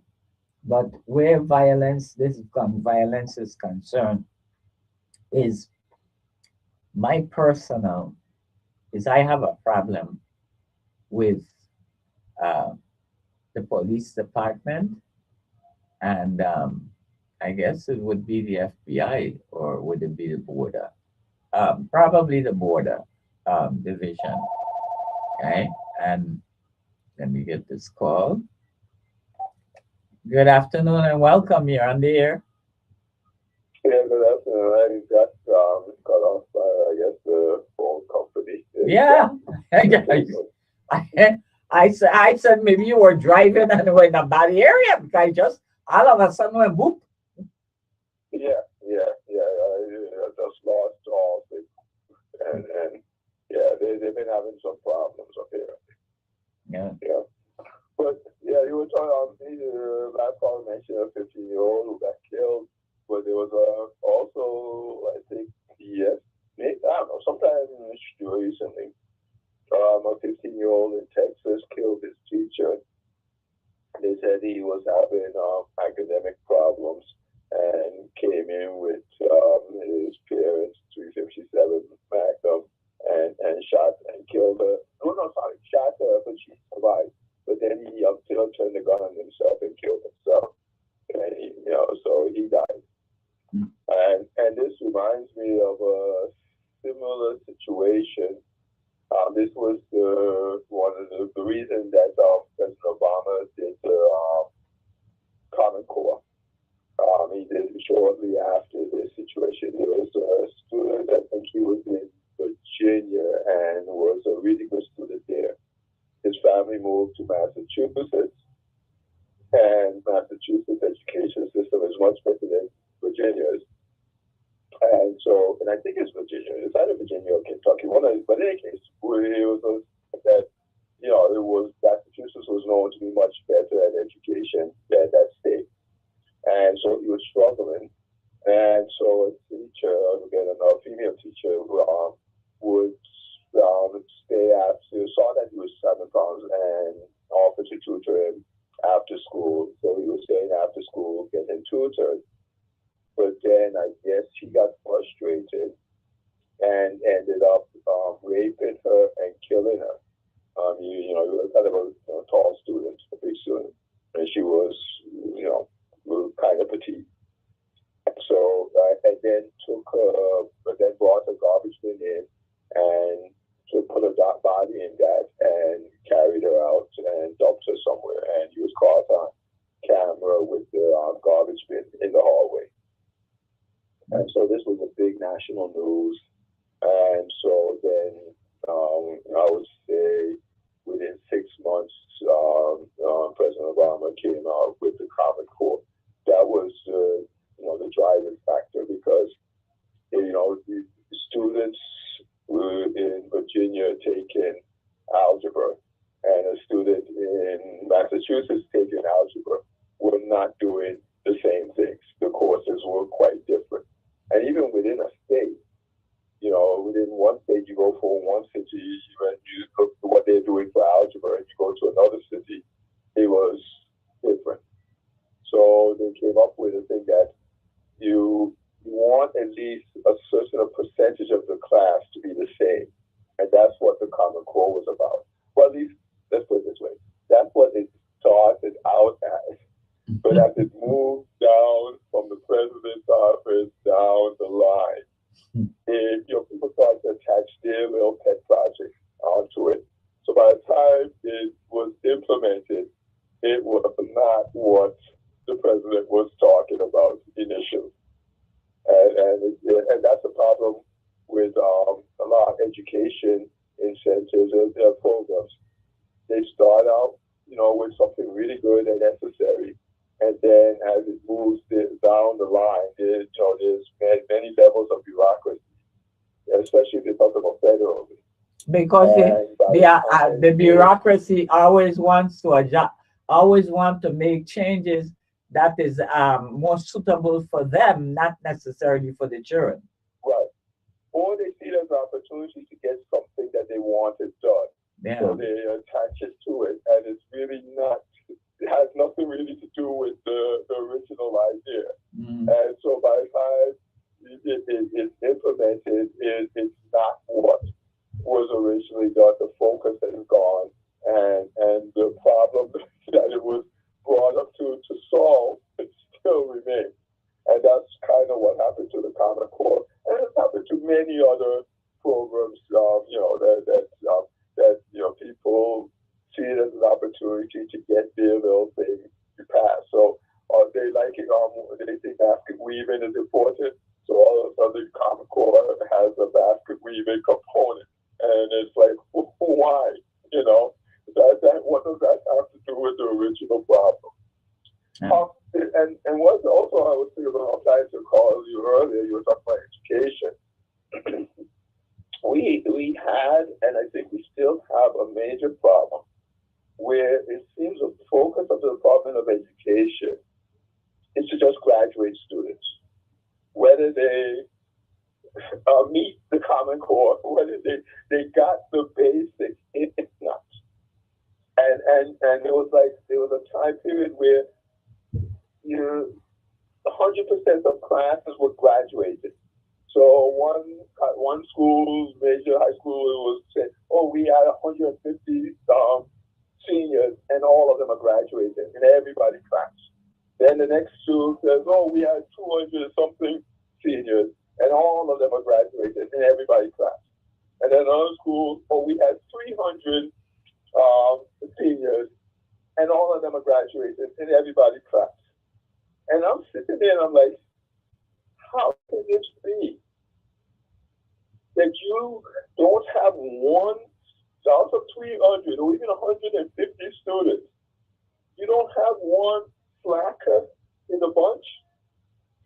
Speaker 1: But where violence is concerned, is my personal is I have a problem with uh, the police department, and I guess it would be the FBI, or would it be the border? Probably the border division. Okay, and let me get this call. Good afternoon and welcome. You're on the air.
Speaker 3: Yeah, good afternoon. I got cut off by, I guess, the phone company.
Speaker 1: Yeah, I said maybe you were driving and were in a bad area because I just all of a sudden went boop.
Speaker 3: Yeah. I just lost all the, and yeah, they've been having some problems up here.
Speaker 1: Yeah.
Speaker 3: Yeah. But yeah, you were talking last call mentioned a 15-year-old who got killed, but there was also, I think, yes, I don't know, sometime recently, a 15-year-old in Texas killed his teacher. They said he was having academic problems and came in with his parents' 357 Magnum and shot and killed her. No, sorry, shot her, but she survived. But then he turned the gun on himself and killed himself. And so he died. And this reminds me of a similar situation. This was one of the reasons that President Obama did the Common Core. He did it shortly after this situation. There was a student, I think he was in Virginia, and was a really good student there. His family moved to Massachusetts, and Massachusetts education system is much better than Virginia's. And so, and I think it's Virginia. It's either Virginia or Kentucky. But in any case, it was that, it was Massachusetts was known to be much better at education than that state. And so he was struggling. And so a teacher, again, a female teacher, would stay after, saw that he was having problems and offered to tutor him after school. So he was staying after school, getting tutored. But then I guess he got frustrated and ended up raping her and killing her. He was kind of a tall student, a big student, and she was, kind of petite. So and then but then brought the garbage bin in national news. And so then I would say within 6 months, President Obama came out with the Common Core. That was the driving factor, because the students were in Virginia taking algebra, and a student in Massachusetts taking algebra were not doing the same things. The courses were quite different. And even within a state, within one state, you go from one city, and you look at what they're doing for algebra, and you go to another city, it was different. So they came up with a thing that you want at least a certain percentage of the class to be the same. And that's what the Common Core was about. Well, at least, let's put it this way. That's what it started out as. But as it moved down from the president's office down the line, people started to attach their little pet projects onto it. So by the time it was implemented, it was not what the president was talking about initially. And that's the problem with a lot of education incentives or their programs. They start out, with something really good and necessary, and then as it moves down the line, there's many levels of bureaucracy, especially if you talk about federally.
Speaker 1: Because the bureaucracy always wants to adjust, always want to make changes that is more suitable for them, not necessarily for the children.
Speaker 3: Right. Or they see it as an opportunity to get something that they wanted done.
Speaker 1: Yeah.
Speaker 3: So they attach it to it, and it's really not, it has nothing really to do with the original idea.
Speaker 1: Mm.
Speaker 3: And so by the time it's implemented, it's not what was originally done. The focus has gone, and the problem that it was brought up to solve, it still remains. And that's kind of what happened to the Common Core. And it's happened to many other programs, that people see it as an opportunity to get their little thing passed. So they like it. They think basket weaving is important. So all of a sudden, Common Core has a basket weaving component, and it's like, why? What does that have to do with the original problem?
Speaker 1: Yeah.
Speaker 3: And what also I was thinking about, I'm trying to call you earlier, you were talking about education. We had, and I think we still have, a major problem where it seems the focus of the Department of Education is to just graduate students, whether they meet the Common Core, whether they got the basics, it's not. And there was a time period where 100% of classes were graduated. So one school, major high school, was saying, we had 150 seniors, and all of them are graduated, and everybody claps. Then the next school says, we had 200 something seniors, and all of them are graduated, and everybody claps. And then another school, we had 300 seniors, and all of them are graduated, and everybody claps. And I'm sitting there and I'm like, how can this be that you don't have one, out of 300 or even 150 students, you don't have one slacker in the bunch?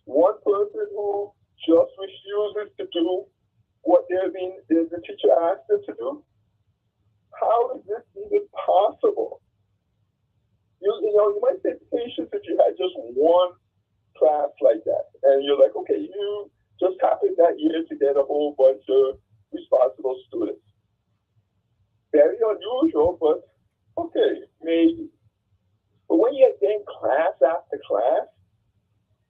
Speaker 3: One person who just refuses to do what the teacher asked them to do? How is this even possible? You might take patience if you had just one class like that. And you're like, okay, you just happened that year to get a whole bunch of responsible students. Very unusual, but okay, maybe. But when you're getting class after class,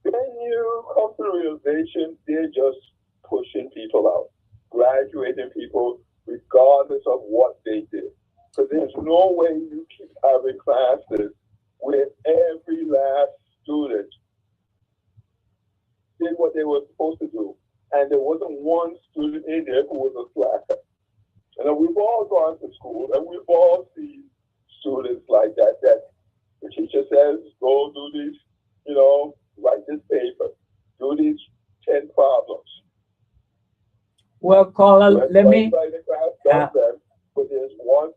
Speaker 3: then you come to the realization they're just pushing people out, graduating people regardless of what they did. Because there's no way you keep having classes where every last student did what they were supposed to do, and there wasn't one student in there who was a slacker. And we've all gone to school, and we've all seen students like that the teacher says, go do these, write this paper, do these 10 problems.
Speaker 1: Well, Carla,
Speaker 3: When
Speaker 1: let me,
Speaker 3: everybody in the class
Speaker 1: uh,
Speaker 3: does them, but there's one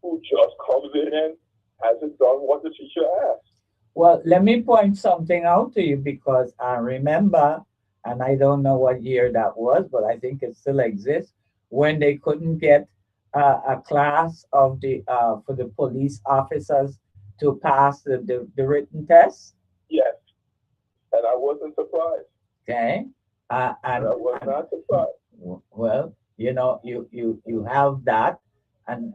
Speaker 3: who just comes in and hasn't done what the teacher asked.
Speaker 1: well, let me point something out to you because I remember, and I don't know what year that was, but I think it still exists, when they couldn't get a class of the for the police officers to pass the written test.
Speaker 3: Yes, and I wasn't surprised.
Speaker 1: Okay,
Speaker 3: And I was not surprised.
Speaker 1: well, you have that, and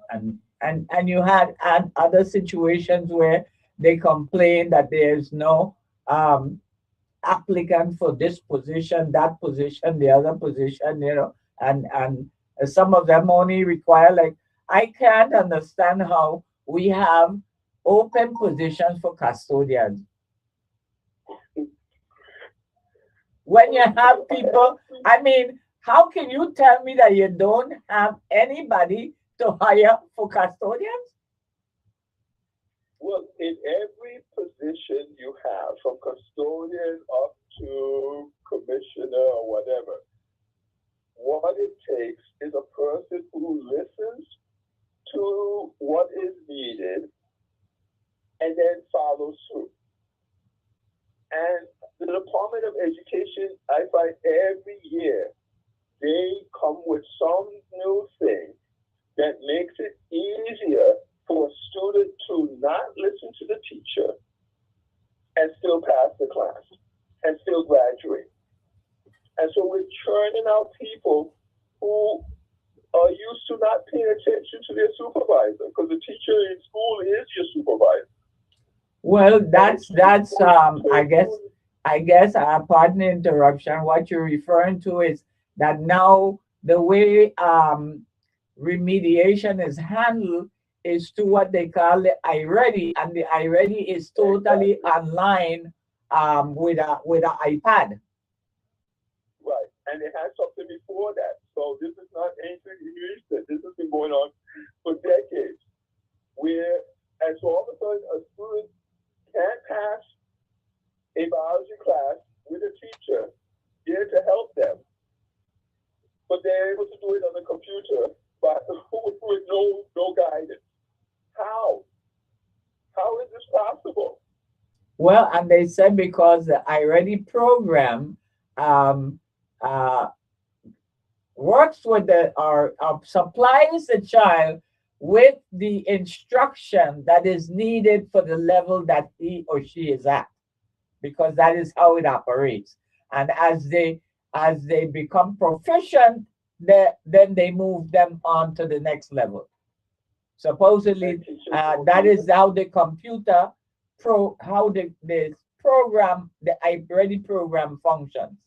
Speaker 1: you had other situations where they complain that there's no um applicant for this position, that position, the other position, and some of them only require, like, I can't understand how we have open positions for custodians when you have people. I mean, how can you tell me that you don't have anybody to hire for custodians?
Speaker 3: Well, in every position you have, from custodian up to commissioner or whatever, what it takes is a person who listens to what is needed and then follows through. And the Department of Education, I find every year, they come with some new thing that makes it easier for a student to not listen to the teacher and still pass the class and still graduate. And so we're churning out people who are used to not paying attention to their supervisor, because the teacher in school is your supervisor.
Speaker 1: Well, that's I guess pardon the interruption. What you're referring to is that now the way remediation is handled is to what they call the iReady, and the iReady is totally
Speaker 3: Exactly.
Speaker 1: online with an iPad.
Speaker 3: Right. And it had something before that. So this is not anything recent. This has been going on for decades. Where, and so all of a sudden, a student can't pass a biology class with a teacher there to help them, but they're able to do it on the computer, but with no guidance. How? How is this possible?
Speaker 1: Well, and they said because the iReady program um, uh, works with the or supplies the child with the instruction that is needed for the level that he or she is at, because that is how it operates. And as they become proficient, then they move them on to the next level. Supposedly,
Speaker 3: And teachers don't
Speaker 1: that
Speaker 3: do
Speaker 1: is
Speaker 3: this.
Speaker 1: how the computer how the program, the iReady program functions.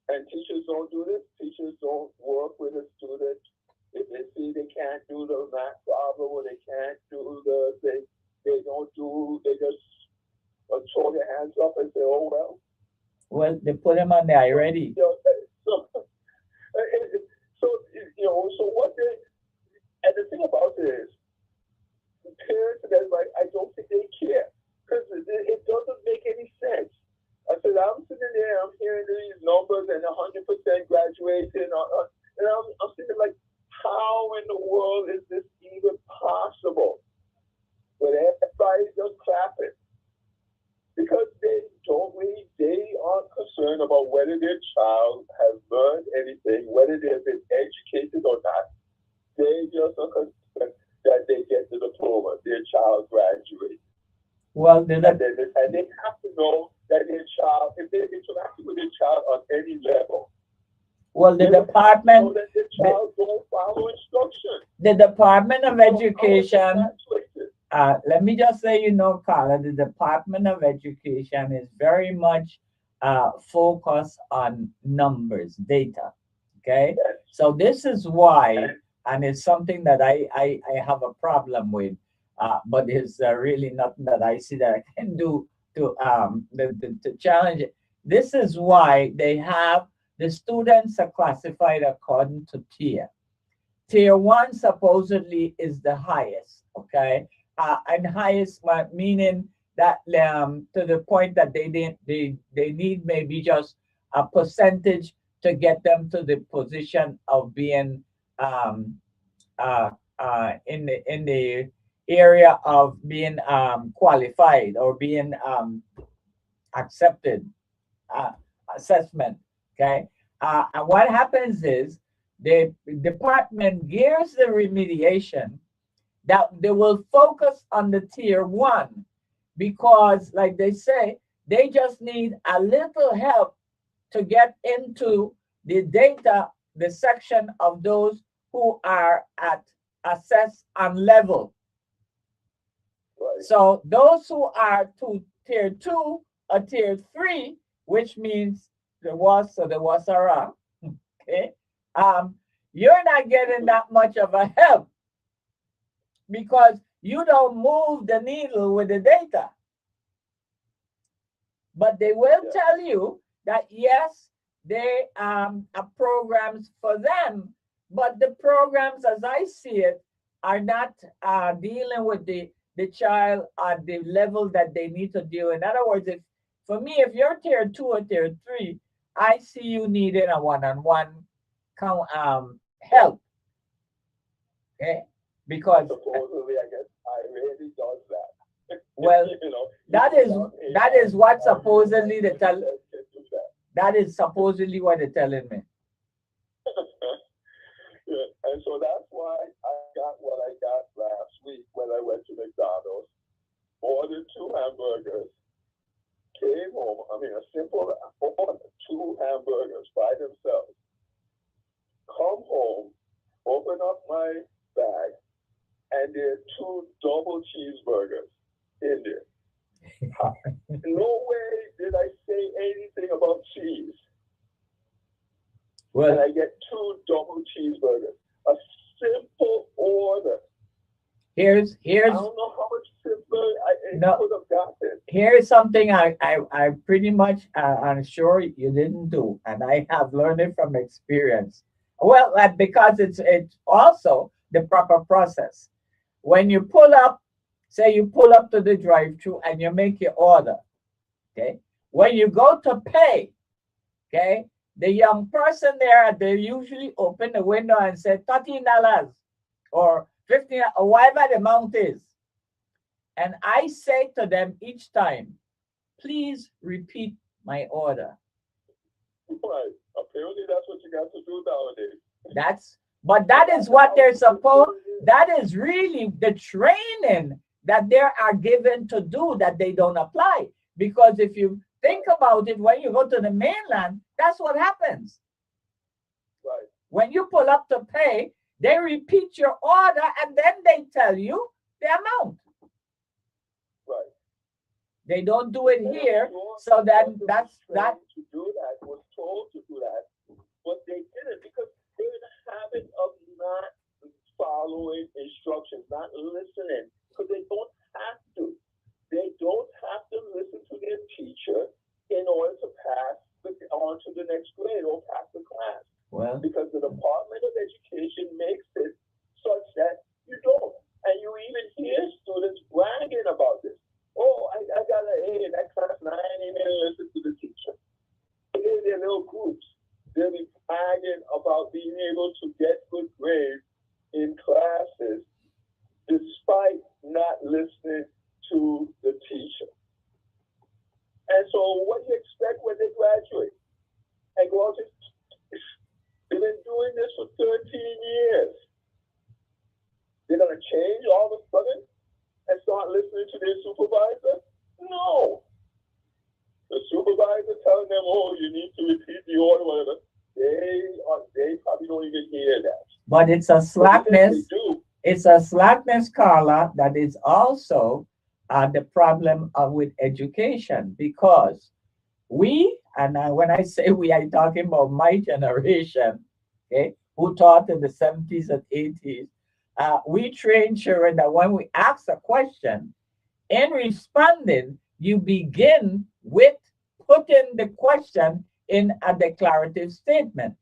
Speaker 3: And teachers don't do this. Teachers don't work with a student. If they see they can't do the math problem or they can't do the thing, they just throw their hands up and say, oh, well.
Speaker 1: Well, they put them on the iReady.
Speaker 3: You know, so, so, so what they, and the thing about it is, parents and everybody, I don't think they care, because it doesn't make any sense. I said, I'm sitting there, I'm hearing these numbers and 100% graduation, and I'm sitting like, how in the world is this even possible? But everybody just clapping, because they aren't concerned about whether their child has learned anything, whether they've been educated or not. They just are concerned that they get the diploma, their child graduates.
Speaker 1: Well,
Speaker 3: And they have to know that their child, if they're interacting with their child on any level,
Speaker 1: well,
Speaker 3: they
Speaker 1: the
Speaker 3: would have to know
Speaker 1: department,
Speaker 3: that their child don't follow instructions.
Speaker 1: the Department of
Speaker 3: So how is it
Speaker 1: Education.
Speaker 3: graduated?
Speaker 1: Let me just say, Carla, the Department of Education is very much focused on numbers, data. Okay,
Speaker 3: Yes.
Speaker 1: so this is why, and it's something that I have a problem with, but it's really nothing that I see that I can do to challenge it. This is why they have the students are classified according to tier. Tier one supposedly is the highest, okay? And highest meaning that to the point that they need maybe just a percentage to get them to the position of being um, in the area of being qualified or being accepted uh, assessment. Okay, and what happens is the department gears the remediation that they will focus on the tier one because, like they say, they just need a little help to get into the data, the section of those who are at assess and level.
Speaker 3: Right.
Speaker 1: So those who are to tier two or tier three, which means the was or the wasara, okay, you're not getting that much of a help because you don't move the needle with the data. But they will tell you that yes, they are programs for them, but the programs, as I see it, are not dealing with the child at the level that they need to deal. In other words, if for me, if you're tier two or tier three, I see you needing a one-on-one help. Okay, because
Speaker 3: supposedly, I guess I really does that.
Speaker 1: well,
Speaker 3: You know,
Speaker 1: that is what supposedly they tell. That is supposedly what they're telling me.
Speaker 3: Yeah, and so that's why I got what I got last week when I went to McDonald's, ordered 2 hamburgers, came home. I mean, a simple order, 2 hamburgers by themselves. Come home, open up my bag, and there are 2 double cheeseburgers in there. No way did I say anything about cheese.
Speaker 1: Well,
Speaker 3: and I get 2 double cheeseburgers. A simple order.
Speaker 1: here's
Speaker 3: I don't know how much simpler I
Speaker 1: No.
Speaker 3: could have gotten.
Speaker 1: here's something I pretty much I'm sure you didn't do, and I have learned it from experience. Well, because it's also the proper process. When you pull up, say you pull up to the drive-through and you make your order, okay? When you go to pay, okay, the young person there, they usually open the window and say $13 or $15 or whatever the amount is. And I say to them each time, please repeat my order.
Speaker 3: Right. Apparently that's what you got to do nowadays.
Speaker 1: But that is what they're supposed, that is really the training that they are given to do that they don't apply. Because if you think about it, when you go to the mainland, that's what happens.
Speaker 3: Right.
Speaker 1: When you pull up to pay, they repeat your order and then they tell you the amount.
Speaker 3: Right.
Speaker 1: They don't do it
Speaker 3: And
Speaker 1: here,
Speaker 3: sure
Speaker 1: so that
Speaker 3: the
Speaker 1: that's that.
Speaker 3: to do that was told to do that, but they didn't because they're in the habit of not following instructions, not listening, because they don't have to. They don't have to listen to their teacher in order to pass on to the next grade or pass the class.
Speaker 1: Well,
Speaker 3: Because the Department of Education makes it such that you don't. And you even hear students bragging about this. Oh, I got an A in that class and I ain't even listen to the teacher. In their little groups, they'll be bragging about being able to get good grades in classes despite not listening to the teacher. And so what do you expect when they graduate and go out to, they've been doing this for 13 years. They're going to change all of a sudden and start listening to their supervisor? No. The supervisor telling them, oh, you need to repeat the order, whatever. They probably don't even hear that.
Speaker 1: but it's a slackness.
Speaker 3: They do.
Speaker 1: It's a slackness, Carla, that is also the problem with education, because we, and when I say we, I'm talking about my generation, okay, who taught in the 70s and 80s, we train children that when we ask a question, in responding, you begin with putting the question in a declarative statement.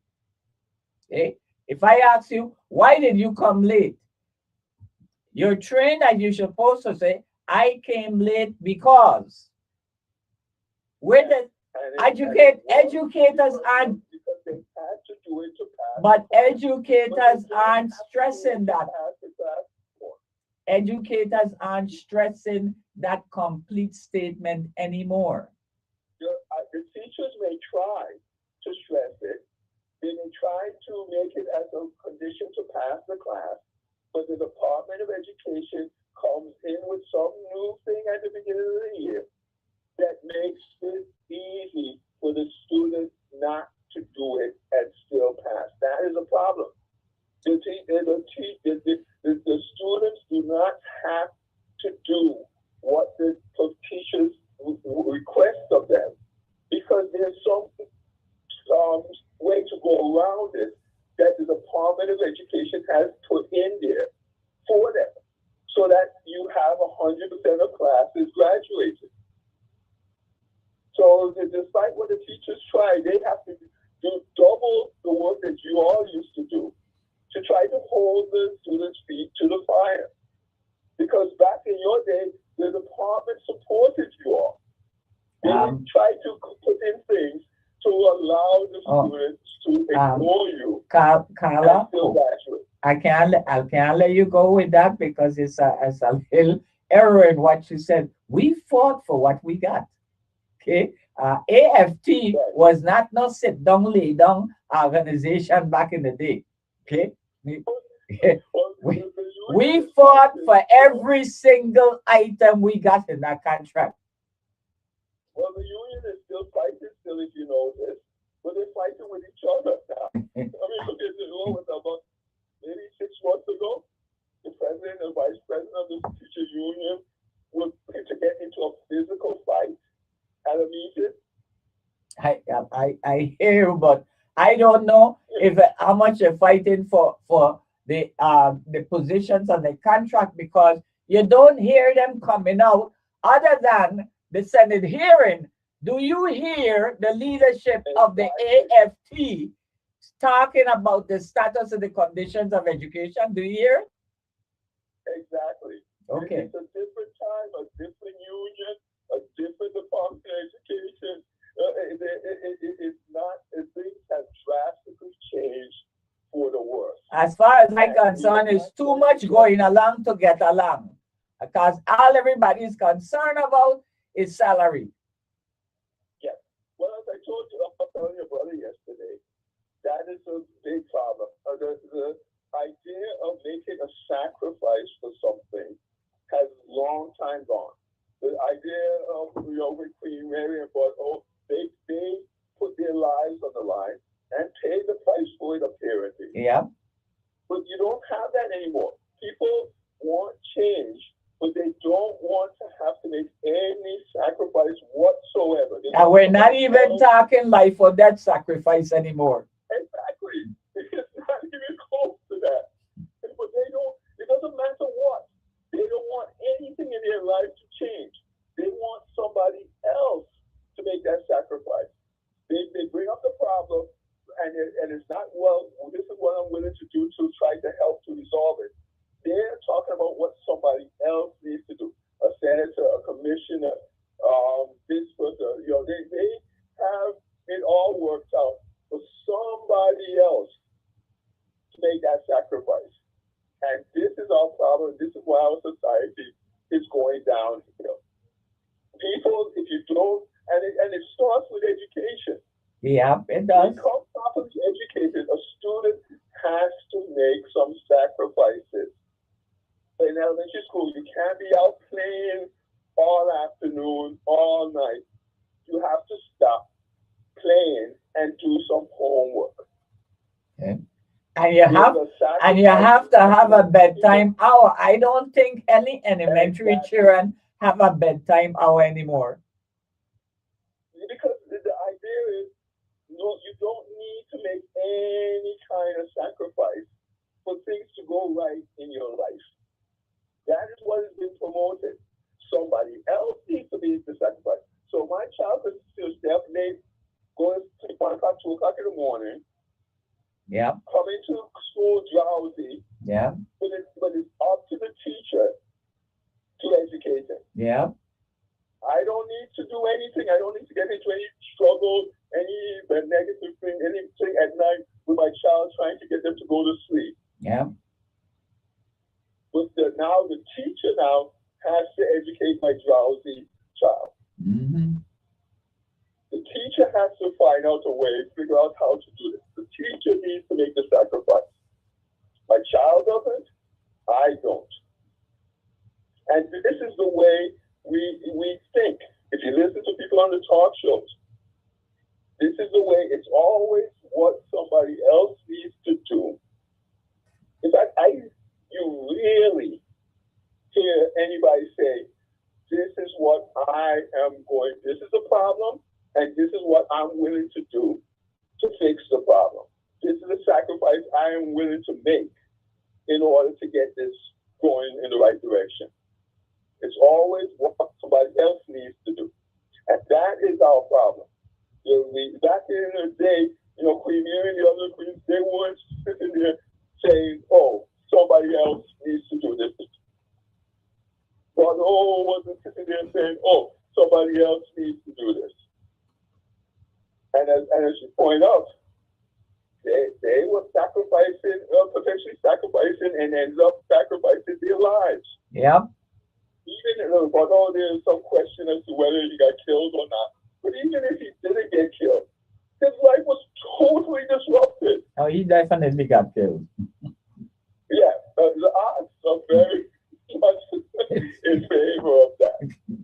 Speaker 1: Okay? If I ask you, why did you come late? You're trained that you're supposed to say, I came late because. Where the educators are.
Speaker 3: Because they had to do it to pass.
Speaker 1: But
Speaker 3: the class.
Speaker 1: educators
Speaker 3: But they
Speaker 1: aren't
Speaker 3: don't have to do it
Speaker 1: stressing
Speaker 3: to
Speaker 1: that.
Speaker 3: pass the class.
Speaker 1: Educators aren't stressing that complete statement anymore.
Speaker 3: The teachers may try to stress it. They may try to make it as a condition to pass the class, but the Department of Education comes in with some new thing at the beginning of the year that makes it easy for the student not to do it and still pass. That is a problem. The students do not have to do what the teachers request of them, because there's some way to go around it that the Department of Education has put in there for them, so that you have 100% of classes graduated. So despite what the teachers try, they have to do double the work that you all used to do to try to hold the students' feet to the fire. Because back in your day, the department supported you all. They tried to put in things to allow the students to ignore you.
Speaker 1: Carla, I can't let you go with that, because it's a little error in what you said. We fought for what we got. Okay, AFT was not no sit down, lay down organization back in the day. Okay, we fought for every single item we got in that contract.
Speaker 3: Well, the union is still fighting, if you know this, but they're fighting with each other now. I mean, look at this. What was about maybe 6 months ago? The president and vice president of the teacher union were to get into a physical fight at a meeting.
Speaker 1: I hear you, but I don't know if how much they're fighting for the positions on the contract, because you don't hear them coming out other than the Senate hearing. Do you hear the leadership of the AFT talking about the status of the conditions of education? Do you hear?
Speaker 3: Exactly.
Speaker 1: Okay.
Speaker 3: It's a different time, a different union, a different Department of Education. It's not, things have drastically changed for the worse.
Speaker 1: As far as I'm concerned, it's too much going along to get along, because all everybody is concerned about is salary.
Speaker 3: Yes. Well, as I told you, I was telling your brother yesterday, that is a big problem. The idea of making a sacrifice for something has long time gone. The idea of, with Queen Mary and they put their lives on the line and pay the price for it, apparently.
Speaker 1: Yeah.
Speaker 3: But you don't have that anymore. People want change, but they don't want to have to make any sacrifice whatsoever.
Speaker 1: And we're not even talking life or death sacrifice anymore.
Speaker 3: Exactly. It's not even close to that. But it doesn't matter what. They don't want anything in their life to change. They want somebody else to make that sacrifice. They bring up the problem, and it's not, well, this is what I'm willing to do to try to help to resolve it. They're talking about what somebody else needs to do. A senator, a commissioner, this person, they have it all worked out for somebody else to make that sacrifice. And this is our problem. This is why our society is going downhill. People, if you don't, and it starts with education.
Speaker 1: Yeah, it does.
Speaker 3: To become properly educated, a student has to make some sacrifices. In elementary school, you can't be out playing all afternoon, all night. You have to stop playing and do some homework.
Speaker 1: Okay. And you have to have a bedtime hour. I don't think any elementary children have a bedtime hour anymore.
Speaker 3: Because the idea is, you don't need to make any kind of sacrifice for things to go right in your life. That is what has been promoted. Somebody else needs to be the sacrifice. So my child is still stay up late, going to 1 o'clock, 2 o'clock in the morning.
Speaker 1: Yeah.
Speaker 3: Coming to school drowsy.
Speaker 1: Yeah.
Speaker 3: But it's up to the teacher to educate them.
Speaker 1: Yeah.
Speaker 3: I don't need to do anything. I don't need to get into any struggle any negative thing, anything at night with my child, trying to get them to go to sleep.
Speaker 1: Yeah.
Speaker 3: But now the teacher now has to educate my drowsy child.
Speaker 1: Mm-hmm.
Speaker 3: The teacher has to find out a way, figure out how to do this. The teacher needs to make the sacrifice. My child doesn't, I don't. And this is the way we think. If you listen to people on the talk shows, this is the way. It's always what somebody else needs to do. In fact, you rarely hear anybody say, this is what I am going, this is the problem, and this is what I'm willing to do to fix the problem. This is a sacrifice I am willing to make in order to get this going in the right direction. It's always what somebody else needs to do. And that is our problem. Back in the day, Queen Mary and the other queens, they weren't sitting there saying, oh, somebody else needs to do this. But wasn't sitting there saying, oh, somebody else needs to do this. And as you point out, they were sacrificing, potentially sacrificing, and ends up sacrificing their lives.
Speaker 1: Yeah.
Speaker 3: Even although there's some question as to whether he got killed or not, but even if he didn't get killed, his life was totally disrupted.
Speaker 1: Oh, he definitely got killed.
Speaker 3: Yeah, the odds are very much in favor of that.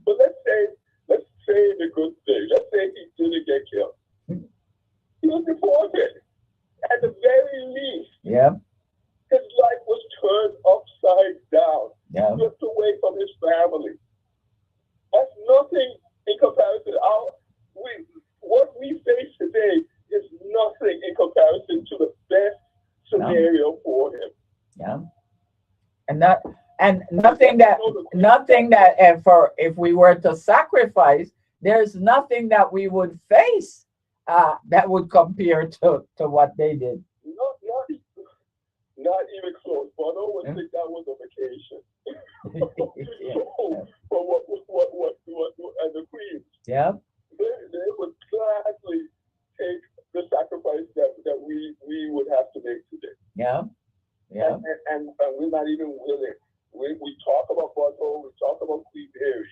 Speaker 3: But let's say the good thing. Let's say he didn't get killed. He was deported. At the very least,
Speaker 1: Yeah.
Speaker 3: his life was turned upside down,
Speaker 1: Yeah.
Speaker 3: stripped away from his family. That's nothing in comparison. What we face today is nothing in comparison to the best scenario for him.
Speaker 1: Yeah. And nothing that if we were to sacrifice, there's nothing that we would face that would compare to what they did.
Speaker 3: Not even close. Bono would think that was a vacation. For what and the Queens.
Speaker 1: Yeah.
Speaker 3: They would gladly take the sacrifice that we would have to make today.
Speaker 1: Yeah. Yeah.
Speaker 3: And we're not even willing. We talk about Bono, we talk about Queen Mary.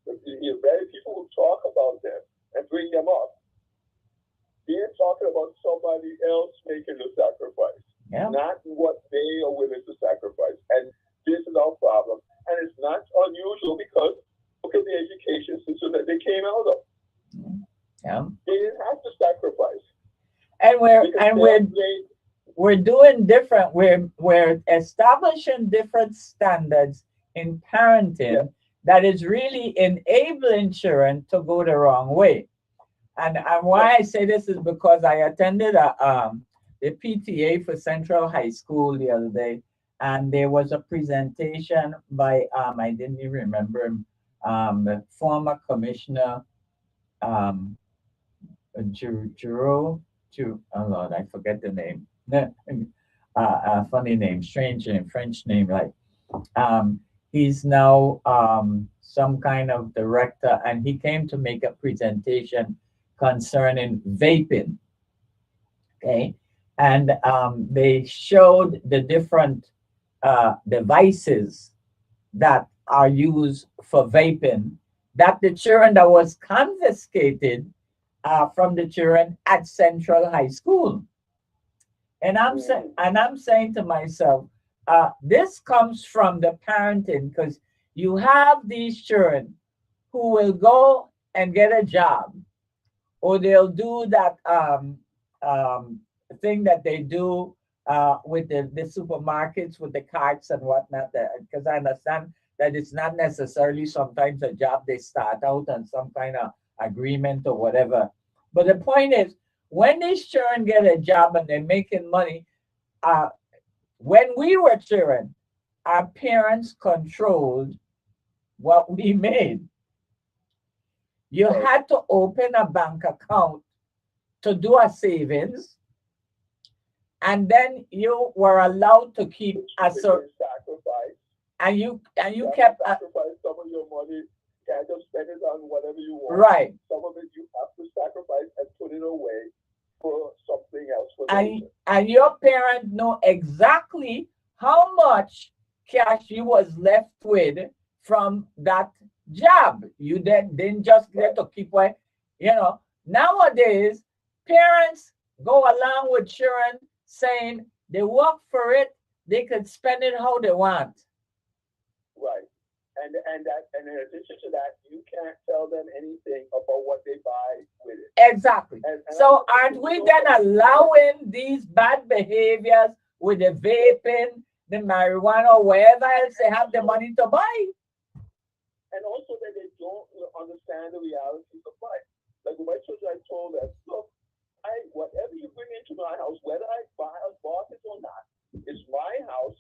Speaker 3: The very people who talk about them and bring them up, they're talking about somebody else making the sacrifice.
Speaker 1: Yeah.
Speaker 3: Not what they are willing to sacrifice. And this is our problem. And it's not unusual because look at the education system that they came out of.
Speaker 1: Yeah.
Speaker 3: They didn't have to sacrifice.
Speaker 1: And we're doing different. We're establishing different standards in parenting that is really enabling children to go the wrong way. And why I say this is because I attended the PTA for Central High School the other day, and there was a presentation by I didn't even remember him, the former commissioner oh Lord, I forget the name. Funny name, strange name, French name, like he's now some kind of director, and he came to make a presentation concerning vaping. Okay. And they showed the different devices that are used for vaping, that the children that was confiscated from the children at Central High School. And I'm saying to myself, this comes from the parenting, because you have these children who will go and get a job, or they'll do that thing that they do with the supermarkets with the carts and whatnot, because I understand that it's not necessarily sometimes a job they start out on some kind of agreement or whatever. But the point is, when these children get a job and they're making money, when we were children, our parents controlled what we made. You had to open a bank account to do a savings, and then you were allowed to keep a certain
Speaker 3: sacrifice.
Speaker 1: And you kept
Speaker 3: sacrifice some of your money. You can't just spend it on whatever you want.
Speaker 1: Right.
Speaker 3: Some of it you have to sacrifice and put put it away for something else for
Speaker 1: And,
Speaker 3: later.
Speaker 1: and your parent know exactly how much cash you was left with from that job. You then didn't just get to keep away. Nowadays, parents go along with children saying they work for it, they could spend it how they want.
Speaker 3: Right. And in addition to that, you can't tell them anything about what they buy with it.
Speaker 1: Exactly.
Speaker 3: And
Speaker 1: So aren't we then allowing these bad behaviors with the vaping, the marijuana, or wherever else they have the money to buy?
Speaker 3: And also that they don't understand the realities of life. Like with my children, I told them, look, whatever you bring into my house, whether I bought it or not, it's my house.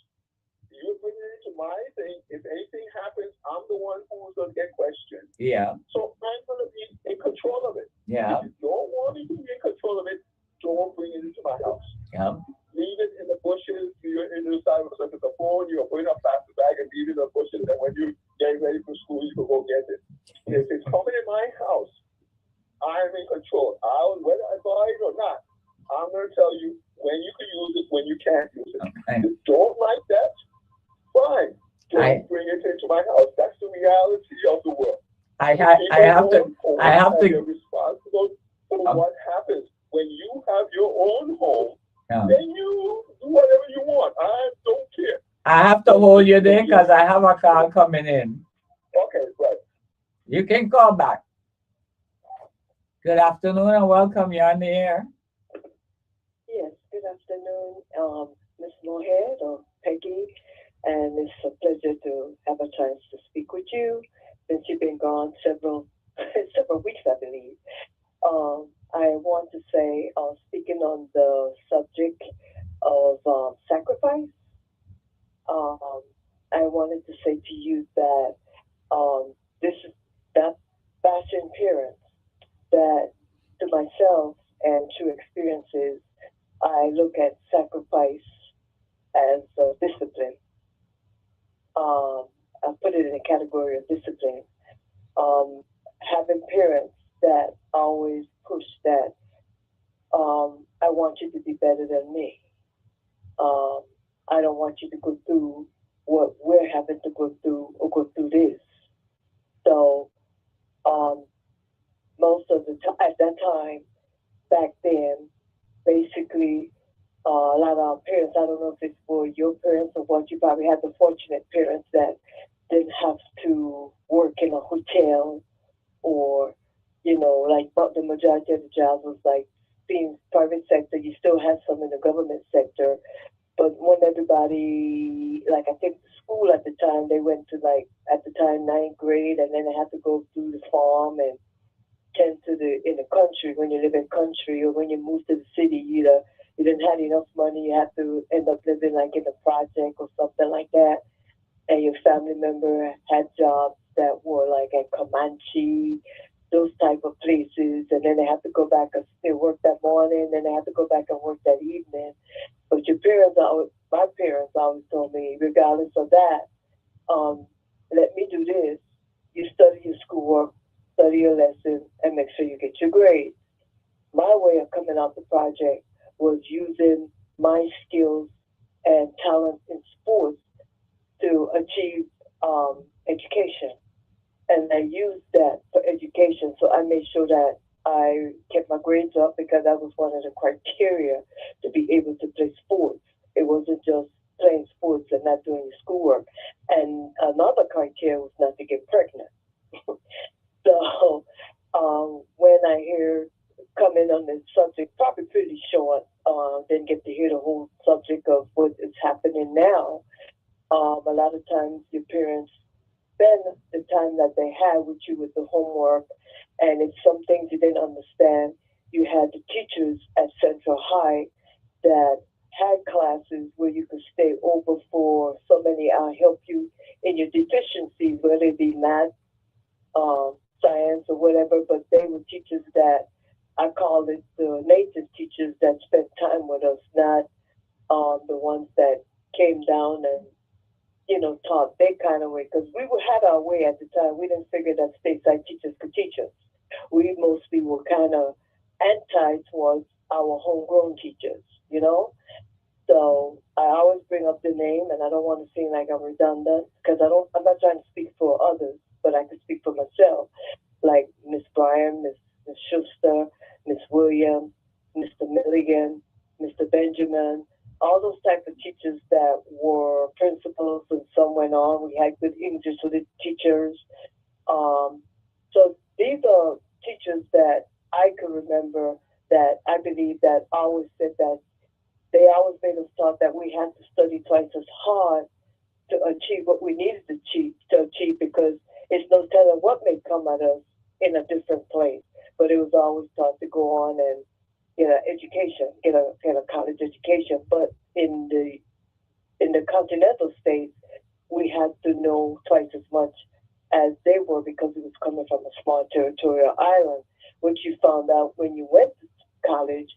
Speaker 3: You bring it into my thing. If anything happens, I'm the one who's going to get questioned.
Speaker 1: Yeah.
Speaker 3: So I'm going to be in control of it.
Speaker 1: Yeah.
Speaker 3: If you don't want me to be in control of it, don't bring it into my house.
Speaker 1: Yeah.
Speaker 3: Leave it in the bushes. You're in the side of the phone. You're putting a plastic bag and leave it in the bushes. And when you get ready for school, you can go get it. And if it's coming in my house, I'm in control. Whether I buy it or not, I'm going to tell you when you can use it, when you can't use it.
Speaker 1: Okay.
Speaker 3: If you don't like that, fine. Don't bring it into my house. That's the reality of the world.
Speaker 1: I have to.
Speaker 3: You're responsible for what happens when you have your own home.
Speaker 1: Yeah.
Speaker 3: Then you do whatever you want. I don't care.
Speaker 1: I have to hold you there because I have a call coming in.
Speaker 3: Okay, right.
Speaker 1: You can call back. Good afternoon and welcome. You're on the air.
Speaker 4: Yes, good afternoon, Ms. Moorhead or Peggy, and it's a pleasure to have a chance to speak with you since you've been gone several weeks, I believe. I want to say, speaking on the subject of sacrifice, I wanted to say to you that this is that bashing parents that to myself and through experiences, I look at sacrifice as a discipline. I put it in a category of discipline. Having parents that always push that I want you to be better than me. I don't want you to go through what we're having to go through or go through this. So most of the time, at that time, back then, basically, a lot of our parents, I don't know if it's for your parents or what, you probably had the fortunate parents that didn't have to work in a hotel or, but the majority of the jobs was like being private sector. You still had some in the government sector. But when everybody, like I think the school at the time, they went to at the time, 9th grade, and then they had to go through the farm and tend to in the country. When you live in country or when you move to the city, you didn't have enough money, you have to end up living like in a project or something like that. And your family member had jobs that were like at Comanche, those type of places, and then they have to go back and they work that morning, then they have to go back and work that evening. But my parents always told me, regardless of that, let me do this. You study your schoolwork, study your lesson, and make sure you get your grades. My way of coming out the project was using my skills and talent in sports to achieve education. And I used that for education. So I made sure that I kept my grades up because that was one of the criteria to be able to play sports. It wasn't just playing sports and not doing your schoolwork. And another criteria was not to get pregnant. So when I hear coming on this subject, probably pretty short, didn't get to hear the whole subject of what is happening now. A lot of times your parents spend the time that they had with you with the homework, and if some things you didn't understand, you had the teachers at Central High that had classes where you could stay over for so many hours, help you in your deficiencies, whether it be math, science, or whatever, but they were teachers that I call it the native teachers that spent time with us, not the ones that came down and taught their kind of way, because we had our way at the time. We didn't figure that stateside teachers could teach us. We mostly were kind of anti towards our homegrown teachers, you know? So I always bring up the name, and I don't want to seem like I'm redundant because I'm not trying to speak for others, but I can speak for myself. Like Miss Bryan, Miss Schuster, Miss Williams, Mr. Milligan, Mr. Benjamin, all those type of teachers that were principals, and some went on. We had good English teachers. So these are teachers that I can remember that I believe that always said that they always made us thought that we had to study twice as hard to achieve what we needed to achieve because it's no telling what may come at us in a different place. But it was always taught to go on and get an education, get a college education. But in the continental states, we had to know twice as much as they were because it was coming from a small territorial island, which you found out when you went to college,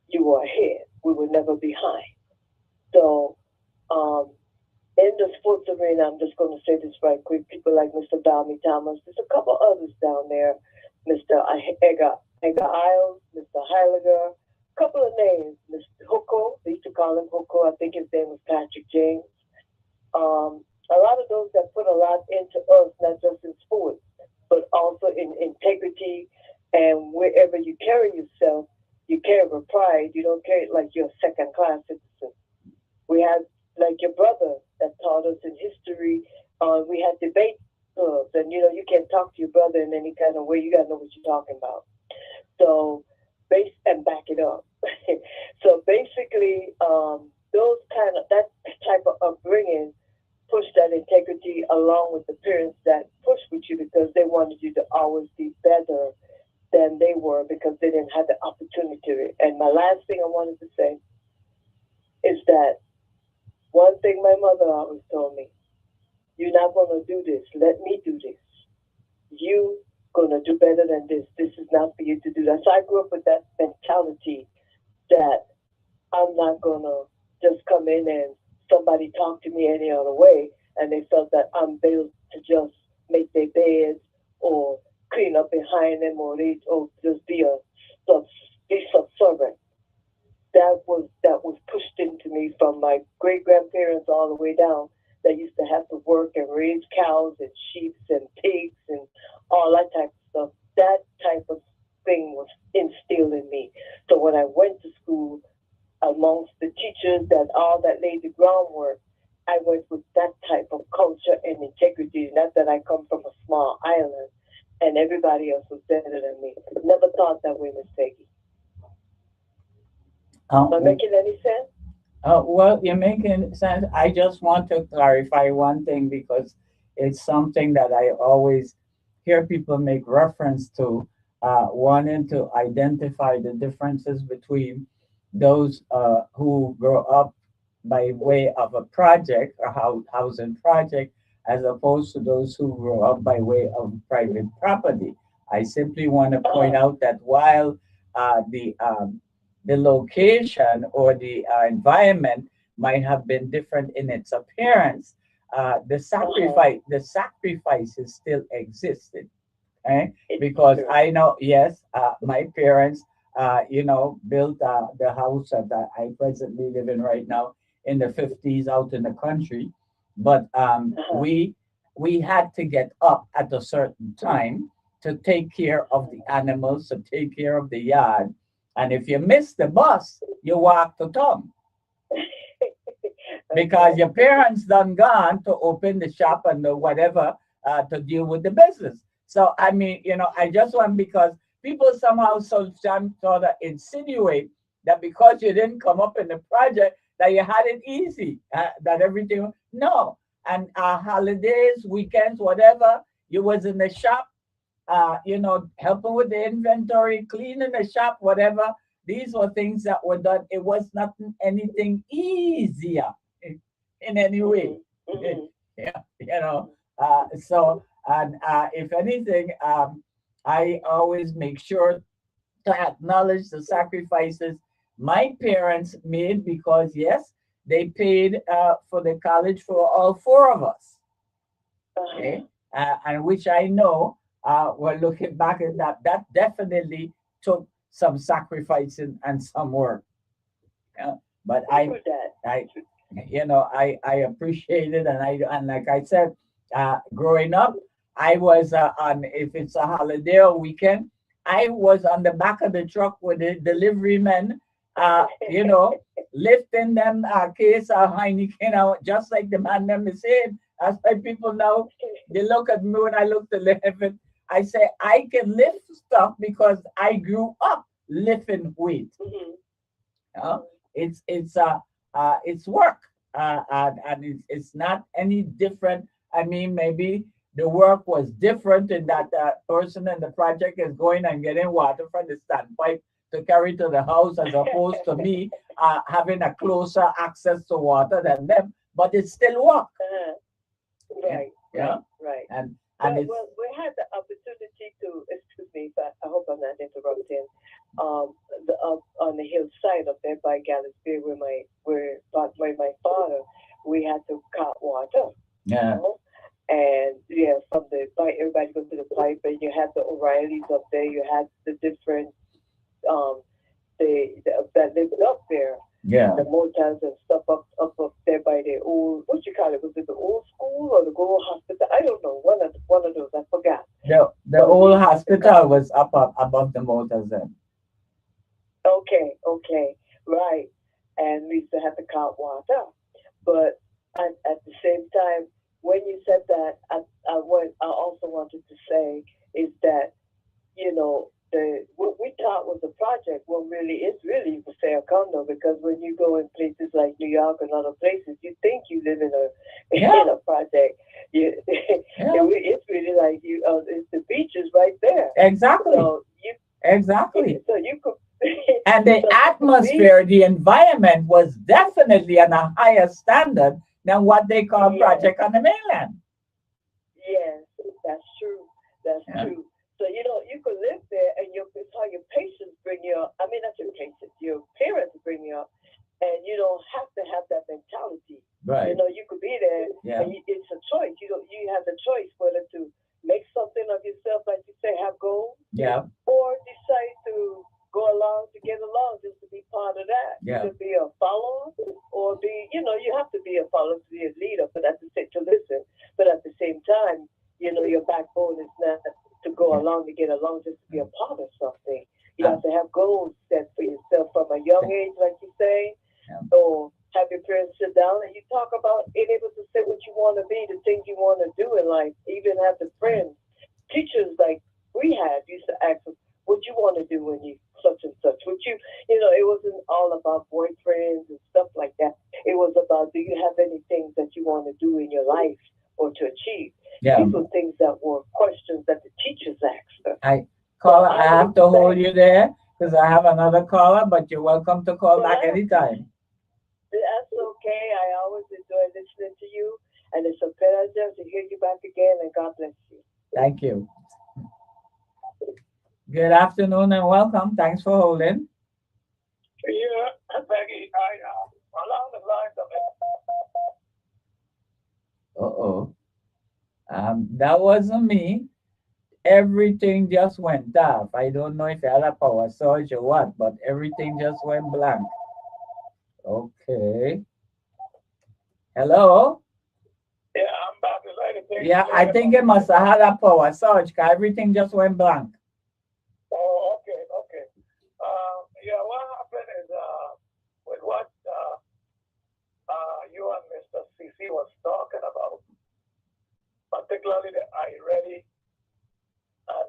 Speaker 4: you were ahead. We were never behind. So in the sports arena, I'm just going to say this right quick. People like Mr. Balmy Thomas, there's a couple others down there, Mr. Edgar Isles, Mr. Heiliger, a couple of names, Mr. Hoko, they used to call him Hoko, I think his name was Patrick James. A lot of those that put a lot into us, not just in sports, but also in integrity and wherever you carry yourself, you carry with pride. You don't carry it like you're a second-class citizen. We had, like your brother that taught us in history, we had debate clubs, and you can't talk to your brother in any kind of way. You got to know what you're talking about. So, and back it up. So basically, that type of upbringing pushed that integrity along with the parents that pushed with you because they wanted you to always be better than they were because they didn't have the opportunity. And my last thing I wanted to say is that one thing my mother always told me, you're not going to do this. Let me do this. You going to do better than this. This is not for you to do that. So I grew up with that mentality that I'm not going to just come in and somebody talk to me any other way. And they felt that I'm built to just make their beds or clean up behind them or just be subservient. That was pushed into me from my great grandparents all the way down. That used to have to work and raise cows and sheep and pigs and all that type of stuff. That type of thing was instilled in me. So when I went to school, amongst the teachers that laid the groundwork, I went with that type of culture and integrity. Not that I come from a small island and everybody else was better than me. Never thought that way, Miss Peggy. Am I making any sense?
Speaker 1: Well, you're making sense. I just want to clarify one thing because it's something that I always hear people make reference to, wanting to identify the differences between those who grow up by way of a project or housing project as opposed to those who grow up by way of private property. I simply want to point out that while the location or the environment might have been different in its appearance, the sacrifices still existed. Eh? Because I know, yes, my parents, built the house that I presently live in right now in the 50s out in the country. But we had to get up at a certain time to take care of the animals, to take care of the yard. And if you miss the bus, you walk to town. Because your parents done gone to open the shop and the whatever to deal with the business. So, I mean, I just want, because people somehow sort of insinuate that because you didn't come up in the project, that you had it easy, that everything, no. And holidays, weekends, whatever, you was in the shop, helping with the inventory, cleaning the shop, whatever. These were things that were done. It was not anything easier in any way. Yeah, so, and if anything, I always make sure to acknowledge the sacrifices my parents made because, yes, they paid for the college for all four of us. Okay, and which I know, we're looking back at that definitely took some sacrificing and some work. Yeah. But
Speaker 4: Do that.
Speaker 1: I, I appreciate it, and like I said, growing up, I was on, if it's a holiday or weekend, I was on the back of the truck with the delivery men, lifting them case of Heineken out, just like the man them is saying. That's why people now they look at me when I look to lift it. I say I can lift stuff because I grew up lifting weight. Uh, it's work, and it's not any different. I mean, maybe the work was different in that person in the project is going and getting water from the standpipe to carry to the house, as opposed to me having a closer access to water than them. But it's still work.
Speaker 4: Right.
Speaker 1: Yeah.
Speaker 4: Right.
Speaker 1: And it's,
Speaker 4: well, we had the opportunity to, excuse me, but I hope I'm not interrupting. On the hillside up there by Gallows Bay, where my father, we had to cut water.
Speaker 1: yeah.
Speaker 4: And from the pipe, everybody goes to the pipe, and you had the O'Reillys up there. You had the different that lived up there.
Speaker 1: Yeah.
Speaker 4: The motels and stuff up there by the old, what you call it? Was it the old school or the old hospital? I don't know. One of those. I forgot.
Speaker 1: The old hospital was up above the motors then.
Speaker 4: Okay, right. And we used to have to count water. But at the same time, when you said that, what I also wanted to say is that, what we thought was a project, well, really, it's really a fair condo, because when you go in places like New York and other places, you think you live in a project. It's really like it's the beaches right there.
Speaker 1: Exactly. Exactly.
Speaker 4: So you could.
Speaker 1: And the atmosphere, the environment was definitely on a higher standard than what they call project on the mainland.
Speaker 4: Yes, that's true. That's true. So you could live there, and it's how your patients bring you up. I mean, not your patients, your parents bring you up, and you don't have to have that mentality.
Speaker 1: Right.
Speaker 4: You could be there, and it's a choice. You have the choice whether to make something of yourself, like you say, have goals, or decide to go along to get along, just to be part of that.
Speaker 1: Yeah.
Speaker 4: To be a follower, or be, you have to be a follower to be a leader, but to listen. But at the same time, your backbone is not to go along to get along, just to be a part of something. You have to have goals set for yourself from a young age, like you say, or have your parents sit down and you talk about being able to say what you want to be, the things you want to do in life. Even have the friends, teachers like we had used to ask us, what you want to do when you such and such. What it wasn't all about boyfriends and stuff like that. It was about, do you have any things that you want to do in your life or to achieve?
Speaker 1: Yeah.
Speaker 4: These were things that were questions that the teachers asked us.
Speaker 1: Caller, I have to hold you there because I have another caller, but you're welcome to call back anytime.
Speaker 4: That's okay. I always enjoy listening to you, and it's a pleasure to hear you back again, and God bless you.
Speaker 1: Thank you. Good afternoon and welcome. Thanks for holding.
Speaker 2: Yeah, Peggy, along the lines of it.
Speaker 1: That wasn't me. Everything just went off. I don't know if you had a power surge or what, but everything just went blank. Okay. Hello?
Speaker 2: Yeah, I'm back.
Speaker 1: Yeah, I think it must have had a power surge because everything just went blank.
Speaker 2: Oh, okay. What happened is with what you and Mr. CC was talking about, particularly the I-ready and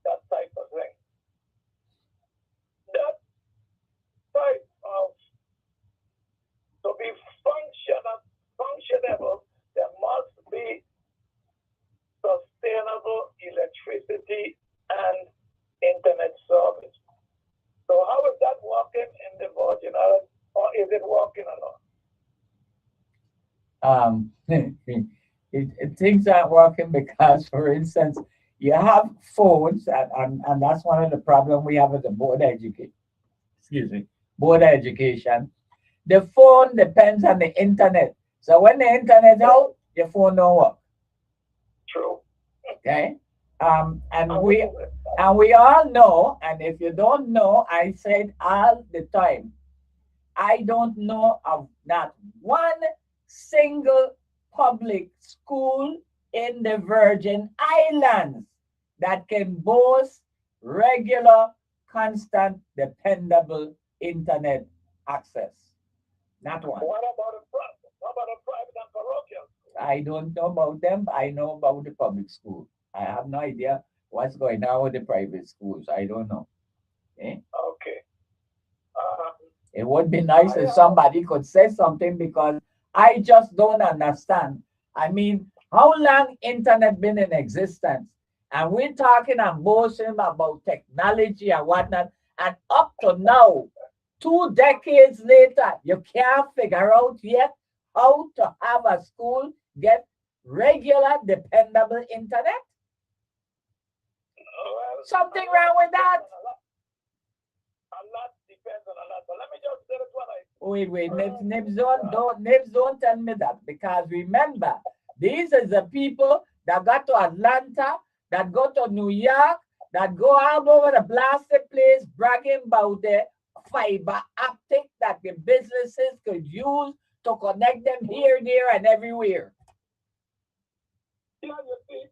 Speaker 2: that type of thing. That type of, to be functionable, there must be sustainable electricity and internet service. So how is that working in the Virgin Islands, or is it working or not?
Speaker 1: Things aren't working because, for instance, you have phones, and that's one of the problems we have with the board education. Board education. The phone depends on the internet. So when the internet out, your phone don't work.
Speaker 2: True.
Speaker 1: Okay. And we all know, and if you don't know, I said all the time, I don't know of not one single public school in the Virgin Islands that can boast regular, constant, dependable internet access. Not one.
Speaker 2: What about a private and parochial?
Speaker 1: I don't know about them. I know about the public school. I have no idea what's going on with the private schools. I don't know. Eh?
Speaker 2: Okay. Um,
Speaker 1: It would be nice if somebody could say something because I just don't understand. I mean, how long internet been in existence? And we're talking and boasting about technology and whatnot. And up to now, 2 decades later, you can't figure out yet how to have a school get regular, dependable internet?
Speaker 2: well,
Speaker 1: Something wrong with that?
Speaker 2: A lot depends on a lot. But let me just say this one.
Speaker 1: Wait, Nibs don't tell me that because remember, these are the people that got to Atlanta, that go to New York, that go all over the blasted place bragging about the fiber optic that the businesses could use to connect them here, there, and everywhere.
Speaker 2: Yeah, you see,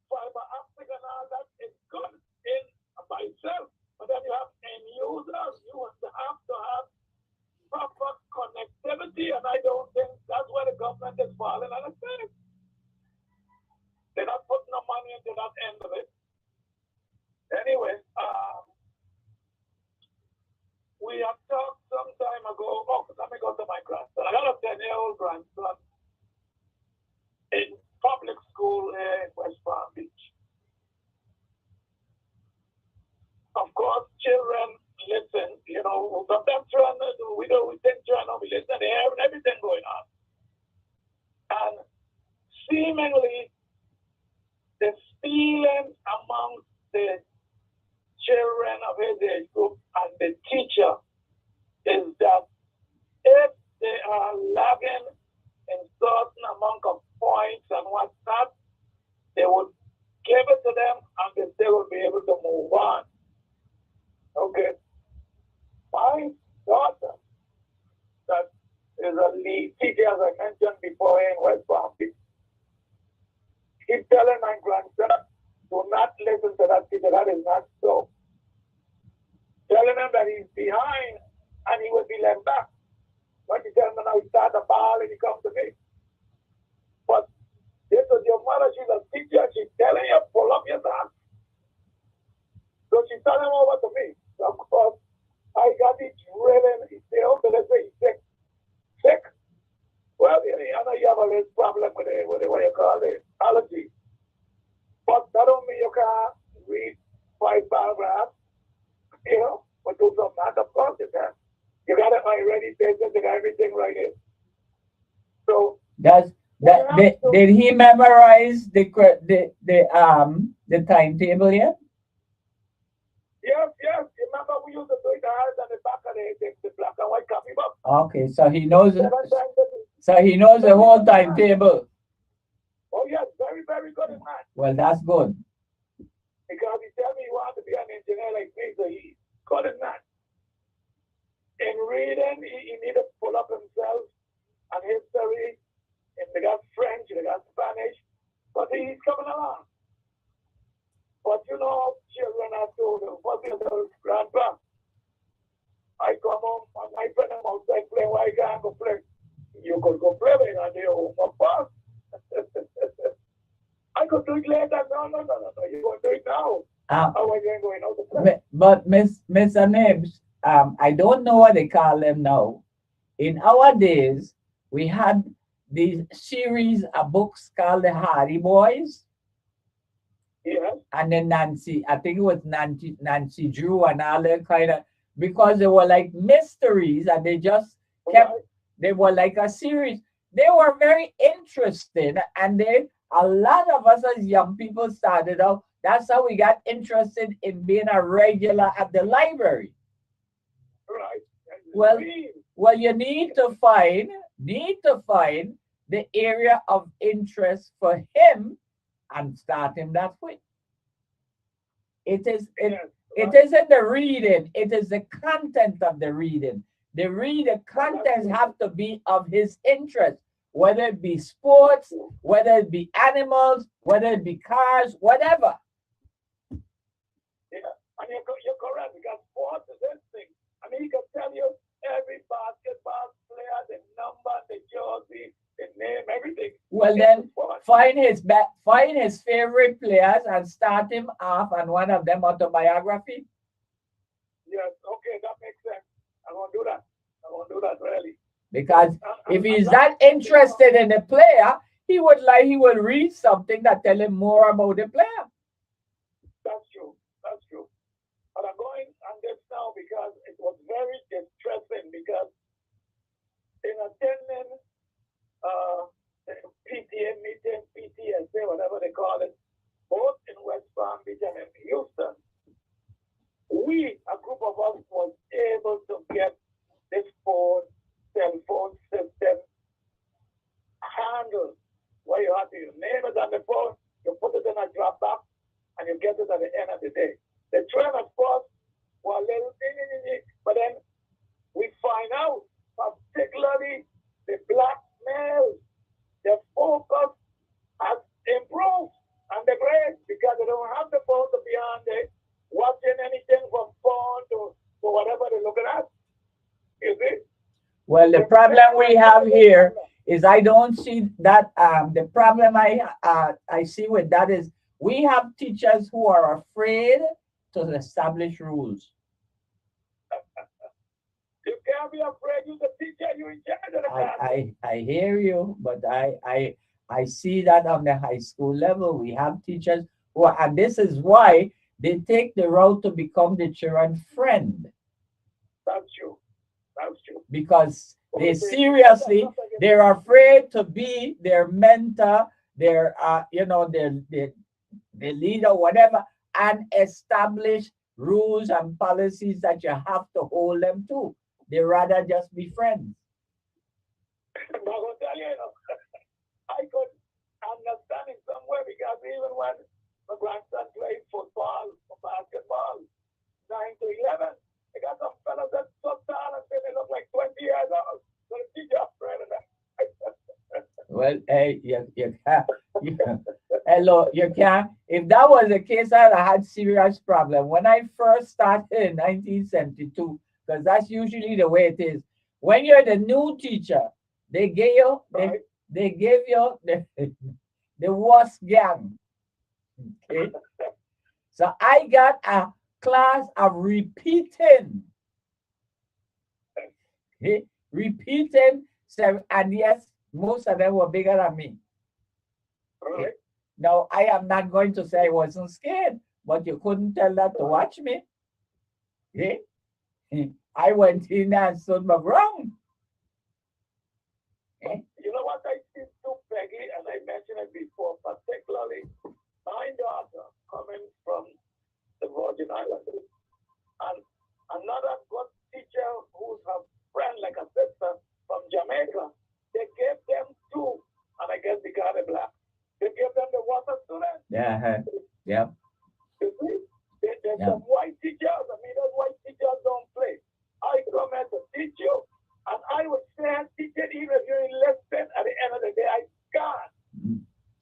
Speaker 2: fiber optic and all that is good in by itself. But then you have end users. You have to have proper connectivity, and I don't think that's where the government is falling on the face. They're not putting no money into that end of it. Anyway, we have talked some time ago. Oh, let me go to my grandson. I got a 10-year-old grandson in public school here in West Palm Beach. Of course, children listen. You know, sometimes children, we think children, we listen, they have everything going on. And seemingly, the feeling amongst the children of his age group and the teacher is that if they are lagging in certain amount of points and whatnot, they would give it to them and they will be able to move on. Okay. My daughter, that is a lead teacher, as I mentioned before, in West Palm Beach, keep telling my grandson, do not listen to that teacher. That is not so. Telling him that he's behind and he will be left back. When you tell him now he start the ball and he comes to me. But this is your mother, she's a teacher, she's telling you, pull up your socks. So she's telling him over to me. So of course, I got it driven. He said, okay, let's say he's sick. Sick? Well, I know you have a little problem with it, what you call it, allergy. But that don't mean you can't read 5 paragraphs, you know, but do some math, of course you can. You got it my ready pages, you got everything right here. So
Speaker 1: did he memorize the timetable yet?
Speaker 2: Yes. Remember we used to do it hard on the back of the black and white copy book.
Speaker 1: Okay, so he knows it. So he knows the whole timetable.
Speaker 2: Oh yes, very, very good in math.
Speaker 1: Well, that's good.
Speaker 2: Because he told me he wanted to be an engineer like me, so he's good in math. In reading, he need to pull up himself and history, and they got French, they got Spanish, but he's coming along. But you know, children have to, what is the grandpa? I come home and my friend am outside playing, why you can't go play? You could go play when you're at home, of course. I could do it later. No. You're going to do it now. How are you going out to play?
Speaker 1: But Mr. Nibs, I don't know what they call them now. In our days, we had these series of books called the Hardy Boys.
Speaker 2: Yes.
Speaker 1: And then Nancy, I think it was Nancy Drew and all that kind of, because they were like mysteries and they just kept, they were like a series. They were very interesting, and a lot of us as young people started out. That's how we got interested in being a regular at the library.
Speaker 2: Right.
Speaker 1: Well, you need to find the area of interest for him and start him that way. It is
Speaker 2: Yes.
Speaker 1: it isn't the reading, it is the content of the reading. The contents have to be of his interest, whether it be sports, whether it be animals, whether it be cars, whatever.
Speaker 2: Yeah, and you're correct because sports is interesting. I mean, he can tell you every basketball player, the number, the jersey, the name, everything.
Speaker 1: Well, then find his favorite players and start him off on one of them autobiography.
Speaker 2: Yes, okay, that makes sense. I'm gonna do that. I'm gonna do that really.
Speaker 1: Because if he's that interested in the player, he would read something that tell him more about the player.
Speaker 2: That's true. That's true. But I'm going on this now because it was very distressing because in attending PTA meeting, PTSA, whatever they call it, both in West Palm Beach and in Houston, a group of us, was able to get this cell phone system handled. Where you have your name is on the phone, you put it in a drop box, and you get it at the end of the day. The train, of course, was a little but then we find out, particularly the black males, their focus has improved and the grade because they don't have the phone to be on there watching anything from phone to whatever they're looking at. You see?
Speaker 1: Well, the problem we have here is I don't see that. The problem I see with that is we have teachers who are afraid to establish rules.
Speaker 2: You can't be afraid. You're the teacher. You're in charge of the class.
Speaker 1: I hear you, but I see that on the high school level. We have teachers who are, and this is why they take the route to become the children's friend.
Speaker 2: That's true. That's true.
Speaker 1: Because they're afraid to be their mentor, their their leader, whatever, and establish rules and policies that you have to hold them to. They rather just be friends.
Speaker 2: I'm going to tell you, I could understand it somewhere because even when my grandson played football or basketball, 9 to 11, I got some fellows that so tall and they look like 20 years old. So the teacher afraid of that.
Speaker 1: Well, hey, hello, you can't. If that was the case, I'd have had serious problem. When I first started in 1972, because that's usually the way it is. When you're the new teacher, they give you the worst gang. Okay? So I got a class of repeating. Okay? Repeating seven, and yes, most of them were bigger than me.
Speaker 2: Right.
Speaker 1: Now, I am not going to say I wasn't scared, but you couldn't tell that to watch me. Okay? I went in and stood my ground. Okay?
Speaker 2: You know what I see too, Peggy, and I mentioned it before, particularly my daughter coming from the Virgin Islands, and another good teacher who's her friend, like a sister from Jamaica, they gave them two, and I guess they got it black. They gave them the water students.
Speaker 1: Yeah. Yeah.
Speaker 2: You see, there's some white teachers. I mean, those white teachers don't play. I come here to teach you, and I would say I teach it even if you're in lesson. At the end of the day, I can't.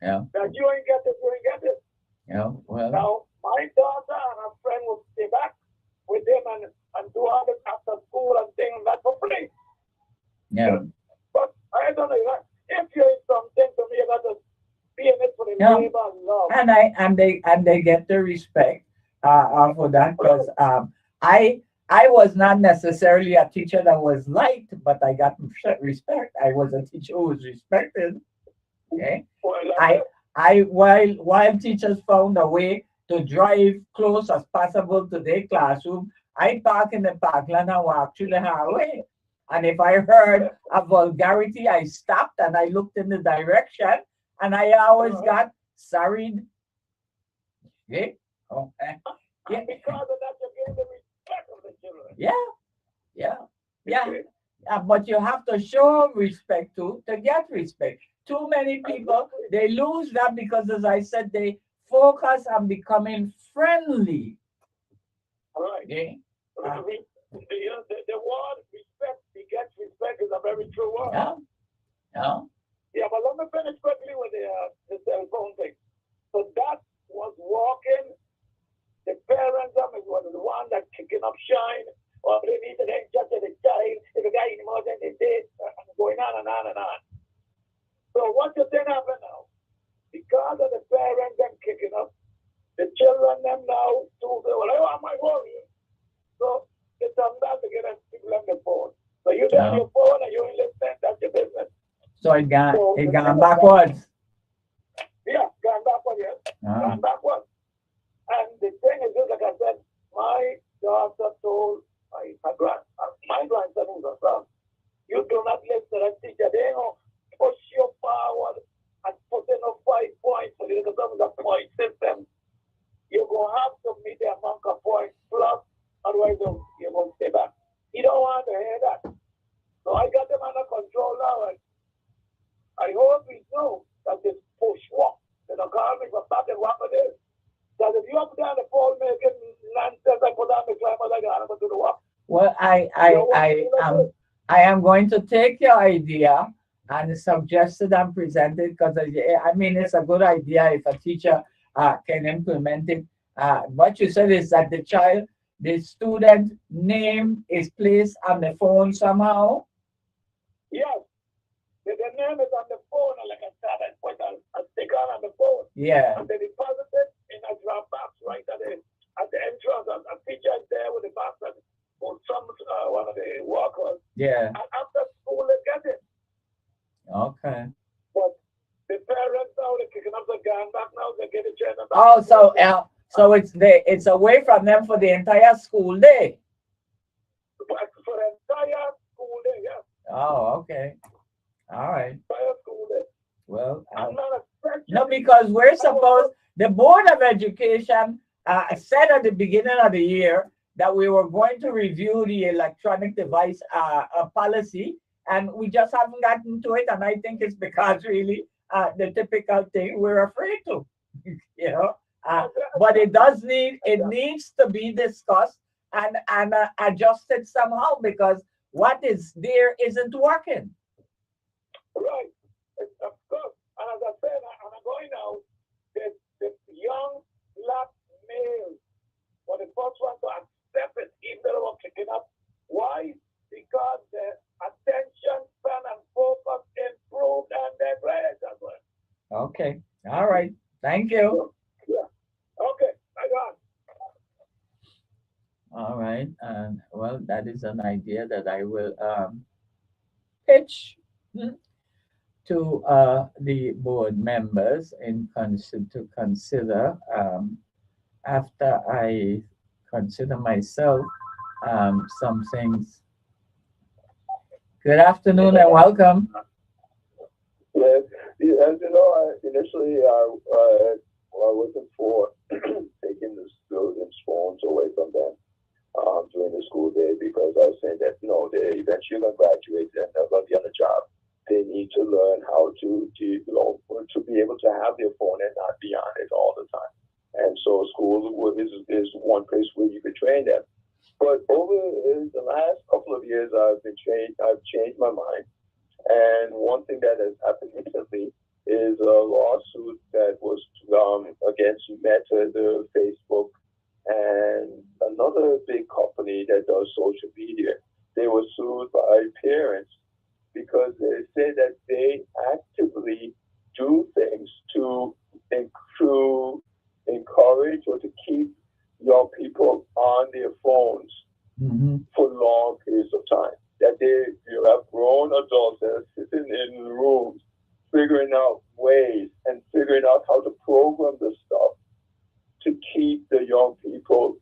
Speaker 1: Yeah.
Speaker 2: That you ain't get it, you ain't get it.
Speaker 1: Yeah. Well.
Speaker 2: Now, my daughter and her friend will stay back with them and do all this after school and things like that for free.
Speaker 1: Yeah.
Speaker 2: But I don't know, if you're in something to me, you got to be in it for the labor and love.
Speaker 1: And they get the respect for that, because I was not necessarily a teacher that was liked, but I got respect. I was a teacher who was respected. Okay. While teachers found a way to drive close as possible to their classroom, I park in the parkland and walk through the hallway. And if I heard a vulgarity, I stopped and I looked in the direction, and I always got sorry. Okay. Okay.
Speaker 2: Yeah. Because of that, you gain the respect of the children.
Speaker 1: Yeah. But you have to show respect to get respect. Too many people, they lose that because, as I said, they focus on becoming friendly.
Speaker 2: Right.
Speaker 1: Okay.
Speaker 2: The word respect begets respect is a very true word.
Speaker 1: Yeah. Yeah.
Speaker 2: Yeah, but let me finish quickly with the cell phone thing. So that was walking. The parents was the one that kicking up shine, or they need to then judge the child if the guy more than they did, going on and on and on. So what does then happen now? Because of the parents them kicking up, the children them now too, they well, I want my worry. So they come back to get us people on the phone. So you down your phone and you ain't listening, that's your business.
Speaker 1: So it gone backwards.
Speaker 2: Yeah, gone backwards, yes. Gone backwards. And the thing is, just like I said, my daughter told my grandson who's a son, you do not listen to that teacher. They don't push you forward and put in a 5 points for you because that was a point system. You're going to have to meet the amount of points plus, otherwise you're going to stay back. He don't want to hear that. So I got them under control now. And I hope he knows that this push walk. They don't call me for back and walk with this. That if you up down the phone making nonsense, I put on the climber like I'm going to do the walk.
Speaker 1: Well, I am going to take your idea and suggest it and present it because I mean it's a good idea if a teacher can implement it. What you said is that the student name is placed on the phone somehow.
Speaker 2: Yes, the name is on the phone, and like I said, I put a sticker on the phone.
Speaker 1: Yeah.
Speaker 2: And they deposit it in a drop box right at the entrance. A teacher is there with the box or some one of the workers.
Speaker 1: Yeah.
Speaker 2: And after school, they get it.
Speaker 1: Okay.
Speaker 2: But the parents now they're kicking up the gun back now. They get it changed.
Speaker 1: Oh, so it's away from them for the entire school day.
Speaker 2: For the entire school day, yeah.
Speaker 1: Oh, okay. All right.
Speaker 2: Entire school day.
Speaker 1: Well,
Speaker 2: no,
Speaker 1: because we're supposed, the Board of Education said at the beginning of the year that we were going to review the electronic device policy, and we just haven't gotten to it. And I think it's because really the typical thing we're afraid to, you know. But it needs to be discussed and adjusted somehow because what is there isn't working.
Speaker 2: Right. Of course. And as I said, and I'm going now, the young black males were the first one to accept it, even though they were kicking up. Why? Because the attention span and focus improved and their grades as well.
Speaker 1: Okay. All right. Thank you.
Speaker 2: Yeah. Okay. I got it.
Speaker 1: All right. Well, that is an idea that I will pitch to the board members to consider after I consider myself some things. Good afternoon and welcome.
Speaker 3: Yes, as you know, initially I wasn't for taking the students' phones away from them during the school day because I was saying that they're eventually going to graduate and they're going to be on the job. They need to learn how to be able to have their phone and not be on it all the time. And so school is one place where you could train them. But over the last couple of years, I've changed my mind. And one thing that has happened recently is a lawsuit that was against Meta, the Facebook, and another big company that does social media. They were sued by parents because they say that they actively do things to encourage or to keep young people on their phones for long periods of time. That you have grown adults that are sitting in rooms figuring out ways and figuring out how to program the stuff to keep the young people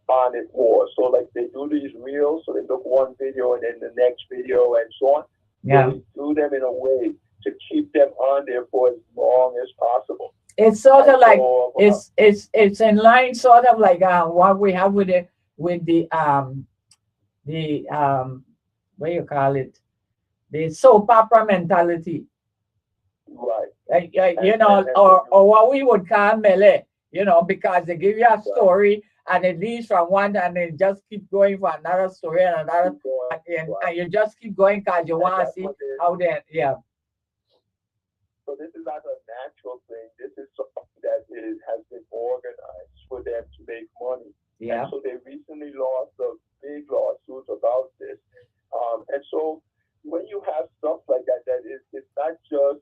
Speaker 3: on it more. So like they do these reels, so they look one video and then the next video and so on.
Speaker 1: Yeah.
Speaker 3: They do them in a way to keep them on there for as long as possible.
Speaker 1: It's sort of like it's in line, sort of like what we have with the what do you call it? The soap opera mentality.
Speaker 3: Right.
Speaker 1: You know, or what we would call melee, you know, because they give you a story and it leads from one and they just keep going for another story and another, and you just keep going because you want to see how they, yeah.
Speaker 3: So this is not a natural thing. This is something that has been organized for them to make money.
Speaker 1: Yeah.
Speaker 3: And so they recently lost a big lawsuit about this. And so when you have stuff like that, it's not just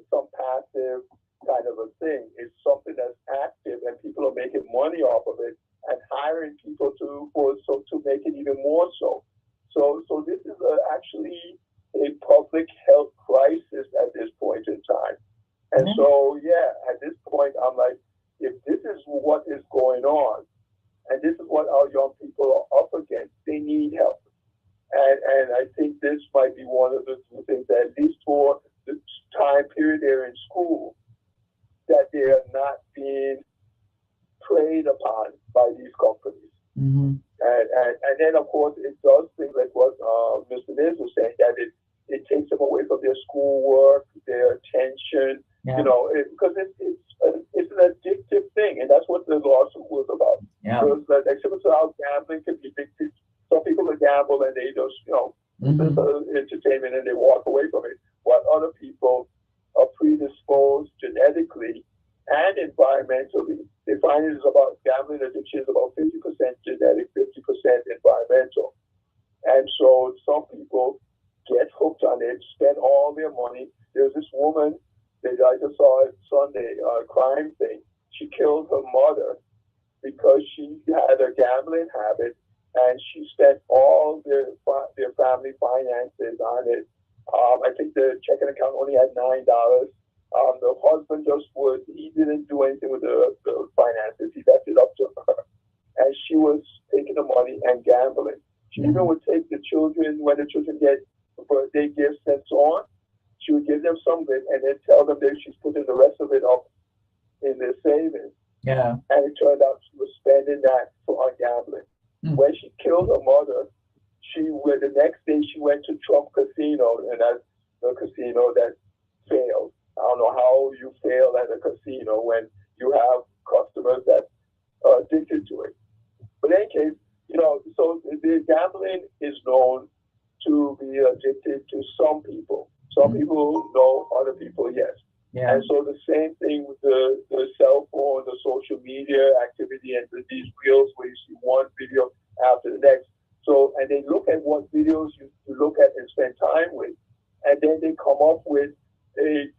Speaker 3: some passive kind of a thing. It's something that's active, and people are making money off of it and hiring people to make it even more so. So this is actually a public health crisis at this point in time. And so, yeah, at this point, I'm like, if this is what is going on, and this is what our young people are up against, they need help. And I think this might be one of the things that, at least for the time period they're in school, that they are not being preyed upon by these companies.
Speaker 1: Mm-hmm.
Speaker 3: And then, of course, it does things like what Mr. Miz was saying, that it takes them away from their schoolwork, their attention, you know, because it's an addictive thing, and that's what the lawsuit was about.
Speaker 1: Yeah.
Speaker 3: Because like similar to how gambling can be addictive. Some people will gamble and they just, you know, entertainment and they walk away from it, while other people are predisposed genetically and environmentally. They find it is about gambling addiction is about 50% genetic, 50% environmental. And so some people get hooked on it, spend all their money. There's this woman that I just saw it Sunday, a crime thing. She killed her mother because she had a gambling habit, and she spent all their family finances on it. I think the checking account only had $9. The husband he didn't do anything with the finances. He left it up to her. And she was taking the money and gambling. She even would take the children, when the children get birthday gifts and so on, she would give them some of it and then tell them that she's putting the rest of it up in their savings.
Speaker 1: Yeah.
Speaker 3: And it turned out she was spending that on gambling. When she killed her mother, the next day she went to Trump Casino, and that's a casino that failed. I don't know how you fail at a casino when you have customers that are addicted to it. But in any case, you know, so the gambling is known to be addicted to some people. Some people know, other people, yes.
Speaker 1: Yeah.
Speaker 3: And so the same thing with the cell phone, the social media activity, and these reels where you see one video after the next. So, and they look at what videos you look at and spend time with, and then they come up with a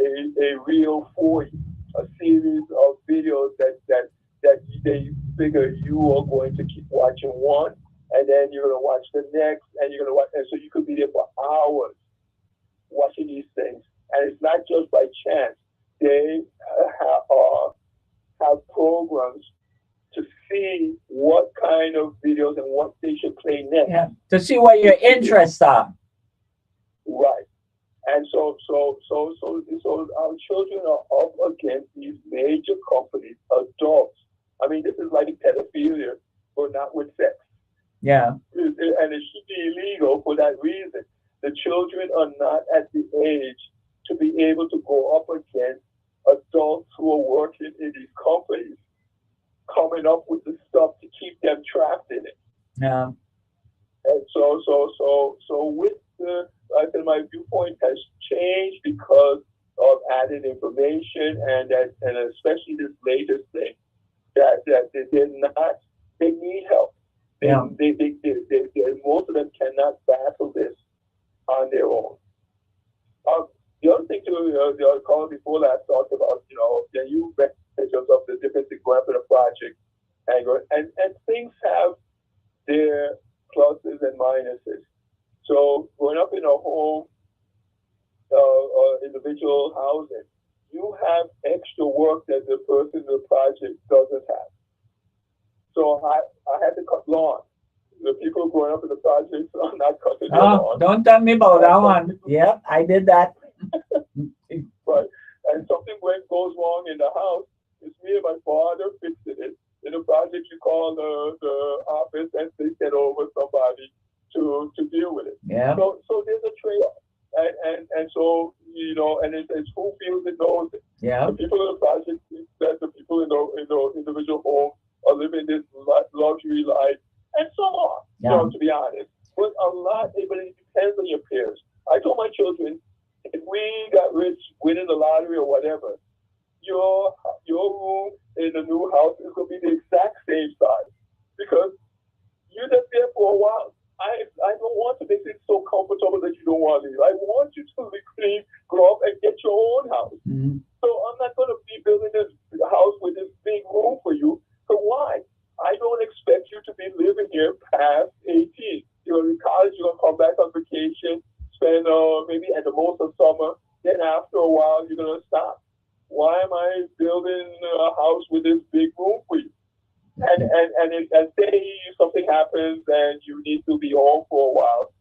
Speaker 3: reel for you, a series of videos that they figure you are going to keep watching one, and then you're going to watch the next, and you're going to watch, and so you could be there for hours watching these things. And it's not just by chance. They have programs to see what kind of videos and what they should play next.
Speaker 1: Yeah. To see what your interests are.
Speaker 3: Right. And so our children are up against these major companies, adults. I mean, this is like pedophilia, but not with sex.
Speaker 1: Yeah.
Speaker 3: And it should be illegal for that reason. The children are not at the age to be able to go up against adults who are working in these companies, coming up with the stuff to keep them trapped in it.
Speaker 1: Yeah.
Speaker 3: And so with I think my viewpoint has changed because of added information and especially this latest thing that they need help. They most of them cannot battle this on their own. The other thing too, the caller before last talked about, you mentioned of the difference in going up in a project and things have their pluses and minuses. So growing up in a home, individual housing, you have extra work that the person in the project doesn't have. So I had to cut lawn. The people growing up in the projects are not cutting their lawn.
Speaker 1: Don't tell me about that one. Yeah, I did that.
Speaker 3: Right. And something goes wrong in the house, it's me and my father fixing it. In the project, you call the office and they send over somebody to deal with it.
Speaker 1: Yeah.
Speaker 3: So there's a trade-off. And so you know, and it's who feels it knows it.
Speaker 1: Yeah.
Speaker 3: The people in the project think that the people in the individual home are living this luxury life, and so on.
Speaker 1: Yeah.
Speaker 3: You know, to be honest, but a lot, but it depends on your peers. I told my children, if we got rich winning the lottery or whatever, your room in the new house is going to be the exact same size because you're just there for a while. I don't want to make it so comfortable that you don't want to leave. I want you to be clean, grow up, and get your own house.
Speaker 1: Mm-hmm.
Speaker 3: So I'm not going to be building this house with this big room for you. So why? I don't expect you to be living here past 18. You're in college, you're going to come back on vacation, spend maybe at the most of summer. Then after a while, you're going to stop. Why am I building a house with this big room for you? And say something happens and you need to be home for a while.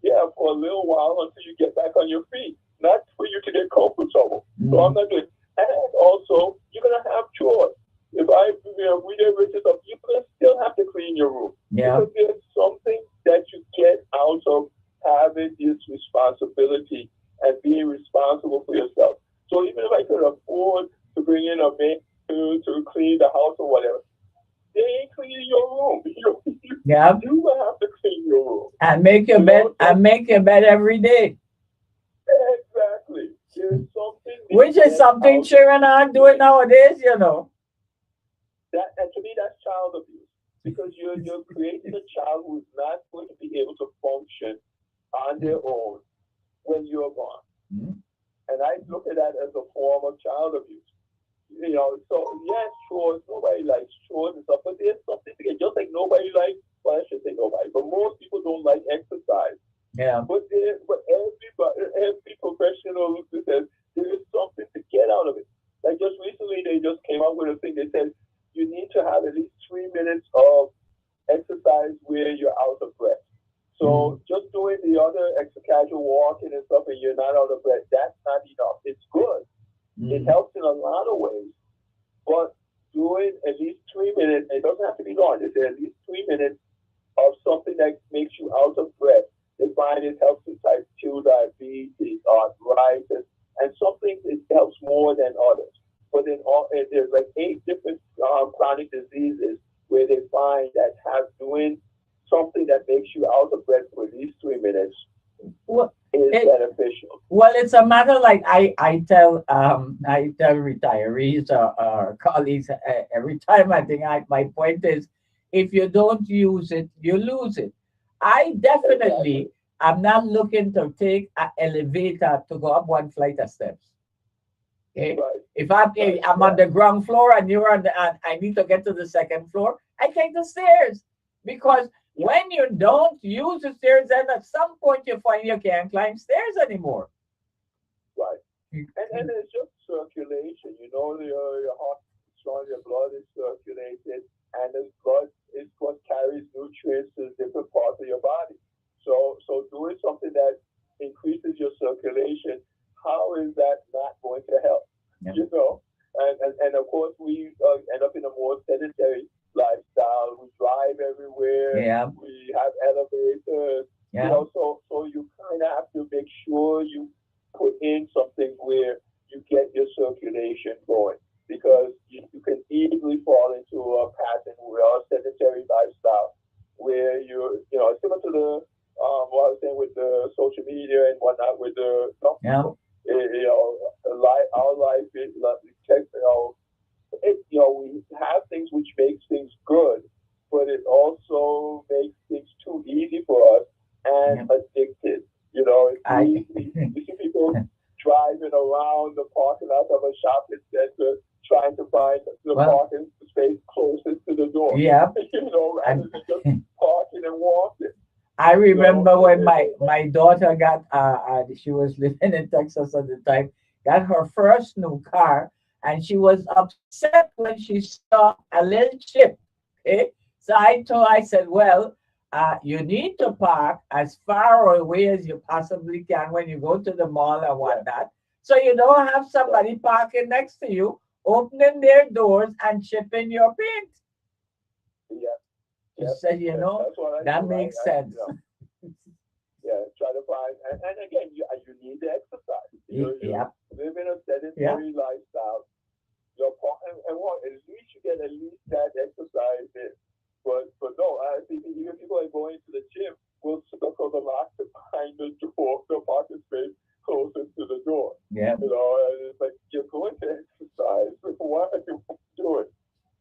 Speaker 3: Yeah, for a little while until you get back on your feet. Not for you to get comfortable. Mm-hmm. So I'm not doing. And also, you're gonna have chores. If we get rich enough, you're gonna still have to clean your room.
Speaker 1: Yeah.
Speaker 3: Because there's something that you get out of having this responsibility and being responsible for yourself. So even if I could afford to bring in a maid to clean the house or whatever, they ain't cleaning your room.
Speaker 1: Yeah.
Speaker 3: You will have to clean your room.
Speaker 1: And make your bed every day.
Speaker 3: Exactly. There's something
Speaker 1: which is something children aren't doing nowadays, you know.
Speaker 3: That, and to me, that's child abuse. Because you're creating a child who's not going to be able to function on their own when you're gone.
Speaker 1: Mm-hmm.
Speaker 3: And I look at that as a form of child abuse. You know, so yes, chores, nobody likes chores and stuff, but there's something to get, just like nobody likes, well, I should say nobody, but most people don't like exercise.
Speaker 1: Yeah.
Speaker 3: But every professional says there is something to get out of it. Like just recently, they just came out with a thing. They said you need to have at least 3 minutes of exercise where you're out of breath. So just doing the other extra casual walking and stuff and you're not out of breath, that's not enough. It's good. It helps in a lot of ways. But doing at least 3 minutes, it doesn't have to be long, it's at least 3 minutes of something that makes you out of breath. They find it helps in type 2 diabetes, arthritis, and some things it helps more than others. But there's like 8 different chronic diseases where they find that doing something that makes you out of breath for at least 3 minutes is beneficial.
Speaker 1: Well, it's a matter like I tell retirees or colleagues every time. I think my point is, if you don't use it, you lose it. I definitely am not looking to take an elevator to go up 1 flight of steps. Okay,
Speaker 3: right.
Speaker 1: If I'm on the ground floor and you're on I need to get to the 2nd floor, I take the stairs, because when you don't use the stairs, then at some point you find you can't climb stairs anymore.
Speaker 3: Right. And it's just circulation. You know, your heart is strong, your blood is circulated, and the blood is what carries nutrients to different parts of your body. So doing something that increases your circulation, how is that not going to help?
Speaker 1: Yeah.
Speaker 3: You know, and of course we end up in a more sedentary lifestyle. We drive everywhere.
Speaker 1: Yeah.
Speaker 3: We have elevators.
Speaker 1: Yeah.
Speaker 3: You know, so you kind of have to make sure you put in something where you get your circulation going, because you can easily fall into a pattern where a sedentary lifestyle, where you're, you know, similar to the what I was saying with the social media and whatnot, with the our life is we have things which makes things good, but it also makes things too easy for us and addicted. You know, you see people driving around the parking lot of a shopping center trying to find the parking space closest to the door.
Speaker 1: Yeah.
Speaker 3: You know, rather than just parking and walking.
Speaker 1: I remember when my daughter got, she was living in Texas at the time, got her first new car, and she was upset when she saw a little chip. Okay, so I said, well, you need to park as far away as you possibly can when you go to the mall and whatnot, so you don't have somebody parking next to you, opening their doors and chipping your paint.
Speaker 3: Yeah.
Speaker 1: You said, you know, that makes sense.
Speaker 3: try to find, and again, you need to exercise. You live in a sedentary lifestyle. Your partner, and what, at least you get at least that exercise in. But no, I think even people are going to the gym will circle the lock behind the door, the parking space closer to the door.
Speaker 1: Yeah.
Speaker 3: You know, and it's like, you're going to exercise. Why are you doing?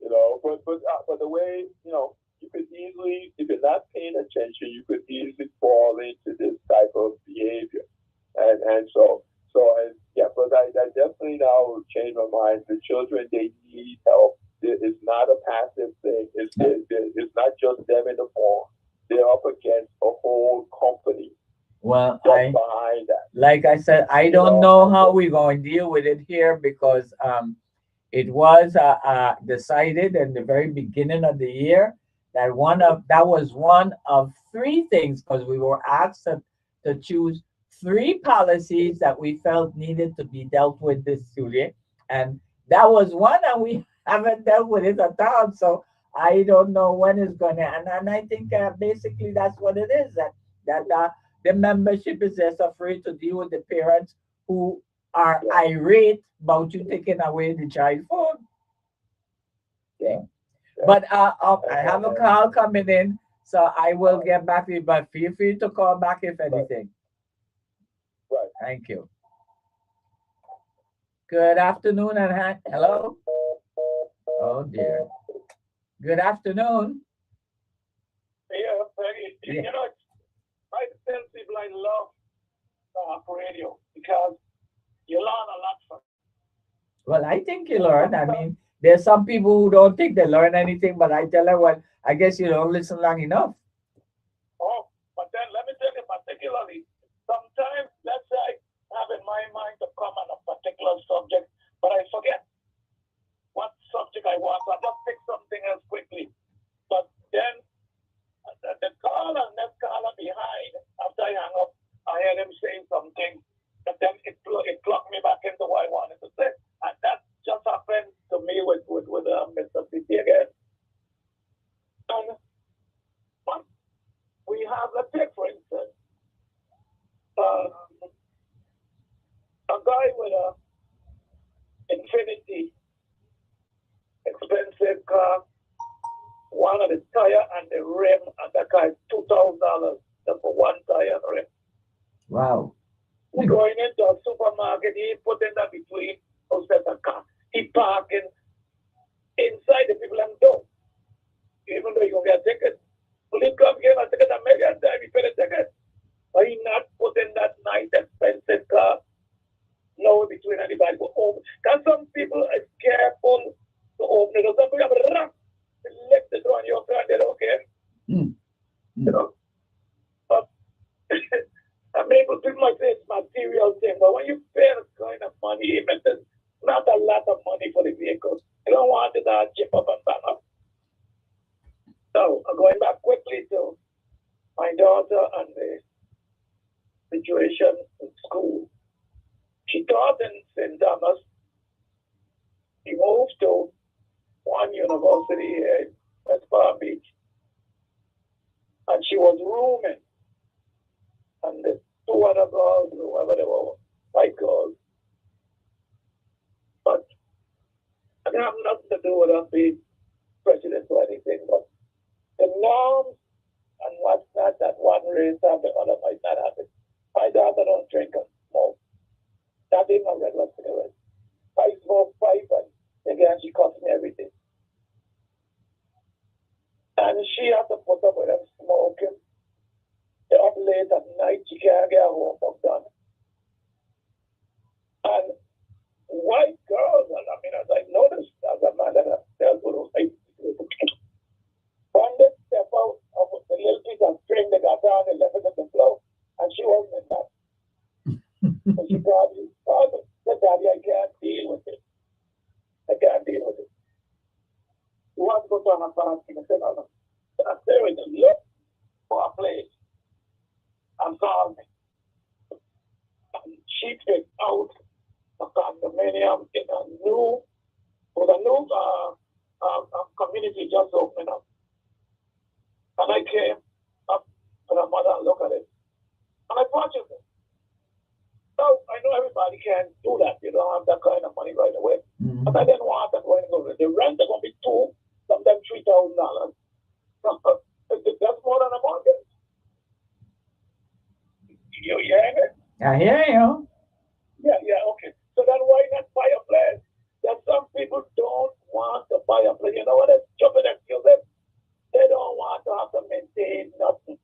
Speaker 3: You know, but the way, you know, you could easily, if you're not paying attention, you could easily fall into this type of behavior. And so but I definitely now changed my mind. The children, they need help. It's not a passive thing. It's not just them in the farm. They're up against a whole company.
Speaker 1: Well,
Speaker 3: behind that.
Speaker 1: Like I said, I don't know how we're going to deal with it here because it was decided in the very beginning of the year that was one of three things, because we were asked to choose three policies that we felt needed to be dealt with this year, and that was one, and we haven't dealt with it at all. So I don't know when it's gonna, and I think basically that's what it is, that the membership is just afraid to deal with the parents who are irate about you taking away the child phone.
Speaker 3: Yeah.
Speaker 1: But I have a call coming in, so I will get back to you. But feel free to call back if anything.
Speaker 3: Right.
Speaker 1: Thank you. Good afternoon and hello. Oh dear. Good afternoon.
Speaker 2: Yeah, you know, I sensibly love radio because you learn a lot from it.
Speaker 1: Well, I think you learn. I mean, there's some people who don't think they learn anything, but I tell them, well, I guess you don't listen long enough.
Speaker 2: Oh, but then let me tell you particularly, sometimes let's say I have in my mind to come on a particular subject, but I forget what subject I want. So I just pick something else quickly. But then the caller, next caller behind, after I hang up, I heard him saying something, and then it plugged me back into what I wanted to say. And that just happened to me with Mr. City again. And we have, let's take for instance, a guy with a Infinity expensive car, one of the tire and the rim, and that car is $2,000 for one tire and rim.
Speaker 1: Wow.
Speaker 2: Going into a supermarket, he put in that between a car. He parking inside the people and door. Even though you're gonna get a ticket. Police come get a ticket and make a time you pay the ticket. But he not putting that nice expensive car no between anybody go open. Because some people are careful to open it. Some people have a rap to lift the door on your car and they don't care. You know? But I mean, people might say it's material thing, but when you pay a kind of money, even there's not a lot of money for the vehicle, you don't want it to chip up and bang up. So, going back quickly to my daughter and the situation in school. She taught in St. Thomas. She moved to one university here in West Palm Beach. And she was rooming. And the two other girls, whoever they were, white girls. But I didn't have nothing to do with her being president or anything. But the norms and what's not that one race have, the other might not have it. My daughter don't drink and smoke. Not even a regular cigarette. I smoke pipe and again she cost me everything. And she had to put up with them smoking. They're up late at night, she can't get her homework done. And white girls, and I mean, as I noticed as a man that they're good at when they step out of the little piece of string they got down, they left it on the floor, and she wasn't in that. So she probably said, Daddy, I can't deal with it. I can't deal with it. You want to go to an apartment? I said, no. I said, look for a place and call me. And she picked out a condominium in a new community just opening up. And I came up to her mother and looked at it. And I purchased it. So I know everybody can do that. You don't have that kind of money right away.
Speaker 1: Mhm.
Speaker 2: But I didn't want that going to go. The rent is going to be $2,000, sometimes $3,000. That's more than a mortgage. You hear me?
Speaker 1: I hear you.
Speaker 2: Yeah, okay. So then why not buy a place? That some people don't want to buy a place. You know what is stupid excuses? They don't want to have to maintain nothing.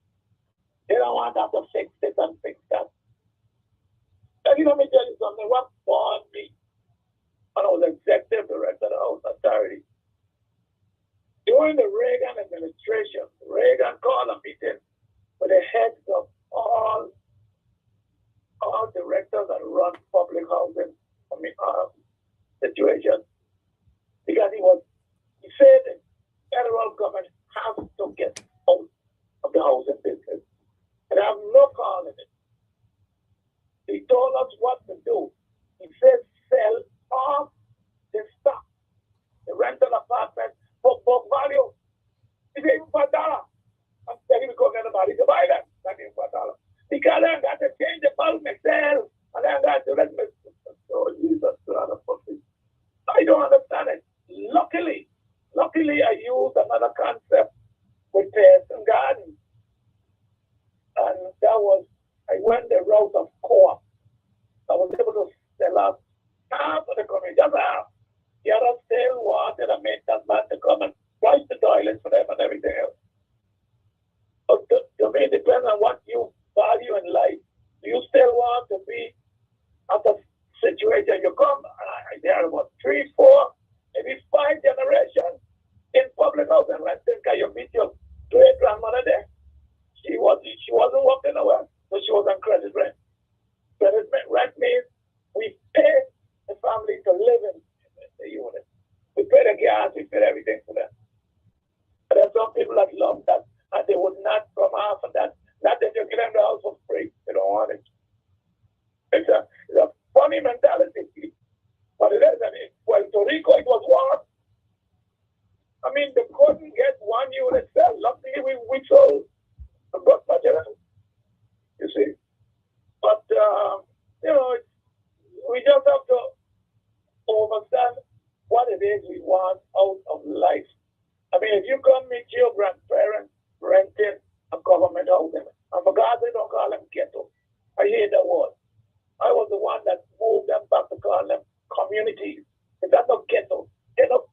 Speaker 2: They don't want to have to fix this and fix that. And let me tell you something. What bothered me when I was executive director of the House Authority, during the Reagan administration, Reagan called a meeting with the heads of all directors that run public housing situations, because he said the federal government has to get out of the housing business. And I have no call in it. He told us what to do. He said sell off the stock, the rental apartment for book value. He said even for $1. I'm telling you because anybody to buy them, not even for $1. Because then got to change the bulk myself. And then got to let me. Oh, Jesus, I don't understand it. Luckily, I used another concept with Pearson Gardens. And that was, I went the route of co-op. I was able to sell out half of the community, just half. The other still wanted a maintenance man to come and price the toilets for them and everything else. But to me, it depends on what you value in life. Do you still want to be at a situation you come, there are about 3, 4, maybe 5 generations in public housing renting? Can you meet your great grandmother there? She wasn't working nowhere, so she was on credit rent. Credit rent means we pay the family to live in the unit. We pay the gas, we pay everything for them. But there's some people that love that, and they would not come out of that. Not that you give them the house for free. They don't want it. It's a funny mentality. But it is. I mean, Puerto Rico, it was what? I mean, they couldn't get one unit sell. Luckily, we sold a good budget, you see. But, we just have to understand what it is we want out of life. I mean, if you come meet your grandparents renting a government housing, and for God, they don't call them ghetto. I hate that word. I was the one that moved them back to call them communities. Is that not ghetto? They don't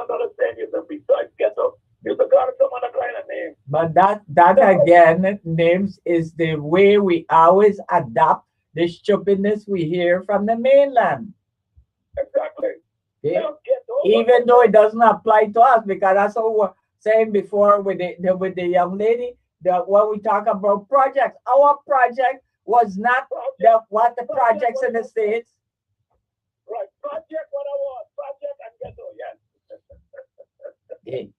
Speaker 2: understand you to be ghetto. You to call it some other kind of name.
Speaker 1: But that again, names is the way we always adapt the stupidness we hear from the mainland.
Speaker 2: Exactly.
Speaker 1: Okay? Even though it doesn't apply to us, because that's what we were saying before with the young lady, when we talk about projects, our project was not what the projects in the States.
Speaker 2: Right. Project what I want. Project and ghetto, yes.
Speaker 1: Okay.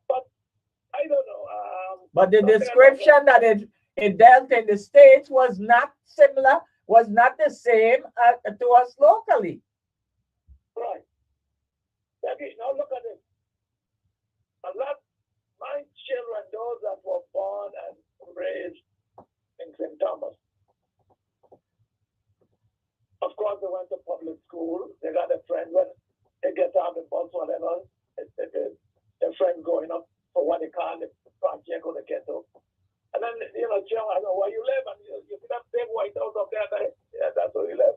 Speaker 2: But I don't know.
Speaker 1: But the description that it dealt in the States was not similar, was not the same to us locally.
Speaker 2: Right. Now look at it. My children, those that were born and raised in St. Thomas, of course, they went to public school. They got a friend when they get on the bus, whatever. Their friend going up for what they call the project or the ghetto. And then, John, I know where you live. And you see that big white house up there. Yeah, that's where you live.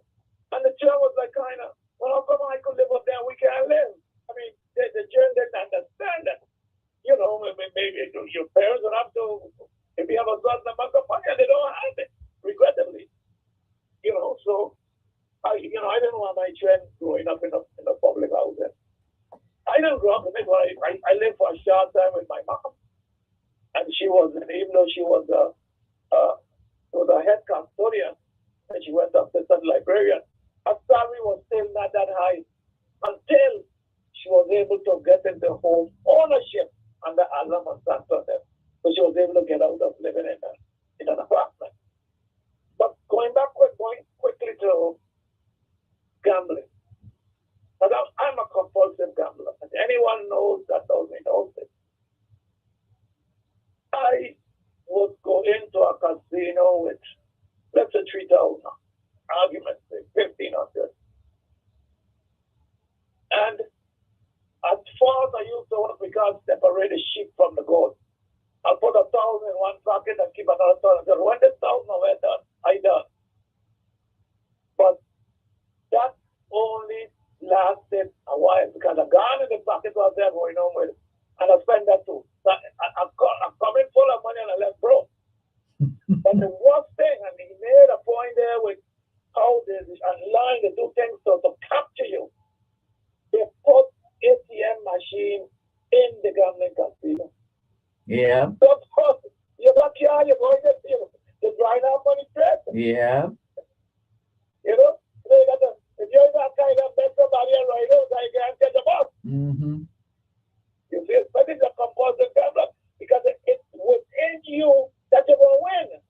Speaker 2: And the John was like, kind of, well, how come I could live up there? We can't live. I mean, the John didn't understand that. Maybe your parents would have to, if you have a certain amount of money, and they don't have it, regrettably. So I didn't want my children growing up in a public house. I didn't grow up in it, but I lived for a short time with my mom. And she was, even though she was a head custodian, and she went up to the librarian, her salary was still not that high until she was able to get into home ownership under Alam and Santander. So she was able to get out of living in an apartment. But going quickly to gambling. But I'm a compulsive gambler. And anyone knows that knows me knows it. I would go, into a casino with, let's say, 3,000, argument, 1,500. And as far as I used to what we call separate the sheep from the goat. I'll put 1,000 in one pocket and keep another 1,000. When the 1,000 were done, I done. But that only lasted a while because the gun in the pocket was there going on with it. And I spent that too. So I'm coming full of money and I left broke. But the worst thing, and he made a point there with how they online they do things to capture you. They put ATM machine in the gambling casino.
Speaker 1: Yeah.
Speaker 2: So of course, you're not here, you're going to see the drying up money straight.
Speaker 1: Yeah.
Speaker 2: You know? So you got to, if you're not kind of bet somebody right out, I can't get the boss.
Speaker 1: Mm-hmm.
Speaker 2: You see, especially the compulsive gambler, because it's within you that you will win.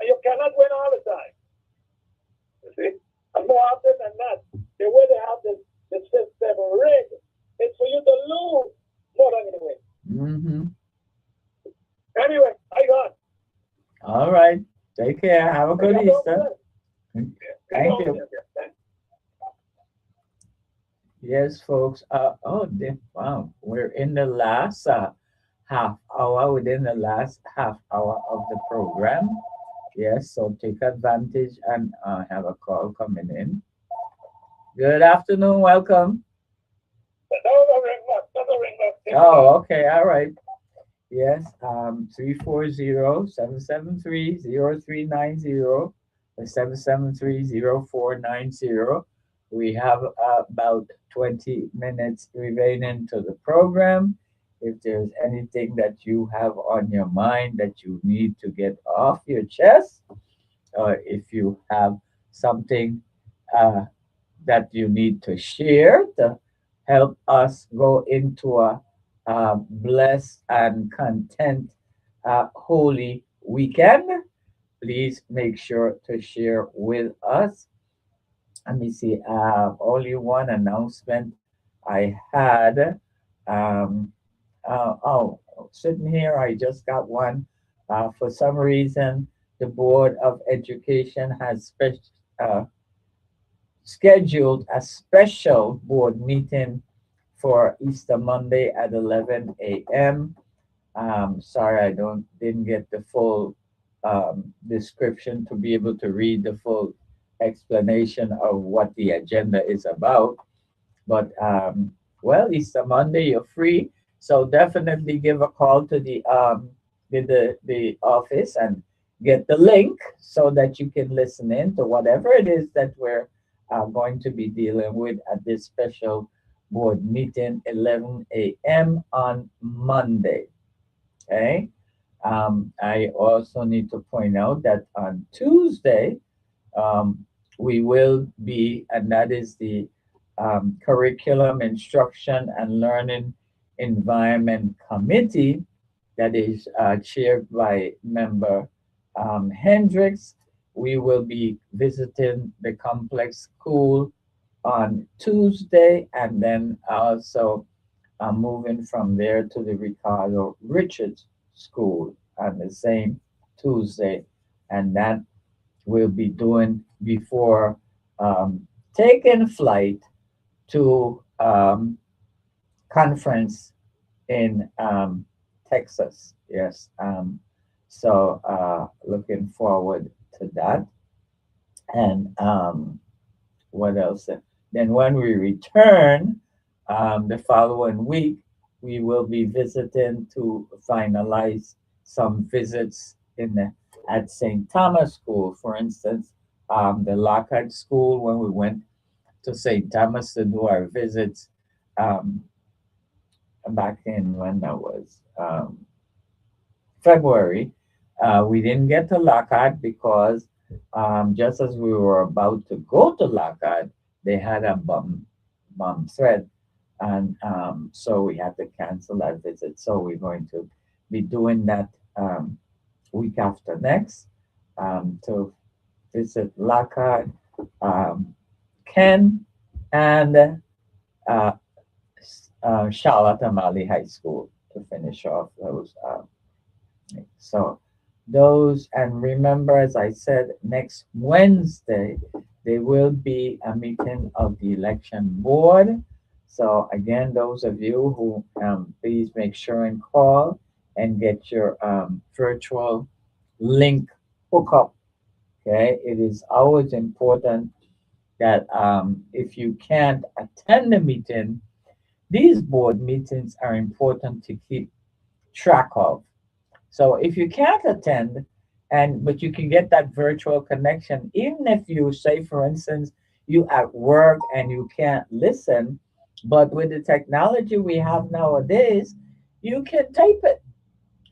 Speaker 2: And you cannot win all the time. You see? And more often than not, the way they have the system rigged, it's for you to lose more than you win.
Speaker 1: Mm-hmm.
Speaker 2: Anyway, I got.
Speaker 1: All right. Take care. Have a good Easter. Thank you. Yes, folks. Wow. We're in the last half hour, within the last half hour of the program. Yes, so take advantage and have a call coming in. Good afternoon. Welcome. Oh, okay. All right. Yes, 340-773-0390 or 773-0490. We have about 20 minutes remaining to the program. If there's anything that you have on your mind that you need to get off your chest, or if you have something that you need to share to help us go into a blessed and content holy weekend, please make sure to share with us. Let me see. Only one announcement I had. Sitting here, I just got one. For some reason, the Board of Education has scheduled a special board meeting for Easter Monday at 11 a.m. Sorry, I didn't get the full description to be able to read the full explanation of what the agenda is about. But well, Easter Monday, you're free, so definitely give a call to the office and get the link so that you can listen in to whatever it is that we're going to be dealing with at this special board meeting, 11 a.m. on Monday. Okay. I also need to point out that on Tuesday, we will be, and that is the Curriculum Instruction and Learning Environment Committee that is chaired by member Hendricks. We will be visiting the complex school on Tuesday, and then also moving from there to the Ricardo Richards School on the same Tuesday, and that we'll be doing before taking flight to conference in Texas. Yes, so looking forward to that. And what else? Then when we return the following week, we will be visiting to finalize some visits at St. Thomas School. For instance, the Lockhart School, when we went to St. Thomas to do our visits back in when that was February, we didn't get to Lockhart because just as we were about to go to Lockhart, they had a bomb threat, and so we had to cancel that visit. So we're going to be doing that week after next to visit Lockhart, Ken, and Charlotte Amalie High School to finish off those. So those, and remember, as I said, next Wednesday, there will be a meeting of the election board. So again, those of you who please make sure and call and get your virtual link hookup. Okay, it is always important that if you can't attend the meeting, these board meetings are important to keep track of. So if you can't attend, and but you can get that virtual connection, even if you say, for instance, you at work and you can't listen, but with the technology we have nowadays, you can tape it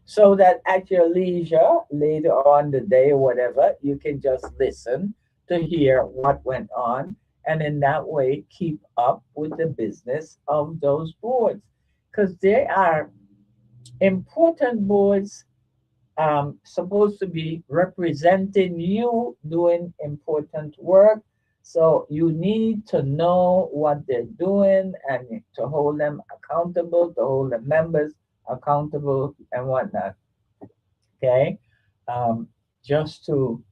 Speaker 1: so that at your leisure later on the day or whatever, you can just listen to hear what went on, and in that way keep up with the business of those boards, because they are important boards, supposed to be representing you doing important work. So you need to know what they're doing and to hold them accountable, to hold the members accountable and whatnot. Okay. Um, just to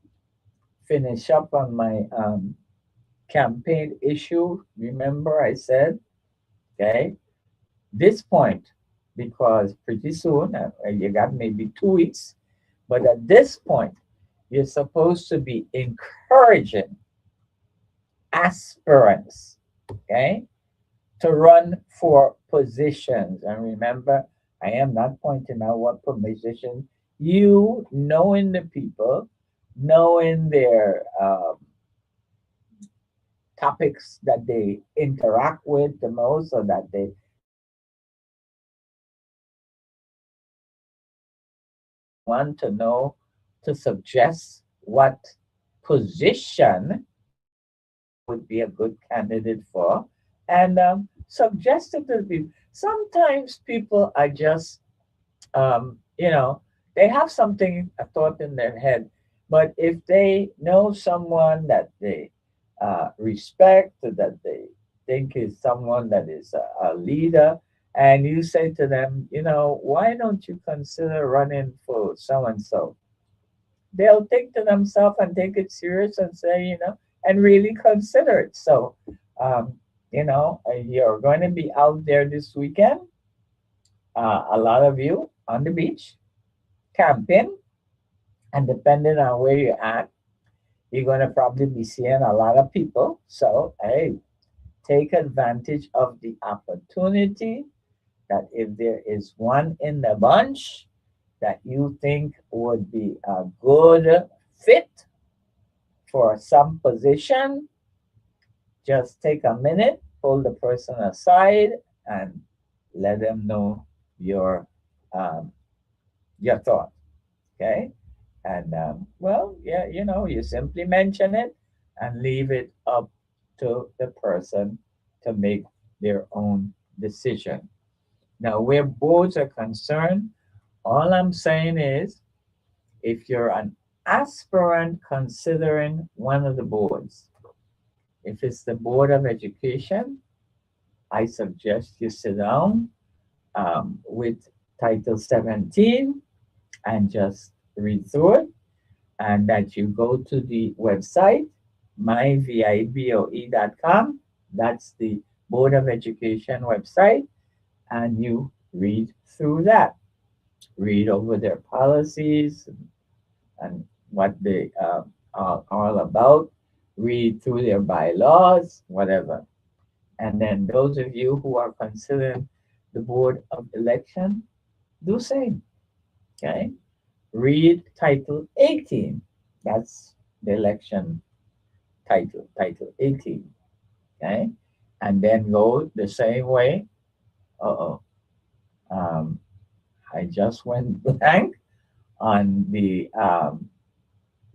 Speaker 1: finish up on my campaign issue, remember I said, okay, this point, because pretty soon, you got maybe 2 weeks, but at this point, you're supposed to be encouraging aspirants, okay, to run for positions. And remember, I am not pointing out what position. You knowing the people, knowing their topics that they interact with the most, or that they want to know, to suggest what position would be a good candidate for, and suggest it to people. Sometimes people are just, you know, they have something, a thought in their head, but if they know someone that they respect, that they think is someone that is a leader, and you say to them, you know, why don't you consider running for so and so? They'll think to themselves and take it serious and say, you know, and really consider it. So, um, you're going to be out there this weekend, a lot of you on the beach, camping, and depending on where you're at, you're going to probably be seeing a lot of people. So, hey, take advantage of the opportunity that if there is one in the bunch that you think would be a good fit for some position, just take a minute, pull the person aside, and let them know your um, your thought. Okay, and well, yeah, you simply mention it and leave it up to the person to make their own decision. Now, where boards are concerned, all I'm saying is, if you're an aspirant considering one of the boards, if it's the Board of Education, I suggest you sit down with Title 17 and just read through it, and that you go to the website, myviboe.com. That's the Board of Education website, and you read through that. Read over their policies and what they are all about. Read through their bylaws, whatever. And then those of you who are considering the Board of Election, do same. Okay. Read Title 18. That's the election Title 18. Okay. And then go the same way. Uh-oh. Um, I just went blank on the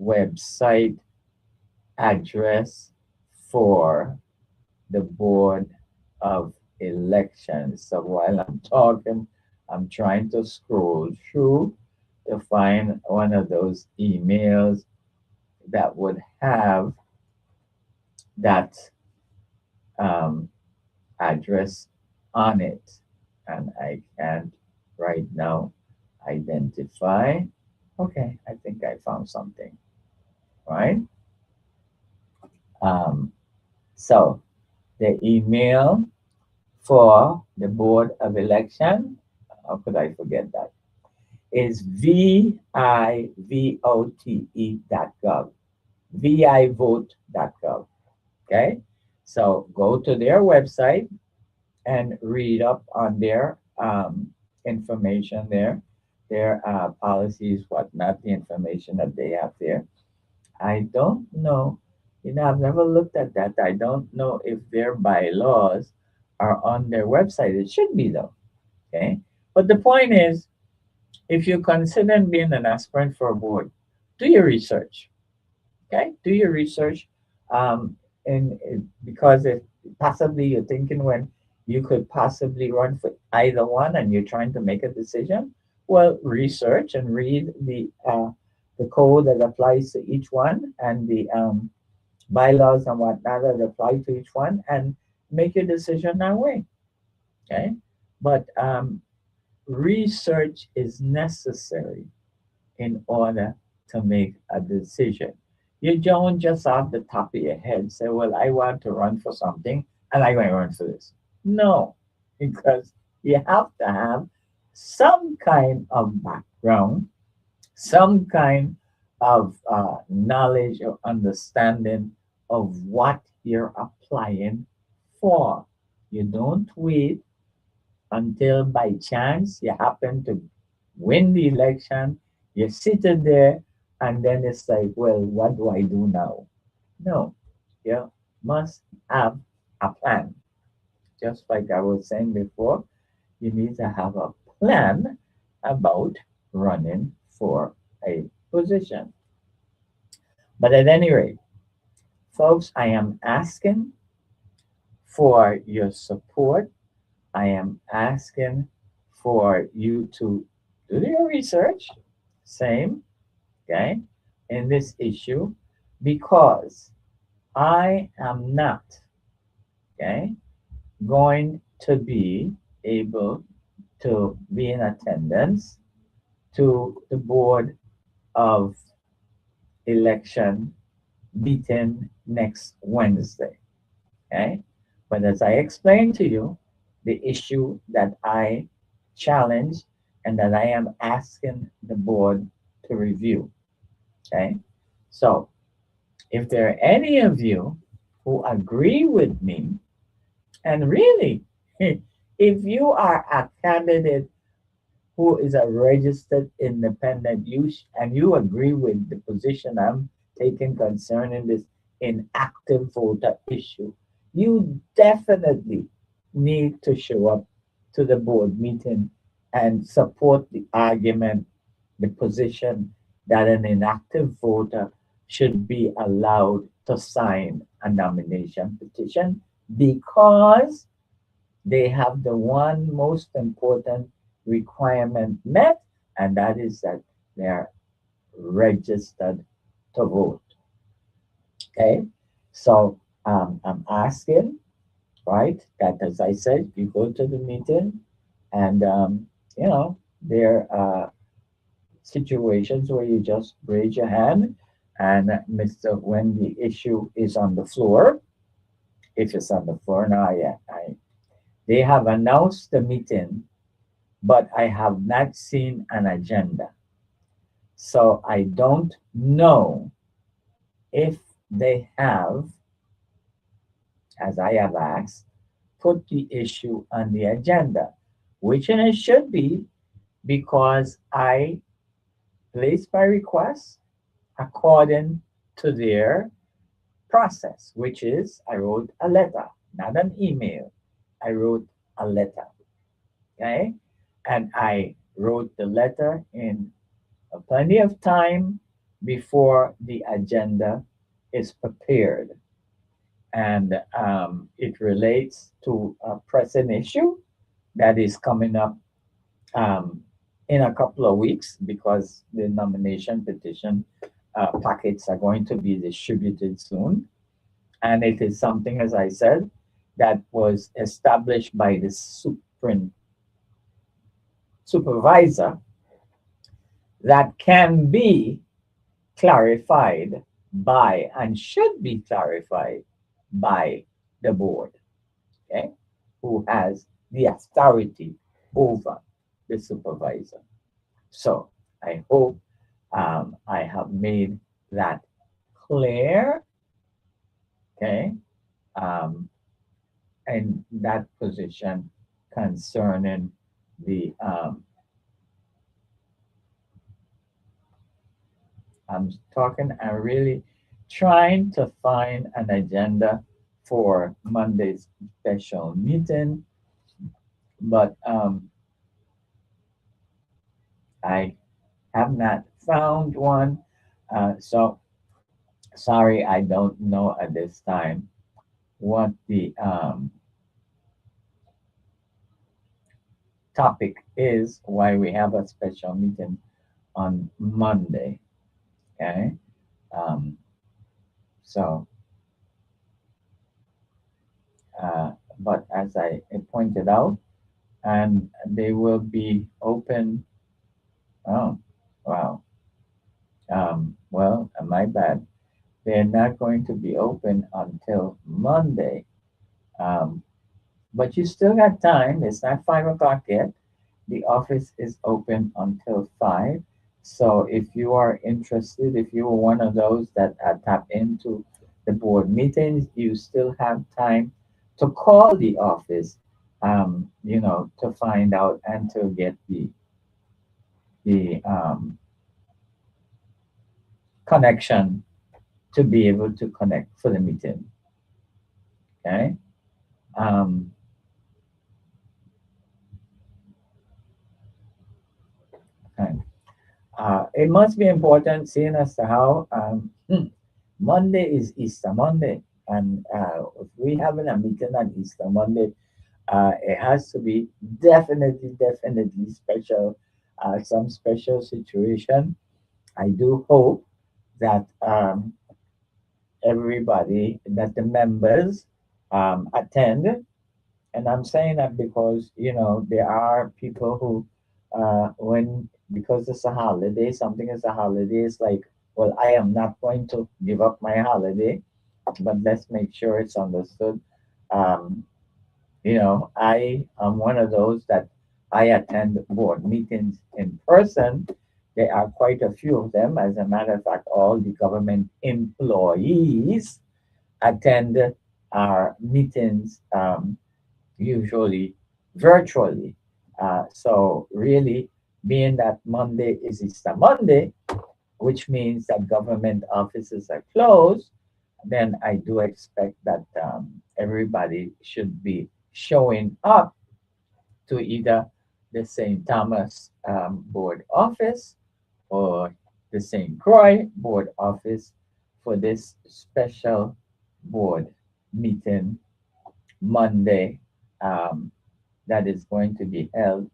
Speaker 1: website address for the Board of Elections. So while I'm talking, I'm trying to scroll through to find one of those emails that would have that um, address on it. And I can't right now identify. Okay, I think I found something, right? So the email for the Board of Election, how could I forget that? Is vivote.gov, vivote.gov. Okay, so go to their website and read up on their information there, their policies, whatnot, the information that they have there. I don't know, I've never looked at that. I don't know if their bylaws are on their website. It should be though. Okay, but the point is, if you consider being an aspirant for a board, do your research. Okay, do your research, and because if possibly you're thinking when you could possibly run for either one, and you're trying to make a decision, well, research and read the code that applies to each one, and the bylaws and whatnot that apply to each one, and make your decision that way. Okay, but research is necessary in order to make a decision. You don't just off the top of your head say, well, I want to run for something and I'm going to run for this. No, because you have to have some kind of background, some kind of knowledge or understanding of what you're applying for. You don't wait until by chance you happen to win the election, you're seated there, and then it's like, well, what do I do now? No, you must have a plan. Just like I was saying before, you need to have a plan about running for a position. But at any rate, folks, I am asking for your support. I am asking for you to do your research, same, okay, in this issue, because I am not, okay, going to be able to be in attendance to the Board of Election meeting next Wednesday, okay? But as I explained to you, the issue that I challenge and that I am asking the board to review, okay? So if there are any of you who agree with me, and really, if you are a candidate who is a registered independent, and you agree with the position I'm taking concerning this inactive voter issue, you definitely need to show up to the board meeting and support the argument, the position that an inactive voter should be allowed to sign a nomination petition because they have the one most important requirement met, and that is that they are registered to vote. Okay, so I'm asking, right, that as I said, you go to the meeting, and there are situations where you just raise your hand, and Mr. When the issue is on the floor, if it's on the floor now, yeah, they have announced the meeting, but I have not seen an agenda. So I don't know if they have, as I have asked, put the issue on the agenda, which it should be because I placed my request according to their process, which is I wrote a letter, not an email. I wrote a letter. Okay? And I wrote the letter in plenty of time before the agenda is prepared. And it relates to a pressing issue that is coming up in a couple of weeks because the nomination petition packets are going to be distributed soon. And it is something, as I said, that was established by the supervisor that can be clarified by and should be clarified by the board, okay, who has the authority over the supervisor. So I hope I have made that clear, okay, in that position concerning the I'm really trying to find an agenda for Monday's special meeting, but I have not found one. So sorry, I don't know at this time what the topic is, why we have a special meeting on Monday. Okay. Um, so, but as I pointed out, and they will be open. Oh, wow. Well, my bad. They're not going to be open until Monday. Um, but you still got time. It's not 5 o'clock yet. The office is open until 5. So if you are interested, if you are one of those that tap into the board meetings, you still have time to call the office, to find out and to get the connection to be able to connect for the meeting. Okay. Um, okay. It must be important seeing as to how Monday is Easter Monday, and if we having a meeting on Easter Monday, it has to be definitely special, some special situation. I do hope that everybody, that the members attend, and I'm saying that because there are people who, when because it's a holiday, something is a holiday, it's like, well, I am not going to give up my holiday, but let's make sure it's understood. Um, I am one of those that I attend board meetings in person. There are quite a few of them. As a matter of fact, all the government employees attend our meetings, usually virtually. So really, being that Monday is Easter Monday, which means that government offices are closed, then I do expect that everybody should be showing up to either the St. Thomas board office or the St. Croix board office for this special board meeting Monday, that is going to be held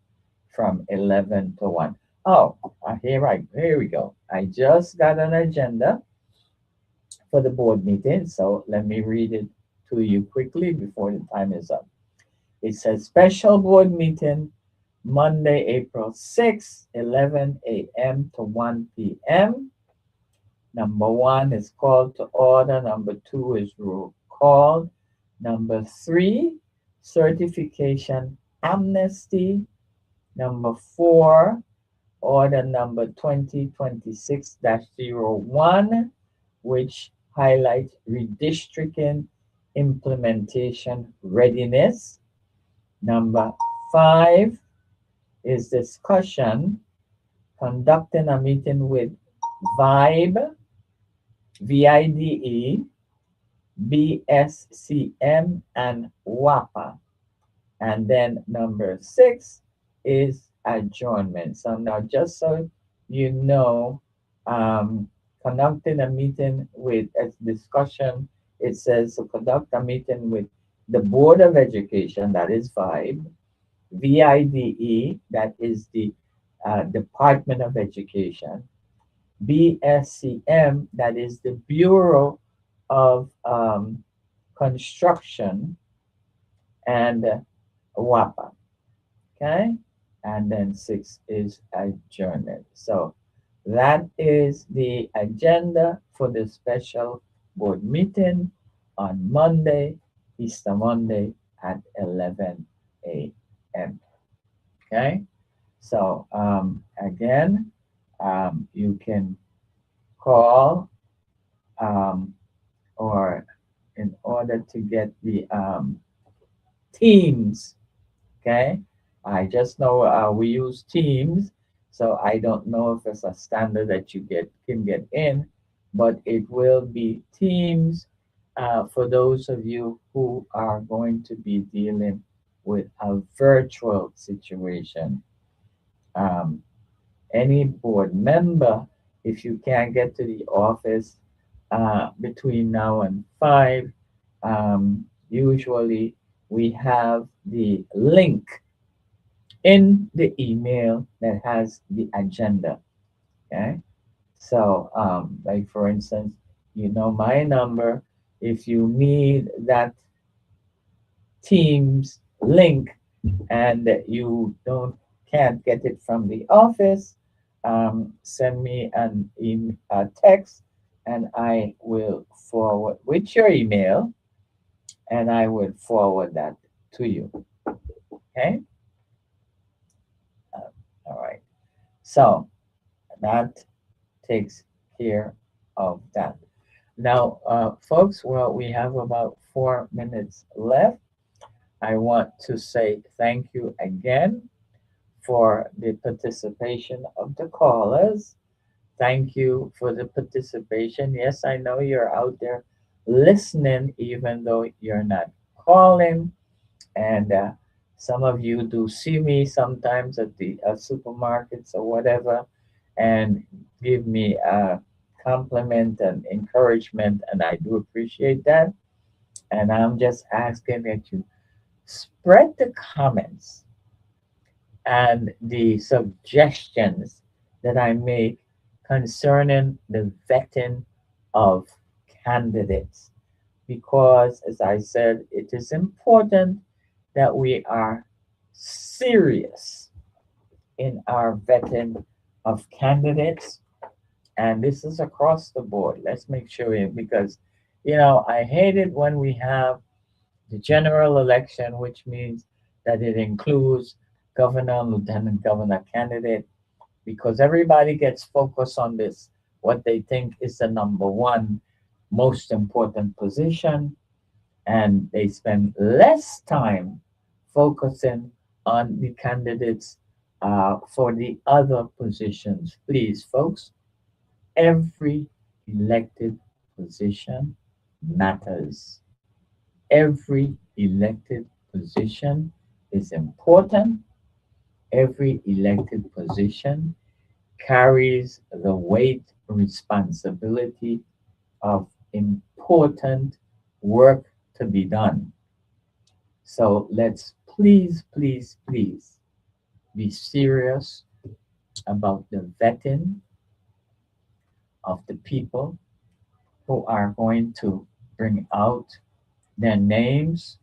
Speaker 1: from 11 to 1. Oh, here we go. I just got an agenda for the board meeting, so let me read it to you quickly before the time is up. It says special board meeting Monday, April 6, 11 a.m. to 1 p.m. Number 1 is called to order. Number 2 is roll call. Number 3, certification amnesty. Number 4, order number 2026-01, which highlights redistricting implementation readiness. Number 5 is discussion conducting a meeting with VIBE, VIDE, BSCM, and WAPA. And then number 6 is adjournment. So now, just so you know, conducting a meeting with a discussion, it says to conduct a meeting with the Board of Education, that is VIBE, VIDE, that is the Department of Education, BSCM, that is the Bureau of Construction, and WAPA. Okay, and then 6 is adjournment. So That is the agenda for the special board meeting on Monday, Easter Monday at 11 a.m. Okay? So, again, you can call or in order to get the Teams. Okay, I just know we use Teams, so I don't know if it's a standard that you can get in, but it will be Teams for those of you who are going to be dealing with a virtual situation. Um, any board member, if you can't get to the office between now and 5, usually we have the link in the email that has the agenda. Okay. So, like for instance, you know my number. If you need that Teams link and you can't get it from the office, send me a text, and I will forward with your email, and I will forward that to you. Okay. All right. So that takes care of that. Now, folks, well, we have about 4 minutes left. I want to say thank you again for the participation of the callers. Thank you for the participation. Yes, I know you're out there listening, even though you're not calling. And some of you do see me sometimes at the supermarkets or whatever and give me a compliment and encouragement, and I do appreciate that. And I'm just asking that you spread the comments and the suggestions that I make concerning the vetting of candidates. Because, as I said, it is important that we are serious in our vetting of candidates. And this is across the board. Let's make sure, because, I hate it when we have the general election, which means that it includes governor, lieutenant governor candidate, because everybody gets focused on this, what they think is the number one most important position, and they spend less time focusing on the candidates for the other positions. Please, folks, every elected position matters. Every elected position is important. Every elected position carries the weight responsibility of important work to be done. So let's please, please, please be serious about the vetting of the people who are going to bring out their names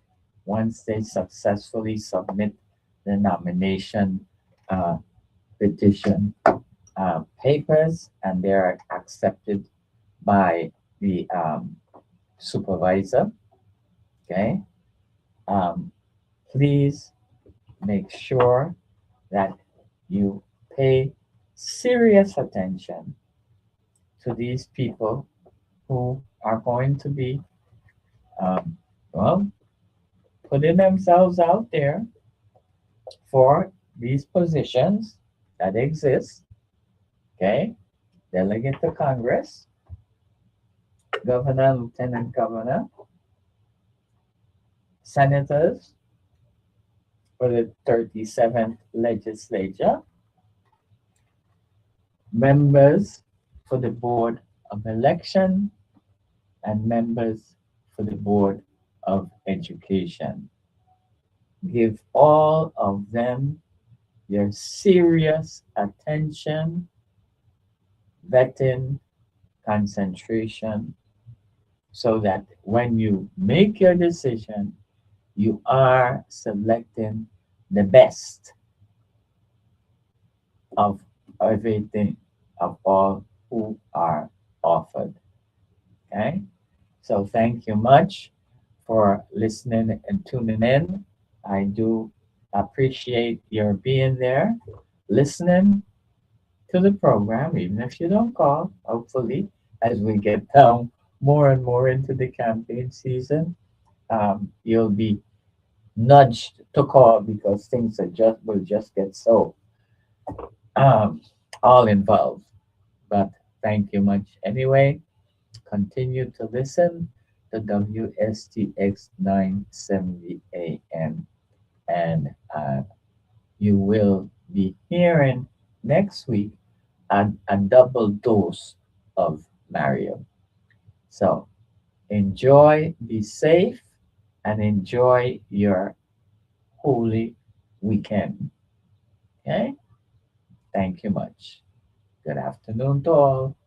Speaker 1: once they successfully submit the nomination uh, petition papers and they're accepted by the supervisor. Okay. Um, please make sure that you pay serious attention to these people who are going to be, um, well, putting themselves out there for these positions that exist. Okay, delegate to Congress, governor, lieutenant governor, senators for the 37th legislature, members for the Board of Election, and members for the Board of Education. Give all of them your serious attention, vetting, concentration, so that when you make your decision, you are selecting the best of everything of all who are offered. Okay? So thank you much for listening and tuning in. I do appreciate your being there, listening to the program, even if you don't call, hopefully, as we get down more and more into the campaign season, you'll be nudged to call because things are just will just get so um, all involved. But thank you much anyway. Continue to listen to WSTX 970 AM, and you will be hearing next week a double dose of Mario. So enjoy, be safe, and enjoy your holy weekend. Okay? Thank you much. Good afternoon to all.